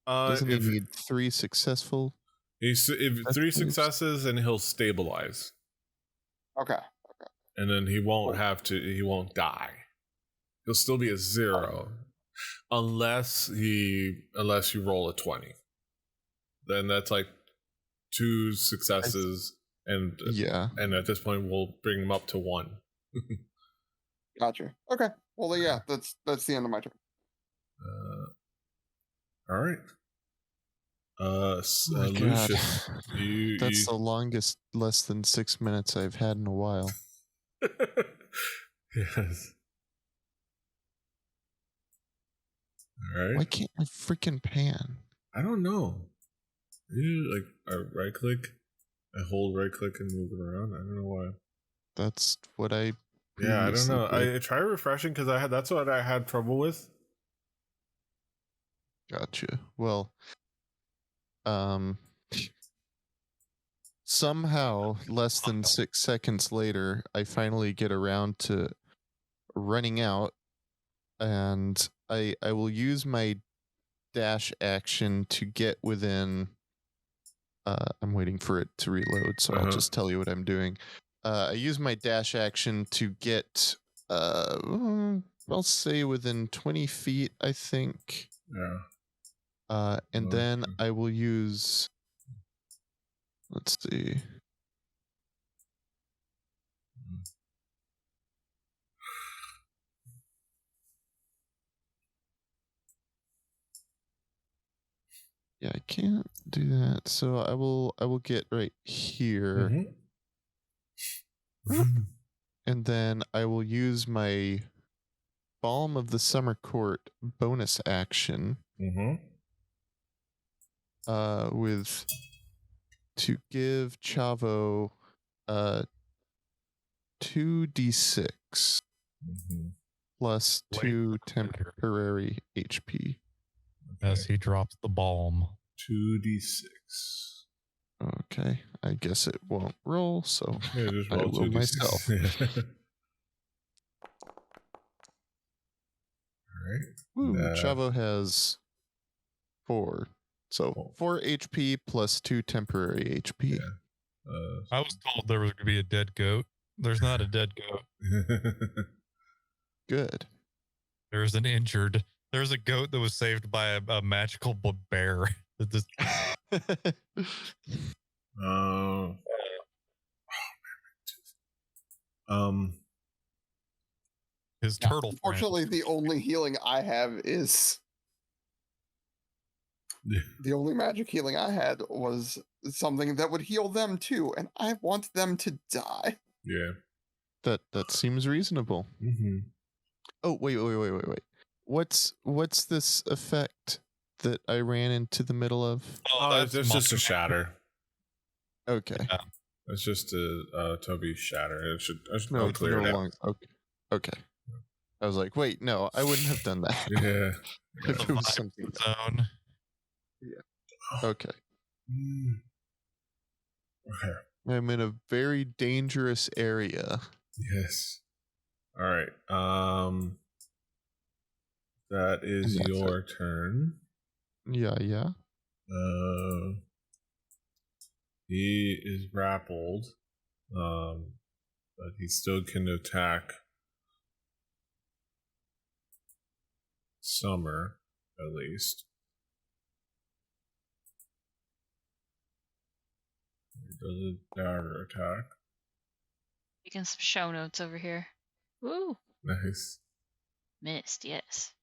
need 3 successful? If 3 successes, and he'll stabilize. Okay. And then he won't he won't die. He'll still be a 0. Unless you roll a 20. Then that's like 2 successes, and at this point we'll bring him up to 1. Gotcha. Okay. Well, yeah, that's the end of my turn. All right. My Lucius, God. That's the longest less than 6 minutes I've had in a while. Yes. All right. Why can't I freaking pan? I don't know. You like right click, I hold right click and move it around. I don't know why. That's what I. Yeah, I don't know. I try refreshing because that's what I had trouble with. Gotcha. Well, somehow less than 6 seconds later, I finally get around to running out, and I will use my dash action to get within. I'm waiting for it to reload, so I'll just tell you what I'm doing. I use my dash action to get, I'll say within 20 feet, I think. Yeah. And then I will use, let's see. Yeah, I can't do that. So I will get right here. Mm-hmm. And then I will use my Balm of the Summer Court bonus action. With to give Chavo 2d6 plus 2 temporary HP. As he drops the balm. 2d6. Okay, I guess it won't roll, so Yeah, just I roll will 2d6. myself. Yeah. All right. Woo, Chavo has 4. So 4 HP plus 2 temporary HP. Yeah. I was told there was going to be a dead goat. There's not a dead goat. Good. There's an injured. There's a goat that was saved by a magical bear. um. His turtle. Unfortunately, the only healing I have is the only magic healing I had was something that would heal them too, and I want them to die. Yeah. That seems reasonable. Mm-hmm. Oh, wait. What's this effect that I ran into the middle of? Oh, it's just a shatter. Okay. Yeah. It's just a Toby shatter. I should No, clear it out. Okay. I was like, wait, no, I wouldn't have done that. Yeah. If it was something. Zone. Yeah. Okay. Okay. I'm in a very dangerous area. Yes. All right. That is That's your turn. Yeah. He is grappled. But he still can attack Summer, at least. He does a dagger attack. Making some show notes over here. Woo! Nice. Missed, yes.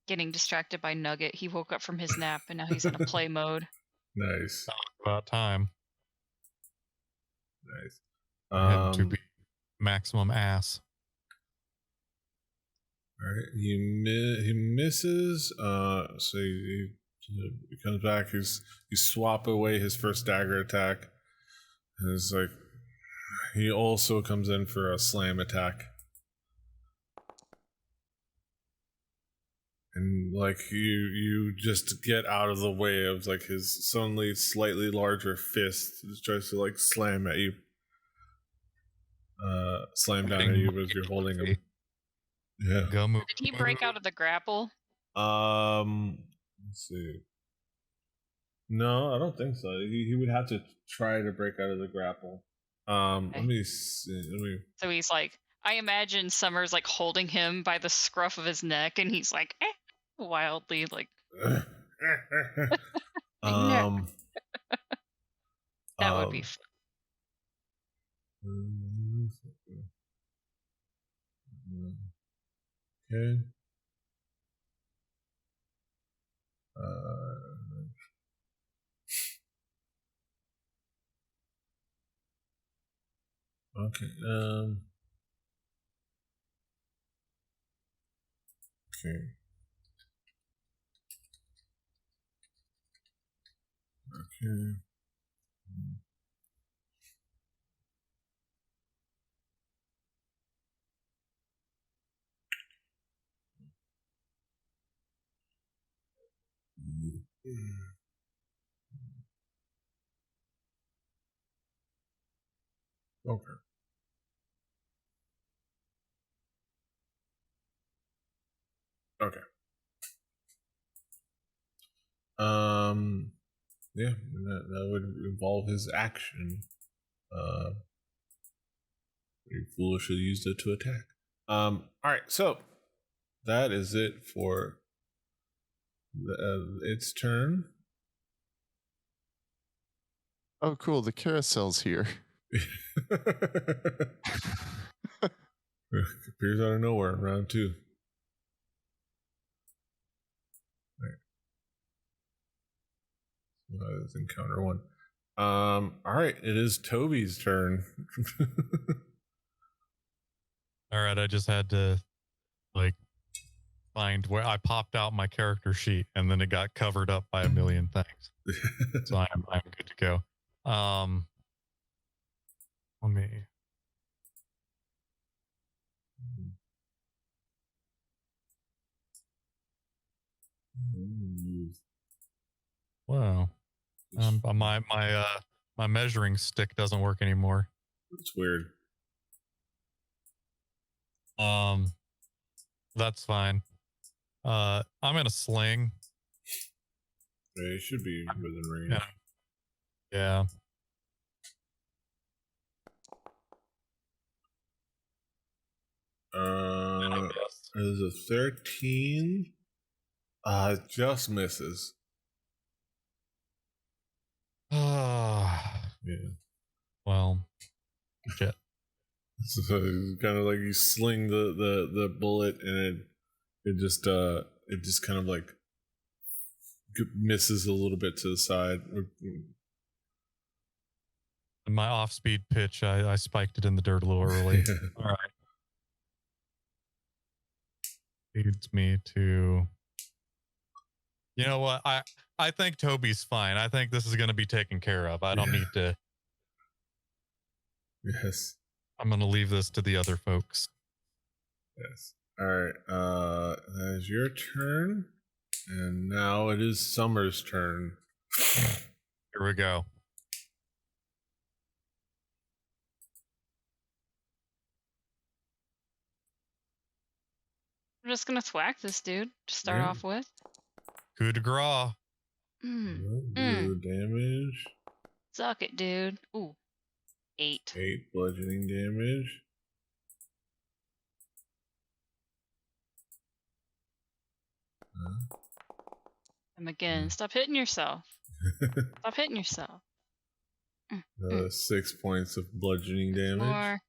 Getting distracted by Nugget. He woke up from his nap and now he's in a play mode. Nice. About time. Nice. For him to be maximum ass. All right. He misses. So he comes back. You swap away his first dagger attack. And it's like he also comes in for a slam attack. And like you just get out of the way of like his suddenly slightly larger fist that tries to like slam at you. Slam down at you as you're holding him. Yeah. Did he break out of the grapple? Let's see. No, I don't think so. He would have to try to break out of the grapple. Okay. Let me see. So he's like, I imagine Summer's like holding him by the scruff of his neck, and he's like, wildly like. That that would be fun. Okay. Okay. Okay. Okay. Okay. Okay. Yeah, that would involve his action. He foolishly used it to attack. All right, so that is it for its turn. Oh, cool. The carousel's here. Appears out of nowhere. Round 2. Let's encounter 1. All right, it is Toby's turn. All right, I just had to like find where I popped out my character sheet and then it got covered up by a million things. So I'm good to go. Let me. Wow. My measuring stick doesn't work anymore. It's weird. That's fine. I'm gonna sling. Yeah, you should be within range. Yeah. Is a 13. Just misses. Yeah. Well, shit. So kind of like you sling the bullet and it just kind of like misses a little bit to the side. In my off-speed pitch, I spiked it in the dirt a little early. All right. Leads me to. You know what? I think Toby's fine. I think this is going to be taken care of. I don't need to. Yes. I'm going to leave this to the other folks. Yes. All right. That is your turn, and now it is Summer's turn. Here we go. I'm just gonna thwack this dude to start off with. Coup de grace. Damage. Suck it, dude. Ooh. 8. 8 bludgeoning damage. And again, stop hitting yourself. Stop hitting yourself. 6 points of bludgeoning damage. More.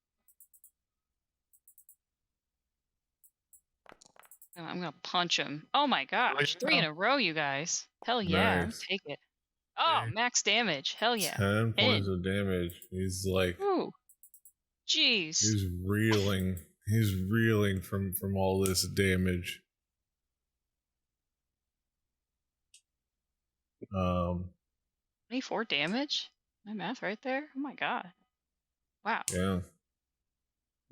I'm gonna punch him. Oh my gosh, 3 in a row, you guys. Hell yeah, Nice. take it. Oh, max damage. Hell yeah. 10 points of damage. He's like, ooh, jeez. He's reeling. He's reeling from all this damage. 24 damage? My math right there? Oh my god. Wow. Yeah.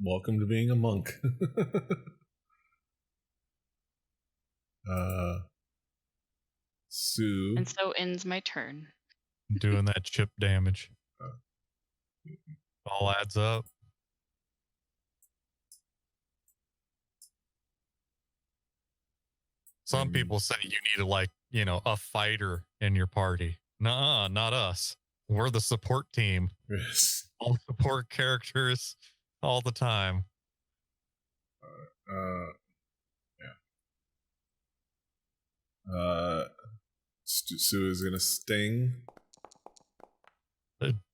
Welcome to being a monk. Sue. And so ends my turn. Doing that chip damage. All adds up. Some people say you need a fighter in your party. Nuh-uh, not us. We're the support team. Yes. All support characters all the time. Sue is gonna sting.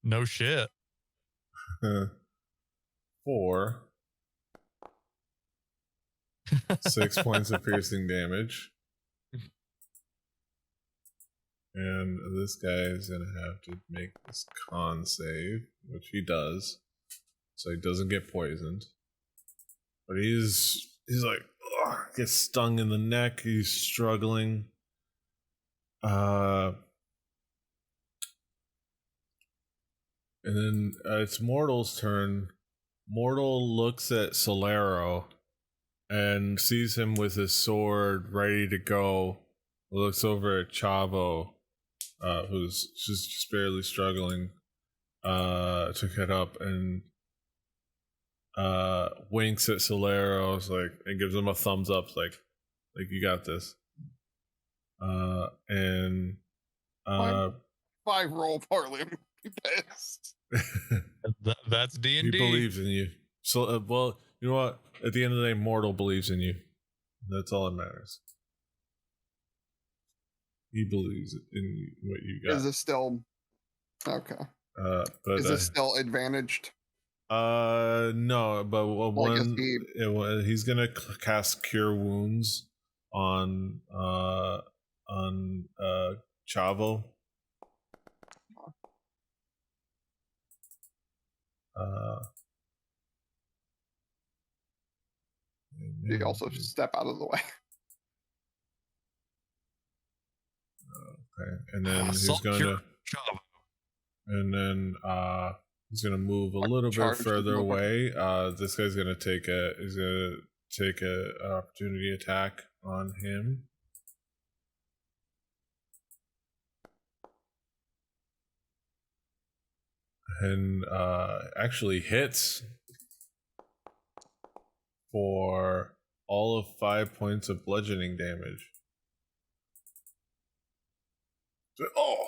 No shit. 4. 6 points of piercing damage. And this guy is gonna have to make this con save, which he does. So he doesn't get poisoned. But he's like, ugh, gets stung in the neck, he's struggling. And then it's Mortal's turn. Mortal looks at Solero and sees him with his sword ready to go. Looks over at Chavo, who's just barely struggling to get up, and winks at Solero, and gives him a thumbs up, like you got this. And 5 roll parley. Pissed. That's D&D. He believes in you. So, well, you know what? At the end of the day, Mortal believes in you. That's all that matters. He believes in what you got. Is it still okay? But is it still advantaged? No, but he's gonna cast Cure Wounds on Chavo. You also step out of the way. Okay, and then he's gonna move a little bit further away. This guy's gonna take a opportunity attack on him. and actually hits for all of 5 points of bludgeoning damage. Oh!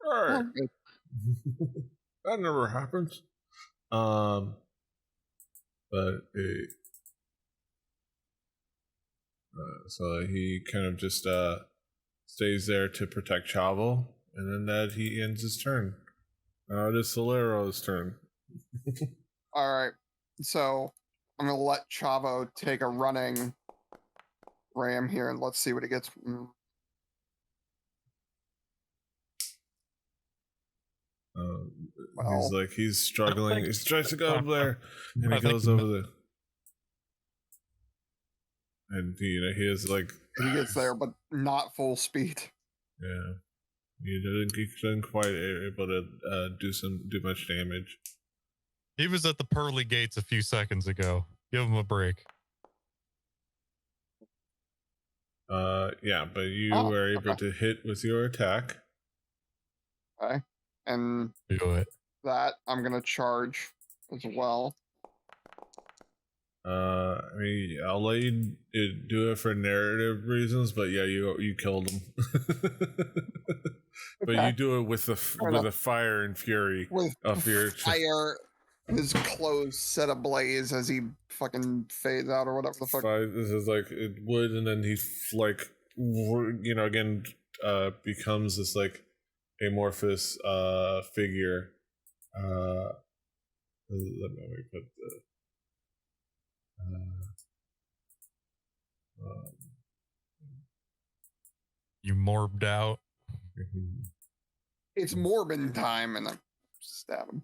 Alright. That never happens. But so he kind of just stays there to protect Chavo, and then that he ends his turn. It is Solero's turn. All right. So I'm gonna let Chavo take a running ram here, and let's see what he gets. He's struggling. He tries to go over there, and he goes over the. And he is like he gets there, but not full speed. Yeah, he didn't quite able to do much damage. He was at the pearly gates a few seconds ago. Give him a break. Yeah, but you were able to hit with your attack. Okay, and do it. That I'm gonna charge as well. I mean, I'll let you do it for narrative reasons, but yeah, you killed him. But you do it with the fire and fury of your fire. His clothes set ablaze as he fucking fades out or whatever the fuck. This is like it would, and then he's like, again, becomes this like amorphous figure. Let me put the. You morbed out. It's Morbin time, and I stab him.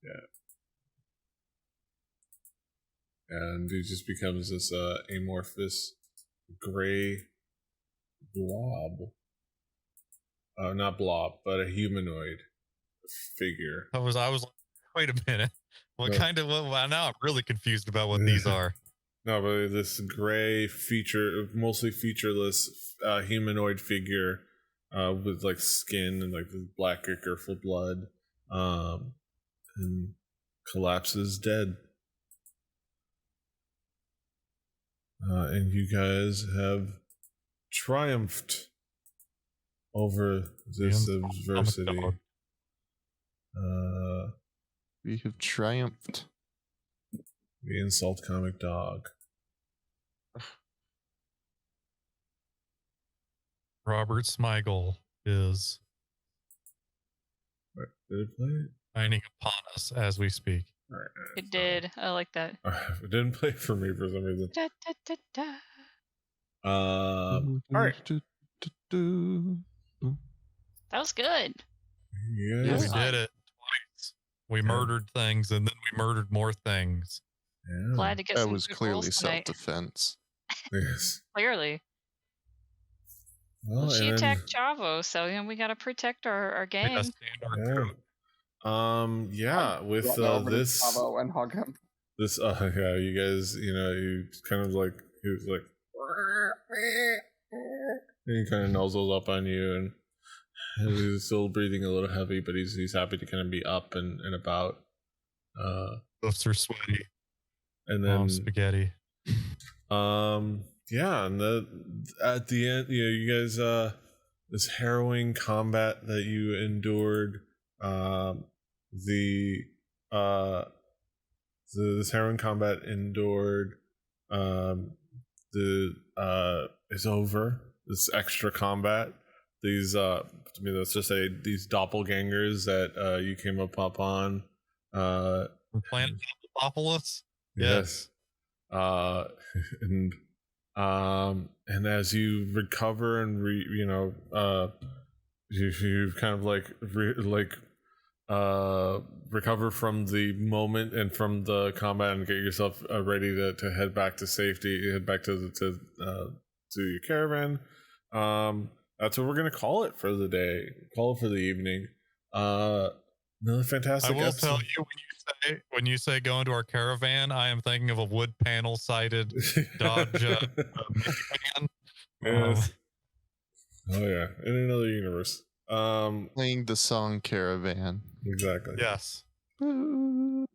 Yeah. And he just becomes this amorphous gray blob. Not blob, but a humanoid figure. I was like, wait a minute. What kind of now I'm really confused about what these are. No, but this gray mostly featureless humanoid figure with like skin and like this black ichor for blood, and collapses dead. And you guys have triumphed over this adversity. We have triumphed. The insult comic dog. Robert Smigel is did it play? shining upon us as we speak. All right, it did. I like that. It didn't play for me for some reason. Da, da, da, da. All right. That was good. Yeah, we did it twice. We murdered things, and then we murdered more things. Yeah. Glad to get that some was good clearly rolls tonight. self-defense. Yes. Clearly. Well, she attacked Chavo, so we gotta protect our gang. Yeah, stand our throat. With this Chavo and hug him. This yeah, you guys, you kind of like he was like and he kind of nuzzles up on you, and he's still breathing a little heavy, but he's happy to kind of be up and about. Hoofs are sweaty. And then spaghetti. Yeah, and at the end, you guys this harrowing combat that you endured, this harrowing combat endured is over. This extra combat, these let's just say these doppelgangers that you came upon From Planet Doppelopoulos? Yes. And as you recover and you kind of recover from the moment and from the combat and get yourself ready to head back to safety, head back to your caravan. That's what we're gonna call it for the day. Call it for the evening. Another fantastic. I will tell you, when you say go into our caravan, I am thinking of a wood panel sided Dodge minivan. Yes. Oh yeah, in another universe. Playing the song Caravan. Exactly. Yes. But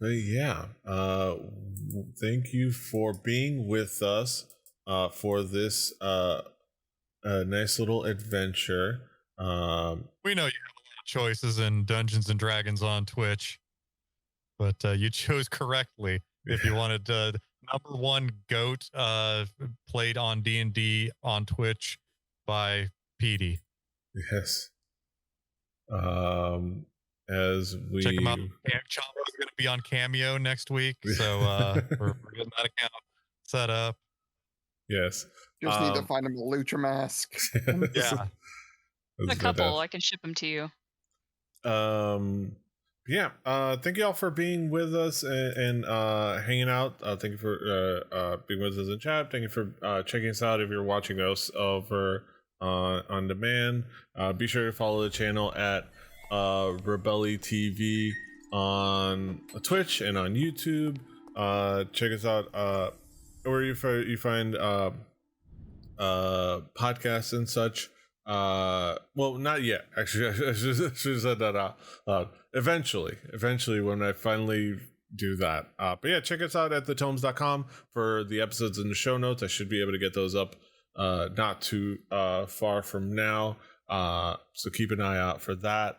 yeah, thank you for being with us for this nice little adventure. We know you have a lot of choices in Dungeons and Dragons on Twitch, but you chose correctly. If you wanted number one goat played on D&D on Twitch by Petey. Yes. As we Check him out. Chombo's going to be on Cameo next week, so we're getting that account set up. Yes. Just need to find him a lucha mask. Yeah. A couple. I can ship them to you. Yeah. Thank you all for being with us and hanging out. Thank you for being with us in chat. Thank you for checking us out if you're watching us over on demand. Be sure to follow the channel at Rebelli TV on Twitch and on YouTube. Check us out where you find podcasts and such. Well, not yet. Actually, I should have said that out loud. Eventually, when I finally do that. But yeah, check us out at thetomes.com for the episodes in the show notes. I should be able to get those up not too far from now. So keep an eye out for that.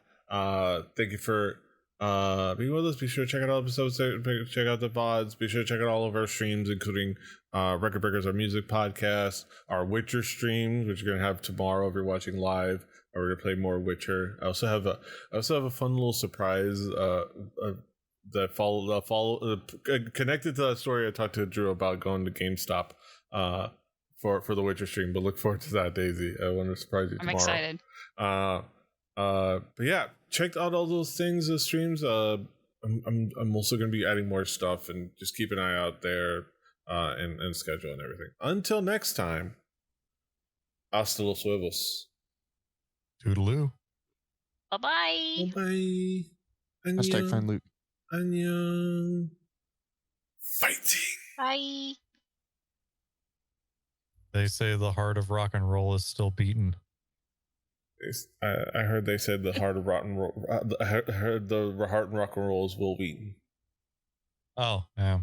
Thank you for being with us. Be sure to check out all episodes, check out the VODs, be sure to check out all of our streams, including Record Breakers, our music podcast, our Witcher streams, which you're gonna have tomorrow if you're watching live. We're gonna play more Witcher. I also have a fun little surprise that follow connected to that story I talked to Drew about going to GameStop for the Witcher stream. But look forward to that, Daisy. I want to surprise you tomorrow. I'm excited. But yeah, check out all those things, the streams. I'm also gonna be adding more stuff, and just keep an eye out there and schedule and everything. Until next time, hasta los huevos. Toodaloo. Bye-bye. Bye. Hashtag find loot. Annyeong. Fighting. Bye. They say the heart of rock and roll is still beating. I heard they said the heart of rock and roll. I heard the heart and rock and rolls will beat. Oh, yeah.